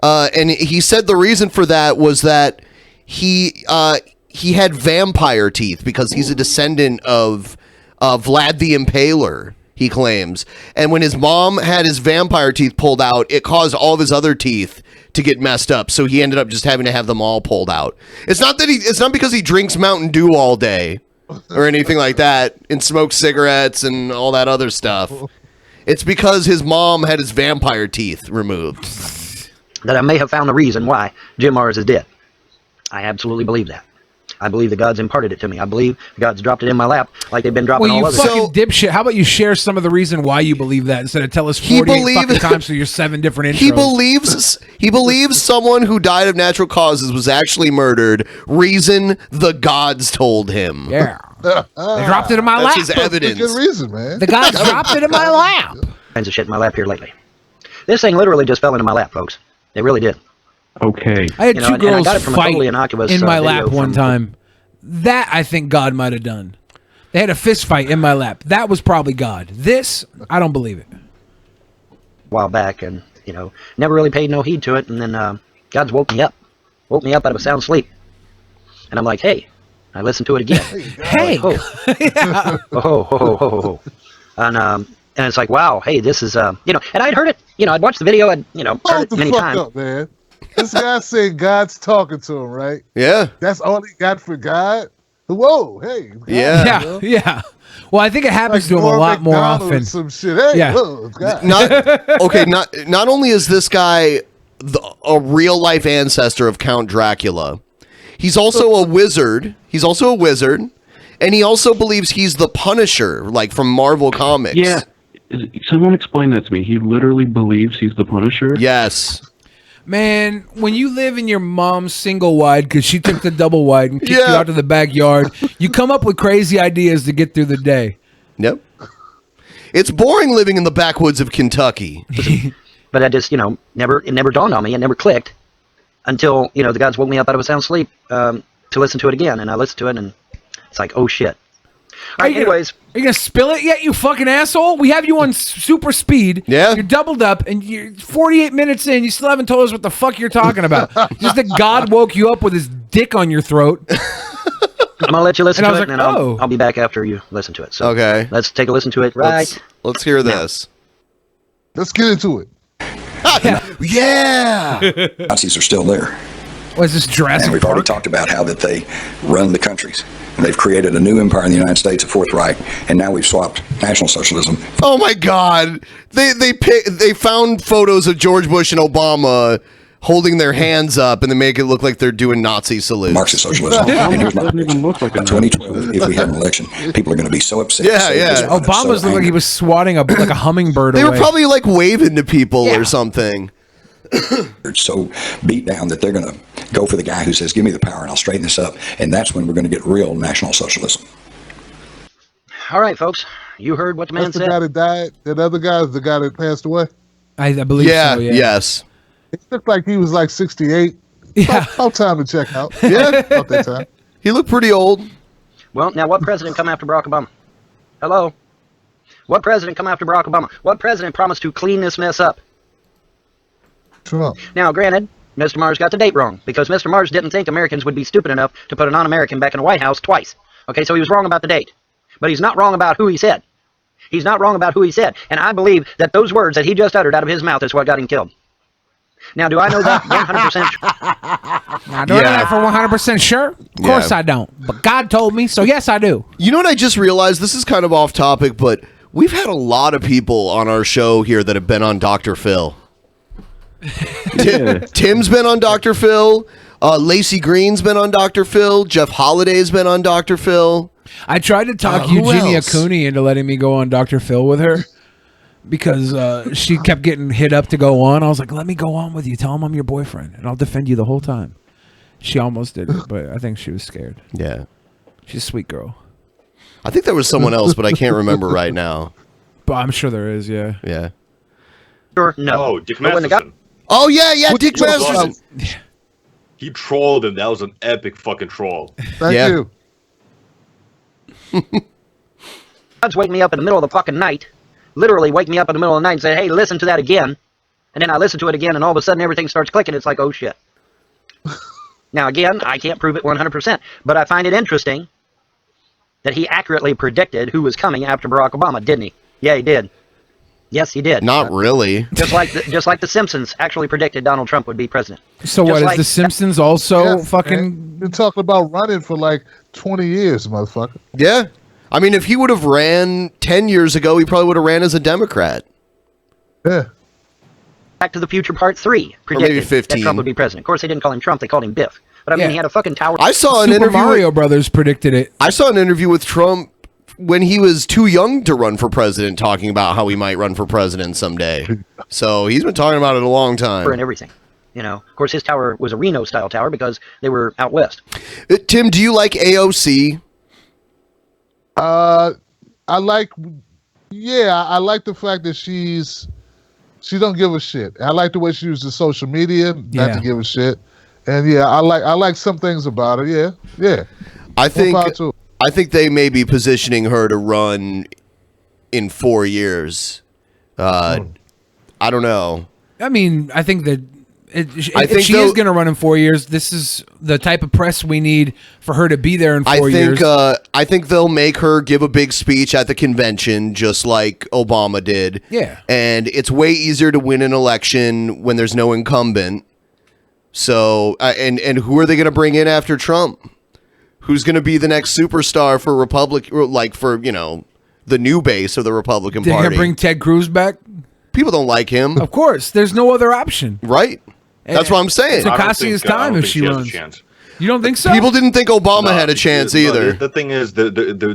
And he said the reason for that was that he had vampire teeth because he's a descendant of Vlad the Impaler, he claims. And when his mom had his vampire teeth pulled out, it caused all of his other teeth to get messed up, so he ended up just having to have them all pulled out. It's not because he drinks Mountain Dew all day or anything like that and smokes cigarettes and all that other stuff. It's because his mom had his vampire teeth removed. That I may have found the reason why Jim Morris is dead. I absolutely believe that. I believe that God's imparted it to me. I believe God's dropped it in my lap like they've been dropping all other. Well, you fucking dipshit. How about you share some of the reason why you believe that instead of tell us 48 fucking times through your 7 different intros? He believes someone who died of natural causes was actually murdered. Reason the gods told him. Yeah. They dropped it in my lap. That's his evidence. Good reason, man. The gods dropped it in my lap. Kinds of shit in my lap here lately. This thing literally just fell into my lap, folks. It really did. Okay. I had You know, two and I girls got it from a fight totally innocuous, in my video lap one from- time. That I think God might have done. They had a fist fight in my lap. That was probably God. This, I don't believe it. A while back, and you know, never really paid no heed to it, and then God's woke me up out of a sound sleep, and I'm like, hey, I listened to it again. Hey, and it's like, wow, hey, this is you know, and I'd heard it, you know, I'd watched the video, I'd heard Hold it the many fuck times. up, man. This guy said God's talking to him, right? Yeah. That's all he got for God? Whoa, hey. God, Yeah, you know? yeah. Well, I think it happens Like to him a Norm lot more Macdonald or often. some shit. Hey, Yeah. whoa, it's God. Not only is this guy a real life ancestor of Count Dracula, he's also a wizard. And he also believes he's the Punisher, like from Marvel Comics. Yeah. Someone explain that to me. He literally believes he's the Punisher? Yes. Man, when you live in your mom's single wide because she took the double wide and kicked you out to the backyard, you come up with crazy ideas to get through the day. Yep. It's boring living in the backwoods of Kentucky. But I just, you know, it never dawned on me, it never clicked until, you know, the gods woke me up out of a sound sleep to listen to it again, and I listened to it, and it's like, oh shit. All right, anyways. Are you going to spill it yet, you fucking asshole? We have you on super speed. Yeah. You're doubled up, and you're 48 minutes in. You still haven't told us what the fuck you're talking about. Just that God woke you up with his dick on your throat. I'm going to let you listen And I to was it, like, and oh. I'll be back after you listen to it. So Okay. let's take a listen to it Let's hear this. Let's get into it. Yeah. Nazis are still there. Was this Jurassic And we've already talked about how that they run the countries. And they've created a new empire in the United States, a Fourth Reich, and now we've swapped National Socialism. Oh my God! They found photos of George Bush and Obama holding their hands up, and they make it look like they're doing Nazi salutes. Marxist socialism. And here's my prediction. By 2012, if we have an election, people are going to be so upset. Yeah, yeah. Obama's looked like he was swatting like a hummingbird They away. were probably like waving to people or something. so beat down that they're going to go for the guy who says, give me the power and I'll straighten this up. And that's when we're going to get real National Socialism. All right, folks. You heard what the man That's the said. guy that died. That other guy is the guy that passed away. I believe so, yeah. Yes. It looked like he was like 68. Yeah. About time to check out. Yeah. About that time. He looked pretty old. Well, now what president come after Barack Obama? Hello? What president come after Barack Obama? What president promised to clean this mess up? Trump. Now, granted, Mr. Mars got the date wrong because Mr. Mars didn't think Americans would be stupid enough to put a non-American back in the White House twice. Okay, so he was wrong about the date. But he's not wrong about who he said. He's not wrong about who he said. And I believe that those words that he just uttered out of his mouth is what got him killed. Now, do I know that 100%? Now, do I know that for 100% sure? Of course I don't. But God told me, so yes, I do. You know what I just realized? This is kind of off topic, but we've had a lot of people on our show here that have been on Dr. Phil. Tim's been on Dr. Phil. Lacey Green's been on Dr. Phil. Jeff Holliday's been on Dr. Phil. I tried to talk who Eugenia else? Cooney into letting me go on Dr. Phil with her because she kept getting hit up to go on. I was like, let me go on with you. Tell him I'm your boyfriend, and I'll defend you the whole time. She almost did it, but I think she was scared. Yeah. She's a sweet girl. I think there was someone else, but I can't remember right now. But I'm sure there is, yeah. Yeah. Sure, no. Oh, Dick Masterson. Oh, yeah, Dick Masterson. He trolled him. That was an epic fucking troll. Thank you. God's wake me up in the middle of the fucking night, literally wake me up in the middle of the night and say, hey, listen to that again. And then I listen to it again, and all of a sudden everything starts clicking. It's like, oh, shit. Now, again, I can't prove it 100%, but I find it interesting that he accurately predicted who was coming after Barack Obama, didn't he? Yeah, he did. Yes, he did. Not really. Just like the Simpsons actually predicted Donald Trump would be president. So Just what, like- is the Simpsons also fucking... Man, been talking about running for like 20 years, motherfucker. Yeah. I mean, if he would have ran 10 years ago, he probably would have ran as a Democrat. Yeah. Back to the Future Part 3 predicted maybe 15. that Trump would be president. Of course, they didn't call him Trump, they called him Biff. But I mean, Yeah. he had a fucking tower. I saw an Super interview. Mario Brothers predicted it. I saw an interview with Trump when he was too young to run for president, talking about how he might run for president someday. So he's been talking about it a long time. and everything. You know, of course, his tower was a Reno-style tower because they were out west. Tim, do you like AOC? I like the fact that she don't give a shit. I like the way she uses social media not to give a shit. And yeah, I like some things about her. Yeah. I think they may be positioning her to run in 4 years. I don't know. I mean, I think that if think she is going to run in 4 years, this is the type of press we need for her to be there in 4 years. I think they'll make her give a big speech at the convention, just like Obama did. Yeah. And it's way easier to win an election when there's no incumbent. So, and who are they going to bring in after Trump? Who's going to be the next superstar for the new base of the Republican They're Party? going to bring Ted Cruz back? People don't like him. Of course. There's no other option. Right. That's what I'm saying. It's Ocasia's time if she runs. You don't think so? People didn't think Obama had a chance either. The thing is, the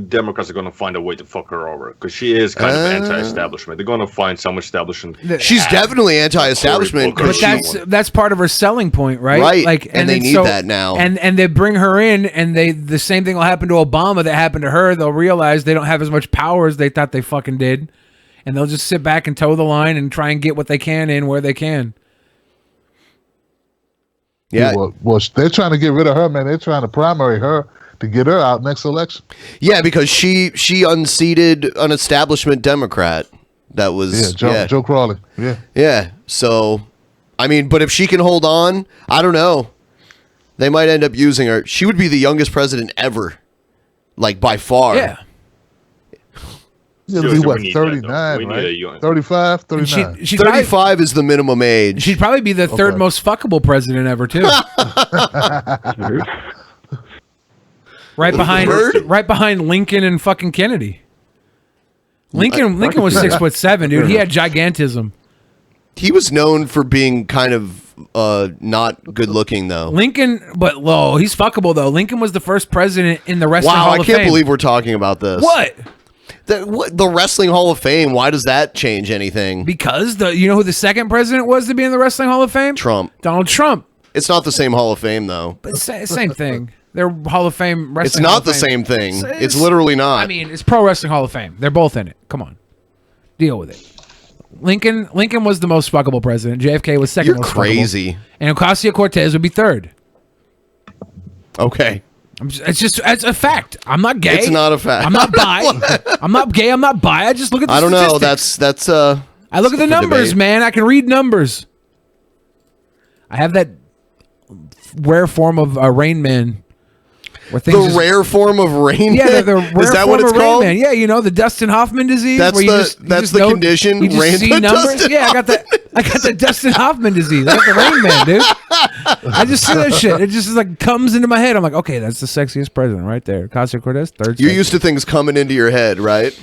Democrats are going to find a way to fuck her over because she is kind of anti-establishment. They're going to find some establishment. She's definitely anti-establishment, But that's part of her selling point, right? Right. Like, And they need that now. And they bring her in, and the same thing will happen to Obama that happened to her. They'll realize they don't have as much power as they thought they fucking did, and they'll just sit back and toe the line and try and get what they can in where they can. Yeah. Well, they're trying to get rid of her, man. They're trying to primary her to get her out next election. Yeah, because she unseated an establishment Democrat. That was Joe Crowley. Yeah. Yeah. So, I mean, but if she can hold on, I don't know. They might end up using her. She would be the youngest president ever, like by far. Yeah. She'll be what, 39, right? 35, 39. 35 is the minimum age. She'd probably be the third most fuckable president ever, too. right behind Lincoln and fucking Kennedy. Lincoln was 6'7", dude. He had gigantism. He was known for being kind of not good looking, though. Lincoln, he's fuckable though. Lincoln was the first president in the Wrestling Hall of Fame. I can't believe we're talking about this. What? The Wrestling Hall of Fame, why does that change anything? Because you know who the second president was to be in the Wrestling Hall of Fame? Trump. Donald Trump. It's not the same Hall of Fame, though. But same thing. They're Hall of Fame wrestling. It's not the same thing. It's literally not. I mean, it's Pro Wrestling Hall of Fame. They're both in it. Come on. Deal with it. Lincoln was the most fuckable president. JFK was second most fuckable. You're crazy. And Ocasio-Cortez would be third. Okay. It's a fact. I'm not gay. It's not a fact. I'm not bi. I'm not gay. I'm not bi. I just look at the I don't know. statistics. I look at the numbers, man. I can read numbers. I have that rare form of Rain Man. Where things The rare form of Rain Yeah, Man? the rare Is that form what it's of Rain called? Man. Yeah, you know, the Dustin Hoffman disease. That's where you the- just, you that's just the know- condition, You just Rain see Man numbers. Dustin Yeah, I got the Dustin Hoffman disease. I got the Rain Man, dude. I just see that shit. It just is like comes into my head. I'm like, okay, that's the sexiest president right there. Ocasio-Cortez, third. You're used to things coming into your head, right?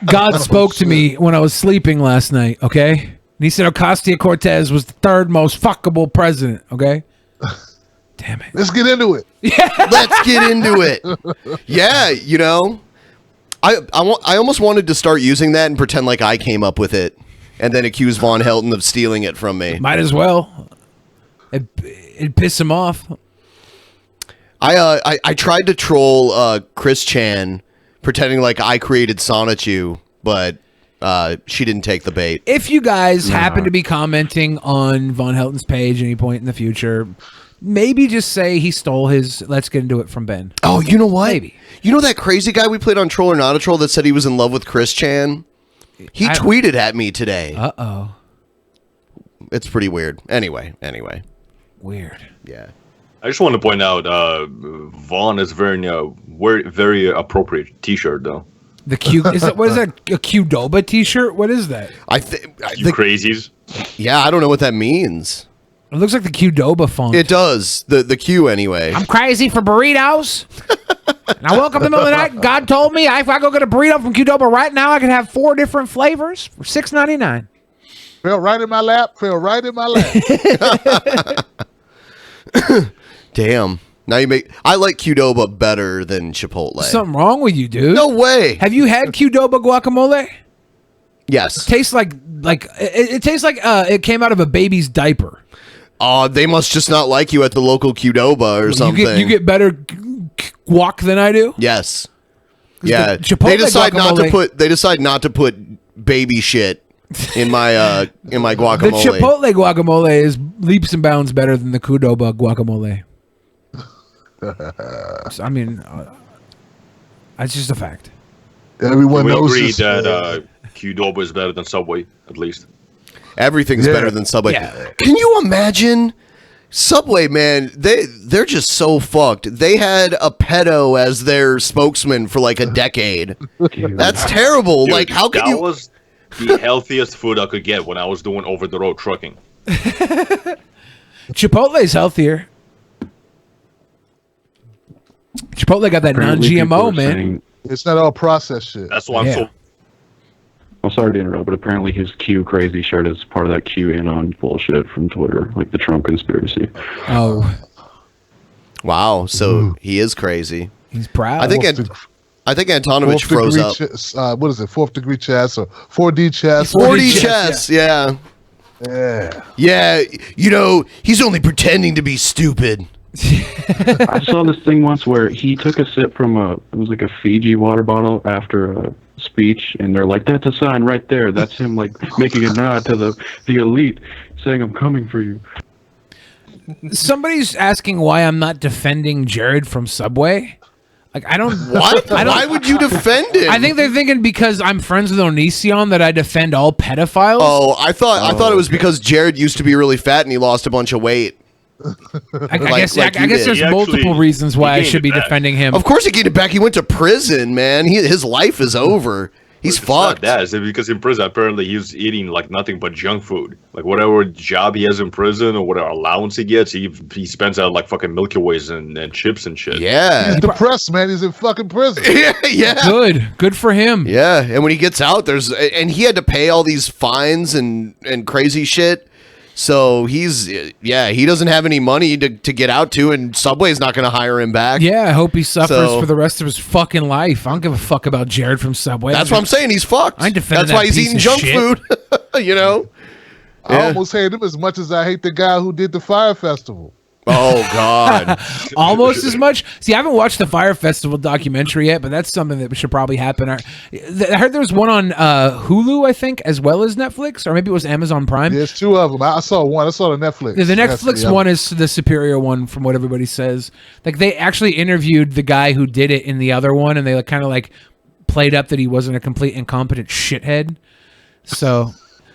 God spoke to me when I was sleeping last night, okay? And he said Ocasio-Cortez was the third most fuckable president, okay? Damn it. Let's get into it. Let's get into it. Yeah, you know, I almost wanted to start using that and pretend like I came up with it, and then accuse Von Helton of stealing it from me. Might as well. It'd piss him off. I tried to troll Chris Chan, pretending like I created Sonichu, but she didn't take the bait. If you guys happen to be commenting on Von Helton's page at any point in the future, maybe just say he stole his Let's Get Into It from Ben. Oh, you know what? Maybe. You know that crazy guy we played on Troll or Not a Troll that said he was in love with Chris Chan? He tweeted at me today. Uh-oh. It's pretty weird. Anyway. Weird. Yeah. I just want to point out, Vaughn is very appropriate T-shirt though. The Q is that? What is that? A Qdoba T-shirt? What is that? You crazies. Yeah, I don't know what that means. It looks like the Qdoba font. It does. The Q anyway. I'm crazy for burritos. And I woke up in the middle of the night. God told me if I go get a burrito from Qdoba right now, I can have 4 different flavors for $6.99. Fell right in my lap. Damn. Now you make. I like Qdoba better than Chipotle. Something wrong with you, dude? No way. Have you had Qdoba guacamole? Yes. Tastes like it tastes like it came out of a baby's diaper. Oh, they must just not like you at the local Qdoba or something. You get better guac than I do. Yes. 'Cause Yeah. the Chipotle They decide not to put baby shit in my guacamole. The Chipotle guacamole is leaps and bounds better than the Qdoba guacamole. So, I mean, that's just a fact. Everyone we knows agree this, that Qdoba is better than Subway, at least. Everything's better than Subway. Yeah. Can you imagine? Subway, man, they're just so fucked. They had a pedo as their spokesman for like a decade. That's terrible. Dude, like, how can that you? was the healthiest food I could get when I was doing over-the-road trucking. Chipotle's healthier. Chipotle got that Apparently people non-GMO, are man. saying- It's not all processed shit. That's why I'm so. I'm sorry to interrupt, but apparently his Q crazy shirt is part of that QAnon bullshit from Twitter, like the Trump conspiracy. Oh. Wow. So he is crazy. He's proud. I think Antonovich froze up. What is it? 4th degree chess or 4D chess? 4D chess. Yeah. Yeah. Yeah. You know, he's only pretending to be stupid. I saw this thing once where he took a sip from it was like a Fiji water bottle after a speech, and they're like, that's a sign right there. That's him like making a nod to the elite, saying, I'm coming for you. Somebody's asking why I'm not defending Jared from Subway. Like, I don't. What? Why would you defend him? I think they're thinking because I'm friends with Onision that I defend all pedophiles. Oh, I thought it was because Jared used to be really fat and he lost a bunch of weight. I guess there's multiple reasons why I should be defending him. Of course he gained it back. He went to prison, man. His life is over. He's fucked. That is because in prison apparently he's eating like nothing but junk food. Like whatever job he has in prison or whatever allowance he gets, he spends out like fucking Milky Ways and chips and shit. Yeah. He's depressed, man. He's in fucking prison. Yeah. Good for him. Yeah, and when he gets out, and he had to pay all these fines and crazy shit. So he doesn't have any money to get out to, and Subway's not going to hire him back. Yeah, I hope he suffers for the rest of his fucking life. I don't give a fuck about Jared from Subway. That's what I'm saying. He's fucked. I ain't defending That's why that he's piece eating of junk shit. food. You know? I almost hate him as much as I hate the guy who did the Fire Festival. Oh, God. Almost as much. See, I haven't watched the Fire Festival documentary yet, but that's something that should probably happen. I heard there was one on Hulu, I think, as well as Netflix, or maybe it was Amazon Prime. There's 2 of them. I saw one. I saw the Netflix. The Netflix one is the superior one, from what everybody says. Like, they actually interviewed the guy who did it in the other one, and they kind of like played up that he wasn't a complete incompetent shithead. So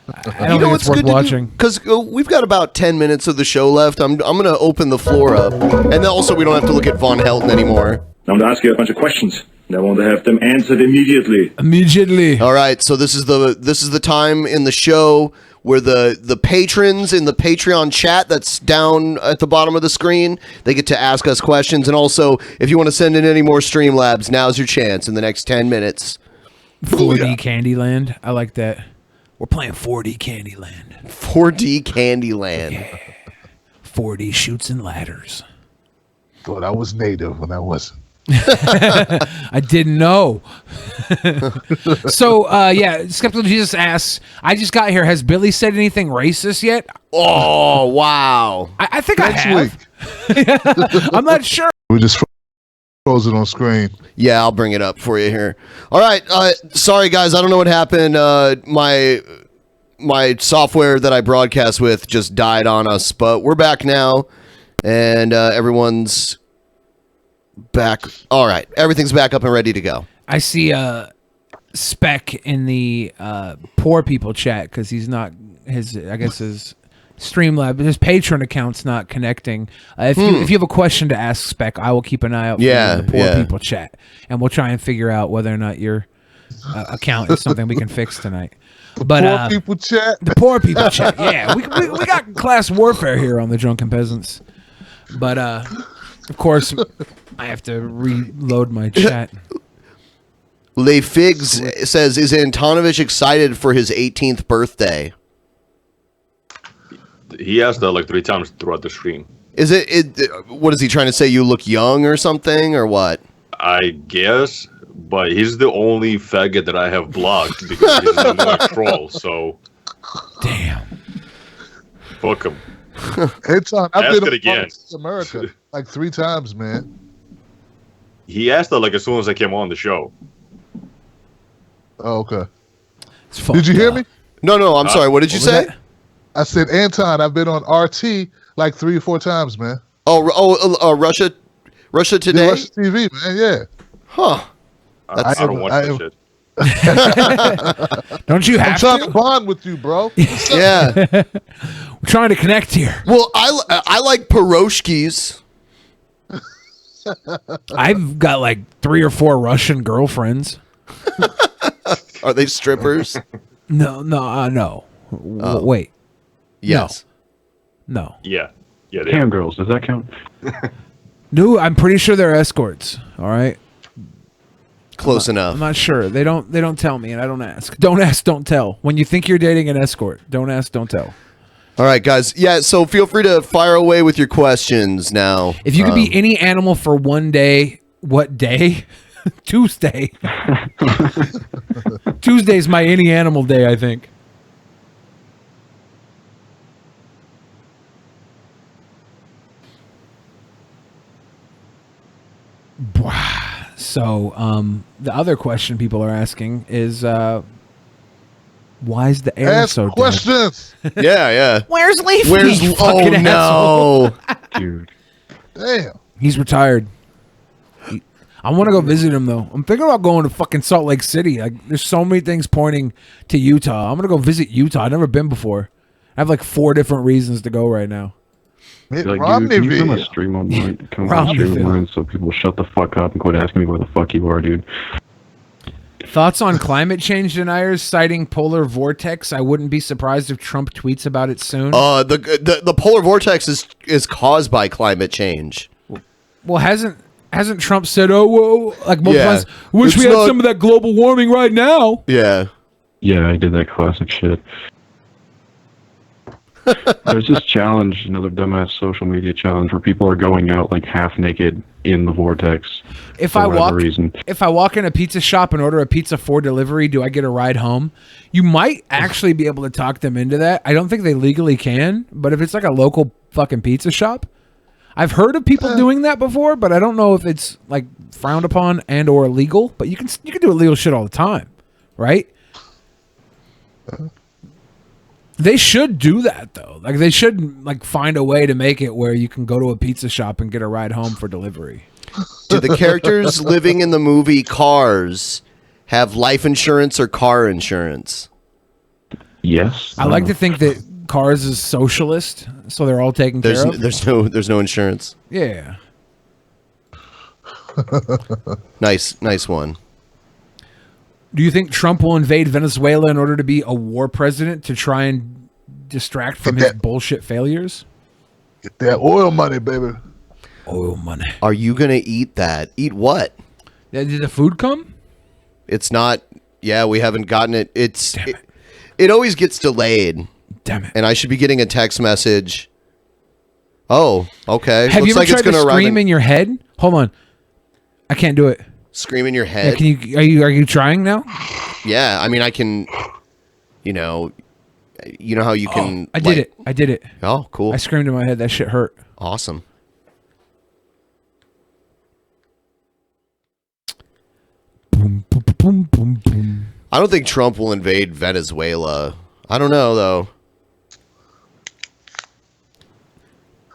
I don't think it's worth watching. Because we've got about 10 minutes of the show left. I'm going to open the floor up. And then also we don't have to look at Von Helton anymore. I'm going to ask you a bunch of questions. And I want to have them answered immediately. Immediately. All right, so this is the time in the show where the patrons in the Patreon chat that's down at the bottom of the screen, they get to ask us questions. And also, if you want to send in any more Streamlabs, now's your chance in the next 10 minutes. 4D Candyland. I like that. We're playing 4D Candyland. 4D Candyland. Yeah. 4D shoots and ladders. Thought I was native when I wasn't. I didn't know. So, yeah, Skeptical Jesus asks, I just got here. Has Billy said anything racist yet? Oh, wow. I think I have. I'm not sure. We just froze it on screen. Yeah, I'll bring it up for you here. All right. Sorry, guys. I don't know what happened. My software that I broadcast with just died on us, but we're back now, and everyone's back. All right. Everything's back up and ready to go. I see Spec in the poor people chat because he's not his Streamlab, his Patreon account's not connecting. If you have a question to ask Spec, I will keep an eye out for you in the poor people chat, and we'll try and figure out whether or not your account is something we can fix tonight. But poor people chat. The poor people chat. Yeah, we got class warfare here on the Drunken Peasants. But of course, I have to reload my chat. Le Figs says, "Is Antonovich excited for his 18th birthday?" He asked that like 3 times throughout the stream. Is it? What is he trying to say? You look young or something, or what? I guess, but he's the only faggot that I have blocked because he's an annoying troll. So, damn, fuck him. It's on. I've Ask been it again. America like 3 times, man. He asked that like as soon as I came on the show. Oh, okay. Did you hear me? No. I'm sorry. What did you say? I said, Anton, I've been on RT like 3 or 4 times, man. Russia Today? Yeah, Russia TV, man, yeah. Huh. I don't watch that shit. Don't you have I'm trying to bond with you, bro. Yeah. We're trying to connect here. Well, I like Piroshkis. I've got like 3 or 4 Russian girlfriends. Are they strippers? No. Wait. Yes. No. Yeah. Cam girls, does that count? No, I'm pretty sure they're escorts. All right. Close enough. I'm not sure. They don't tell me, and I don't ask. Don't ask, don't tell. When you think you're dating an escort, don't ask, don't tell. All right, guys. Yeah, so feel free to fire away with your questions now. If you could be any animal for one day, what day? Tuesday. Tuesday's my any animal day, I think. So, the other question people are asking is, why is the air Ask so questions. Yeah. Where's Leafy? Oh, no. Dude. Damn. He's retired. I want to go visit him, though. I'm thinking about going to fucking Salt Lake City. Like, there's so many things pointing to Utah. I'm going to go visit Utah. I've never been before. I have like 4 different reasons to go right now. Like, dude, can you come on stream on mine? Come on stream on mine so people shut the fuck up and quit asking me where the fuck you are, dude. Thoughts on climate change deniers citing polar vortex? I wouldn't be surprised if Trump tweets about it soon. The polar vortex is caused by climate change. Well, hasn't Trump said, "Oh, whoa," like multiple times, wish It's we had not- some of that global warming right now? Yeah. Yeah, I did that classic shit. There's this challenge, another dumbass social media challenge, where people are going out like half naked in the vortex. If I walk in a pizza shop and order a pizza for delivery, do I get a ride home? You might actually be able to talk them into that. I don't think they legally can, but if it's like a local fucking pizza shop, I've heard of people doing that before, but I don't know if it's like frowned upon and or illegal. But you can do illegal shit all the time, right? They should do that though. Like they should like find a way to make it where you can go to a pizza shop and get a ride home for delivery. Do the characters living in the movie Cars have life insurance or car insurance? Yes. I like to think that Cars is socialist, so they're all taken care of. There's no insurance. Yeah. Nice one. Do you think Trump will invade Venezuela in order to be a war president to try and distract from his bullshit failures? Get that oil money, baby. Oil money. Are you gonna eat that? Eat what? Did the food come? It's not. Yeah, we haven't gotten it. It always gets delayed. Damn it. And I should be getting a text message. Oh, okay. Have Looks you ever like tried it's gonna to arrive scream in your head? Hold on. I can't do it. Scream in your Yeah, head. can you? Are you trying now? Yeah, I mean, I can. You know how you can. I did it. I did it. Oh, cool. I screamed in my head. That shit hurt. Awesome. I don't think Trump will invade Venezuela. I don't know though.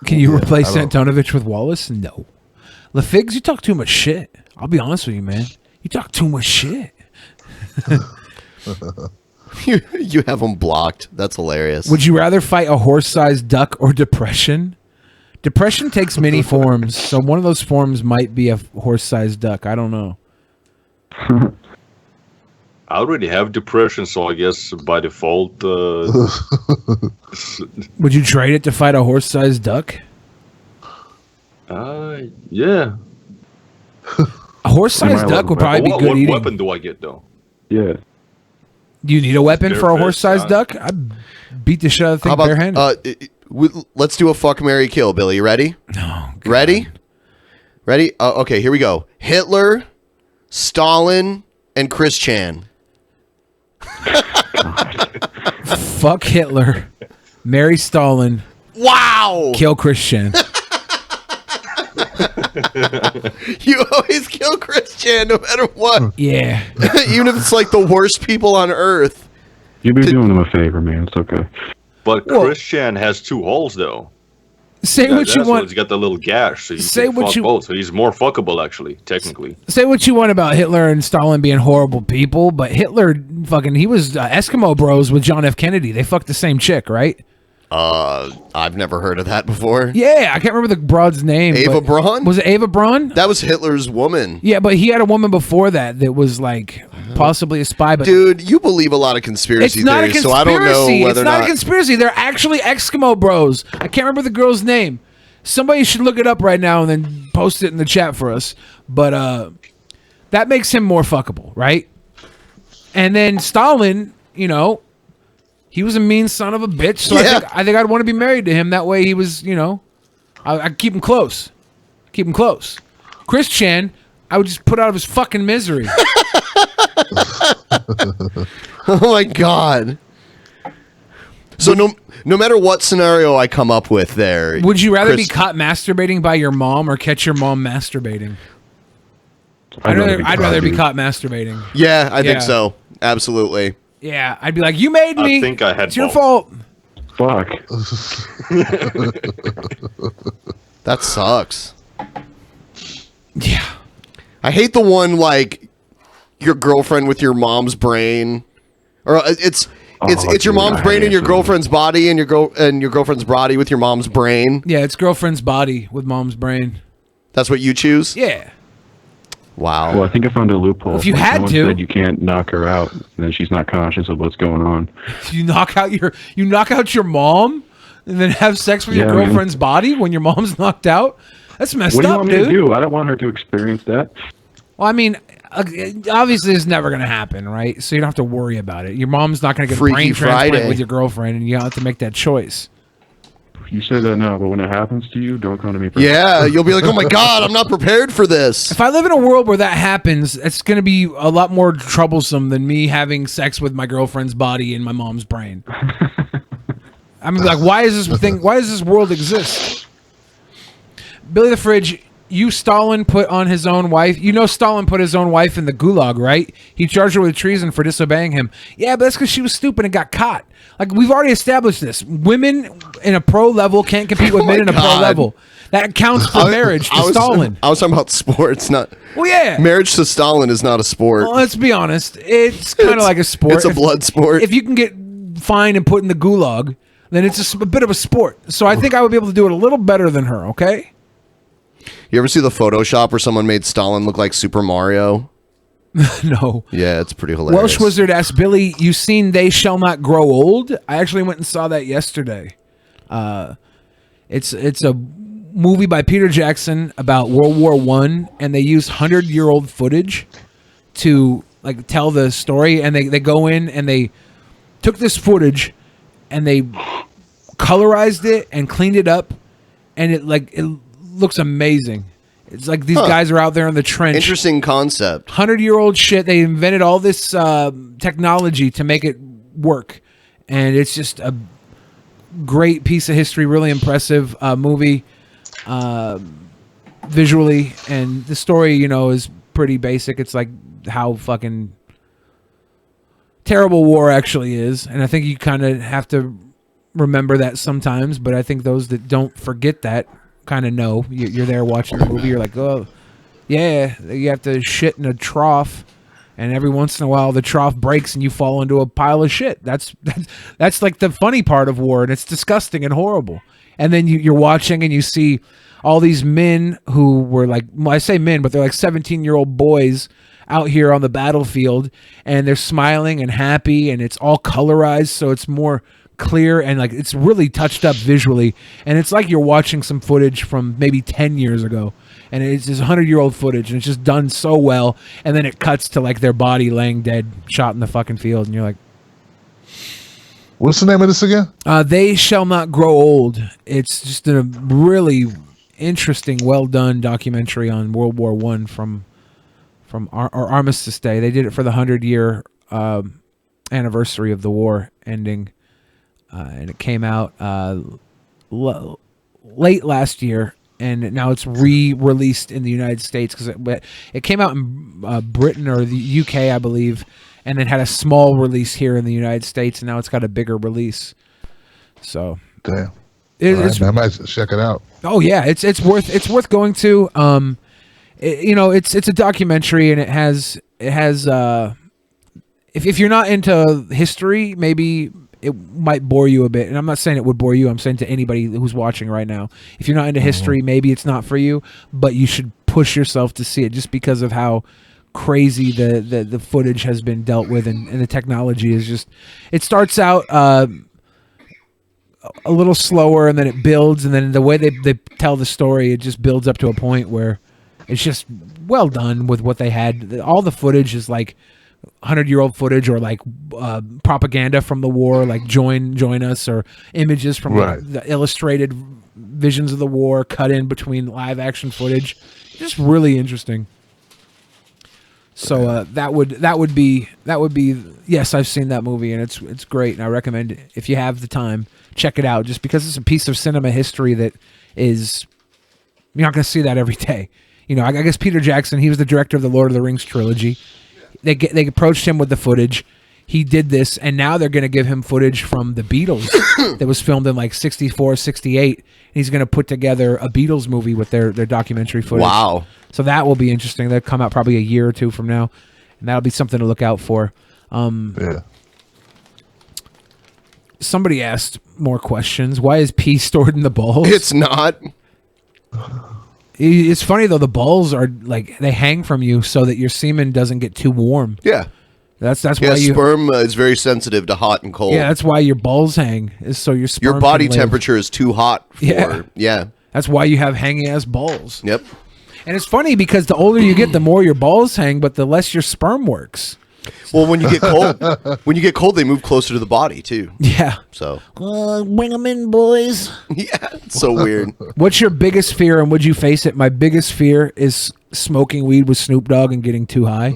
Can you replace Antonovich with Wallace? No. LaFigs, you talk too much shit. I'll be honest with you, man. You talk too much shit. You have them blocked. That's hilarious. Would you rather fight a horse-sized duck or depression? Depression takes many forms, so one of those forms might be a horse-sized duck. I don't know. I already have depression, so I guess by default. Would you trade it to fight a horse-sized duck? Yeah. A horse-sized duck would probably be good what eating. What weapon do I get though? Yeah. Do you need a weapon for a Bare horse-sized fist, duck? I'd beat the shit out of the How thing about barehanded. let's do a fuck, marry, kill, Billy. You ready? No. Ready? Ready? Okay, here we go. Hitler, Stalin, and Chris Chan. Fuck Hitler. Marry Stalin. Wow. Kill Christian. You always kill Chris Chan no matter what. Yeah. Even if it's like the worst people on earth. You've been doing him a favor, man. It's okay. But Christian has 2 holes though. Say what you want. He's got the little gash, so you Say can what fuck you- both. So he's more fuckable, actually, technically. Say what you want about Hitler and Stalin being horrible people, but Hitler he was Eskimo bros with John F. Kennedy. They fucked the same chick, right? I've never heard of that before. Yeah, I can't remember the broad's name. Ava but- Braun? Was it Ava Braun? That was Hitler's woman. Yeah, but he had a woman before that was like possibly a spy. But Dude, you believe a lot of conspiracy it's not a theories, conspiracy. so I don't know whether It's or not not. a conspiracy. They're actually Eskimo bros. I can't remember the girl's name. Somebody should look it up right now and then post it in the chat for us. But that makes him more fuckable, right? And then Stalin, he was a mean son of a bitch. So I think I'd want to be married to him. That way he was, I'd keep him close. Keep him close. Chris Chan, I would just put out of his fucking misery. Oh my god. So no matter what scenario I come up with there. Would you rather Chris- be caught masturbating by your mom or catch your mom masturbating? I'd rather be caught masturbating. Yeah, I think so. Absolutely. Yeah, I'd be like, you made me. I think I had It's your both. fault. Fuck. That sucks. Yeah. I hate the one like your girlfriend with your mom's brain. Or it's your mom's dude, brain I and your hate girlfriend's body and your girlfriend's body with your mom's brain. Yeah, it's girlfriend's body with mom's brain. That's what you choose? Yeah. Wow. Well, I think I found a loophole. If you Like, had someone to. said you can't knock her out, and then she's not conscious of what's going on. You knock out your mom and then have sex with your Yeah, man. girlfriend's body when your mom's knocked out? That's messed What do you up, want me dude. to do? I don't want her to experience that. Well, I mean, obviously it's never going to happen, right? So you don't have to worry about it. Your mom's not going to get a Freaky brain transplant Friday. with your girlfriend, and you have to make that choice. You said that now, but when it happens to you, don't come to me for Yeah, you'll be like, oh my god, I'm not prepared for this. If I live in a world where that happens, it's going to be a lot more troublesome than me having sex with my girlfriend's body in my mom's brain. I mean, like, why does this world exist? Billy the Fridge, Stalin put on his own wife. Stalin put his own wife in the gulag, right? He charged her with treason for disobeying him. Yeah, but that's because she was stupid and got caught. Like, we've already established this. Women in a pro level can't compete with men in a pro level. That counts for marriage to Stalin. I was talking about sports, not. Well, yeah. Marriage to Stalin is not a sport. Well, let's be honest. It's kind of like a sport. It's a blood sport. If you can get fined and put in the gulag, then it's a bit of a sport. So I think I would be able to do it a little better than her, okay? You ever see the Photoshop where someone made Stalin look like Super Mario? No. Yeah, it's pretty hilarious. Welsh Wizard asked Billy, you seen They Shall Not Grow Old? I actually went and saw that yesterday. It's a movie by Peter Jackson about World War I, and they use 100-year-old footage to like tell the story, and they go in and they took this footage and they colorized it and cleaned it up, and it looks amazing. It's like these guys are out there in the trench. Interesting concept. 100-year-old shit. They invented all this technology to make it work, and it's just a great piece of history. Really impressive movie visually, and the story, is pretty basic. It's like how fucking terrible war actually is, and I think you kind of have to remember that sometimes. But I think those that don't forget that kind of know. You're there watching the movie, you're like, oh yeah, you have to shit in a trough, and every once in a while the trough breaks and you fall into a pile of shit. That's like the funny part of war, and it's disgusting and horrible. And then you're watching and you see all these men who were like, well, I say men, but they're like 17-year-old boys out here on the battlefield, and they're smiling and happy, and it's all colorized, so it's more clear, and like it's really touched up visually, and it's like you're watching some footage from maybe 10 years ago, and it's this 100-year-old footage, and it's just done so well. And then it cuts to like their body laying dead, shot in the fucking field, and you're like, what's the name of this again? They Shall Not Grow Old. It's just a really interesting, well done documentary on World War I from our Armistice Day. They did it for the 100-year anniversary of the war ending. And it came out late last year, and now it's re-released in the United States because it came out in Britain or the UK, I believe, and it had a small release here in the United States, and now it's got a bigger release. So, damn, I might check it out. Oh yeah, it's worth going to. It's a documentary, and it has if you're not into history, maybe it might bore you a bit. And I'm not saying it would bore you. I'm saying to anybody who's watching right now, if you're not into history, maybe it's not for you, but you should push yourself to see it just because of how crazy the footage has been dealt with, and the technology is just, it starts out a little slower, and then it builds, and then the way they tell the story, it just builds up to a point where it's just well done with what they had. All the footage is like 100-year-old footage, or like propaganda from the war, like join us, or images from the illustrated visions of the war cut in between live action footage. Just really interesting. So that would be yes, I've seen that movie, and it's great, and I recommend it. If you have the time, check it out, just because it's a piece of cinema history that is, you're not going to see that every day. I guess Peter Jackson, he was the director of the Lord of the Rings trilogy. They approached him with the footage. He did this, and now they're going to give him footage from the Beatles that was filmed in like 64, 68. And he's going to put together a Beatles movie with their documentary footage. Wow. So that will be interesting. That'll come out probably a year or two from now, and that'll be something to look out for. Yeah. Somebody asked more questions. Why is pee stored in the balls? It's not. It's funny though, the balls are like, they hang from you so that your semen doesn't get too warm. Yeah. That's why sperm is very sensitive to hot and cold. Yeah, that's why your balls hang, is so your sperm your body can live. temperature is too hot for yeah. That's why you have hanging ass balls. Yep. And it's funny because the older you get, the more your balls hang, but the less your sperm works. Well, when you get cold, they move closer to the body too. Yeah. So bring them in, boys. Yeah, it's so weird. What's your biggest fear, and would you face it? My biggest fear is smoking weed with Snoop Dogg and getting too high.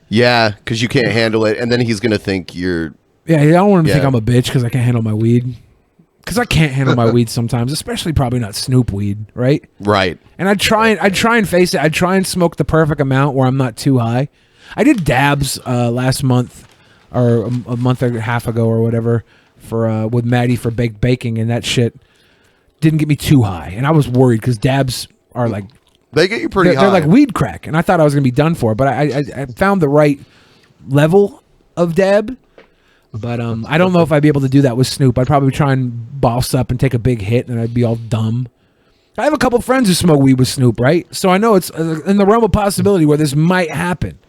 Yeah, because you can't handle it, and then he's gonna think you're. Yeah, I don't want him to think I'm a bitch because I can't handle my weed. Because I can't handle my weed sometimes, especially probably not Snoop weed, right? Right. And I'd try and face it. I'd try and smoke the perfect amount where I'm not too high. I did dabs last month, or a month and a half ago or whatever, for with Maddie for baked baking, and that shit didn't get me too high. And I was worried because dabs are like, they get you pretty high. They're like weed crack, and I thought I was gonna be done for. But I found the right level of dab. But I don't know if I'd be able to do that with Snoop. I'd probably try and boss up and take a big hit, and I'd be all dumb. I have a couple friends who smoke weed with Snoop, right? So I know it's in the realm of possibility where this might happen.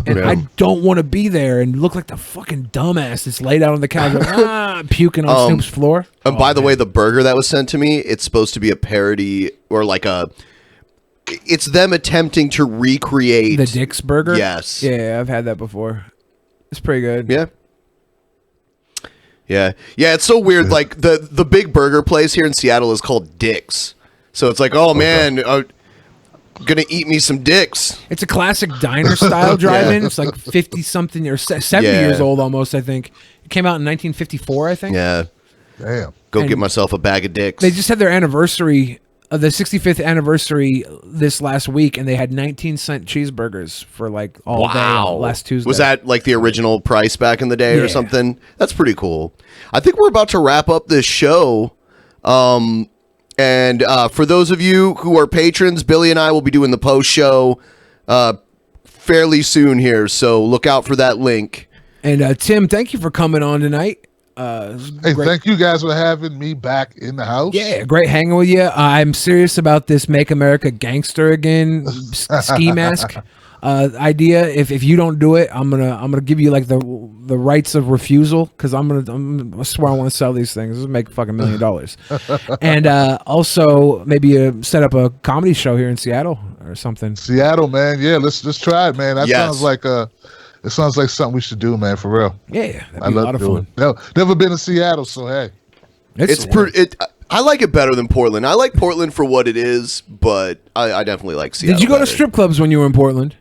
And I don't want to be there and look like the fucking dumbass that's laid out on the couch, like, puking on Snoop's floor. And by the way, the burger that was sent to me, it's supposed to be a parody or like it's them attempting to recreate the Dick's burger. Yes. Yeah, I've had that before. It's pretty good. Yeah. Yeah. Yeah, it's so weird. Like the big burger place here in Seattle is called Dick's. So it's like, oh man, gonna eat me some dicks. It's a classic diner style drive-in. It's like 50 something or 70 years old almost, I think. It came out in 1954, I think. Yeah. Damn. Go get myself a bag of dicks. They just had their anniversary, the 65th anniversary this last week, and they had 19-cent cheeseburgers for like all day last Tuesday. Was that like the original price back in the day or something? That's pretty cool. I think we're about to wrap up this show. And for those of you who are patrons, Billy and I will be doing the post show fairly soon here, so look out for that link. And Tim, thank you for coming on tonight. Hey, thank you guys for having me back in the house. Yeah, great hanging with you. I'm serious about this "Make America Gangster Again" ski mask idea. If you don't do it, I'm gonna give you like the rights of refusal, because I swear I want to sell these things. This will make fucking $1 million. And also maybe set up a comedy show here in Seattle or something. Seattle, man. Yeah, let's try it, man. That sounds like it sounds like something we should do, man. For real. Yeah, that'd be a lot of fun. Never been to Seattle, so hey, I like it better than Portland. I like Portland for what it is, but I definitely like Seattle. Did you go to strip clubs when you were in Portland?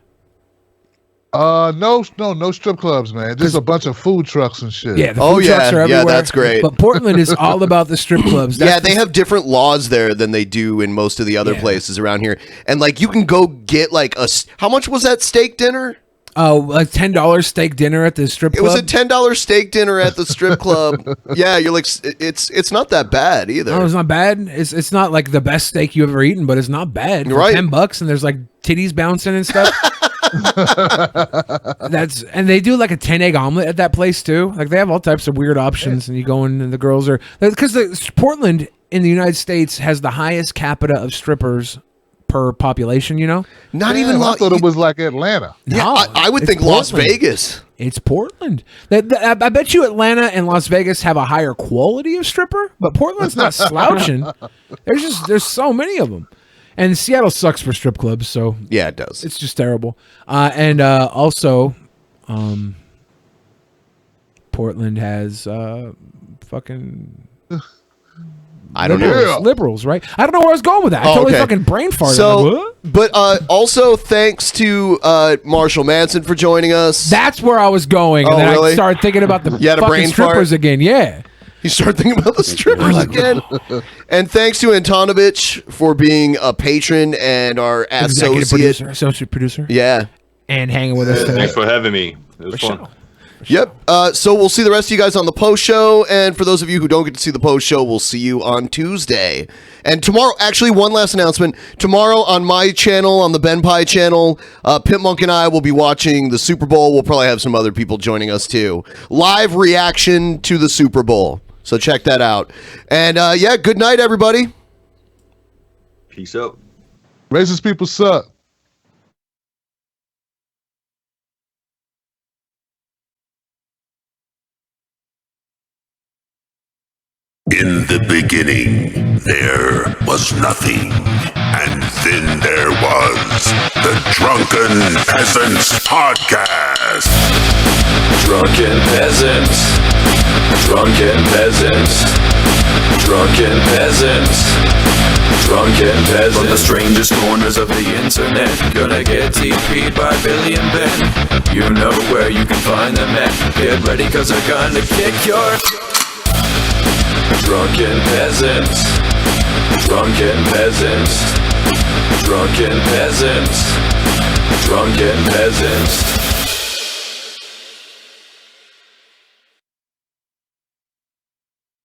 No strip clubs, man. Just a bunch of food trucks and shit. Yeah, the food trucks are everywhere. Yeah, that's great. But Portland is all about the strip clubs. They have different laws there than they do in most of the other places around here. And like you can go get like how much was that steak dinner? Oh, a $10 steak dinner at the strip club? It was a $10 steak dinner at the strip club. Yeah, you're like, it's not that bad either. No, it's not bad. It's not like the best steak you've ever eaten, but it's not bad. For Right. $10 and there's like titties bouncing and stuff. And they do like a 10-egg omelet at that place too. Like they have all types of weird options, and you go in and the girls are, because Portland in the United States has the highest capita of strippers per population, you know? I thought it was like Atlanta. Yeah, I would think Las Vegas. It's Portland. I bet you Atlanta and Las Vegas have a higher quality of stripper, but Portland's not slouching. There's so many of them. And Seattle sucks for strip clubs, so yeah, it does. It's just terrible. And also, Portland has fucking. I don't know. Liberals, right? I don't know where I was going with that. I totally fucking brain farted. So, I'm like, what? but also thanks to Marshal Manson for joining us. That's where I was going. And then I started thinking about the fucking strippers again. Yeah. You start thinking about the strippers again. And thanks to Antonovich for being a patron and our associate producer. Yeah. And hanging with us tonight. Thanks for having me. It was fun. Yep. So we'll see the rest of you guys on the post show. And for those of you who don't get to see the post show, we'll see you on Tuesday. And tomorrow, actually, one last announcement. Tomorrow on my channel, on the BENPAI channel, Pimp Monk and I will be watching the Super Bowl. We'll probably have some other people joining us too. Live reaction to the Super Bowl. So check that out. And yeah, good night, everybody. Peace out. Racist people suck. In the beginning, there was nothing. And then there was the Drunken Peasants Podcast. Drunken Peasants. Drunken Peasants. Drunken Peasants. Drunken Peasants. From the strangest corners of the internet, gonna get TP'd by Billy and Ben. You know where you can find them at. Get ready, cause they're gonna kick your... Drunken Peasants. Drunken Peasants. Drunken Peasants. Drunken Peasants.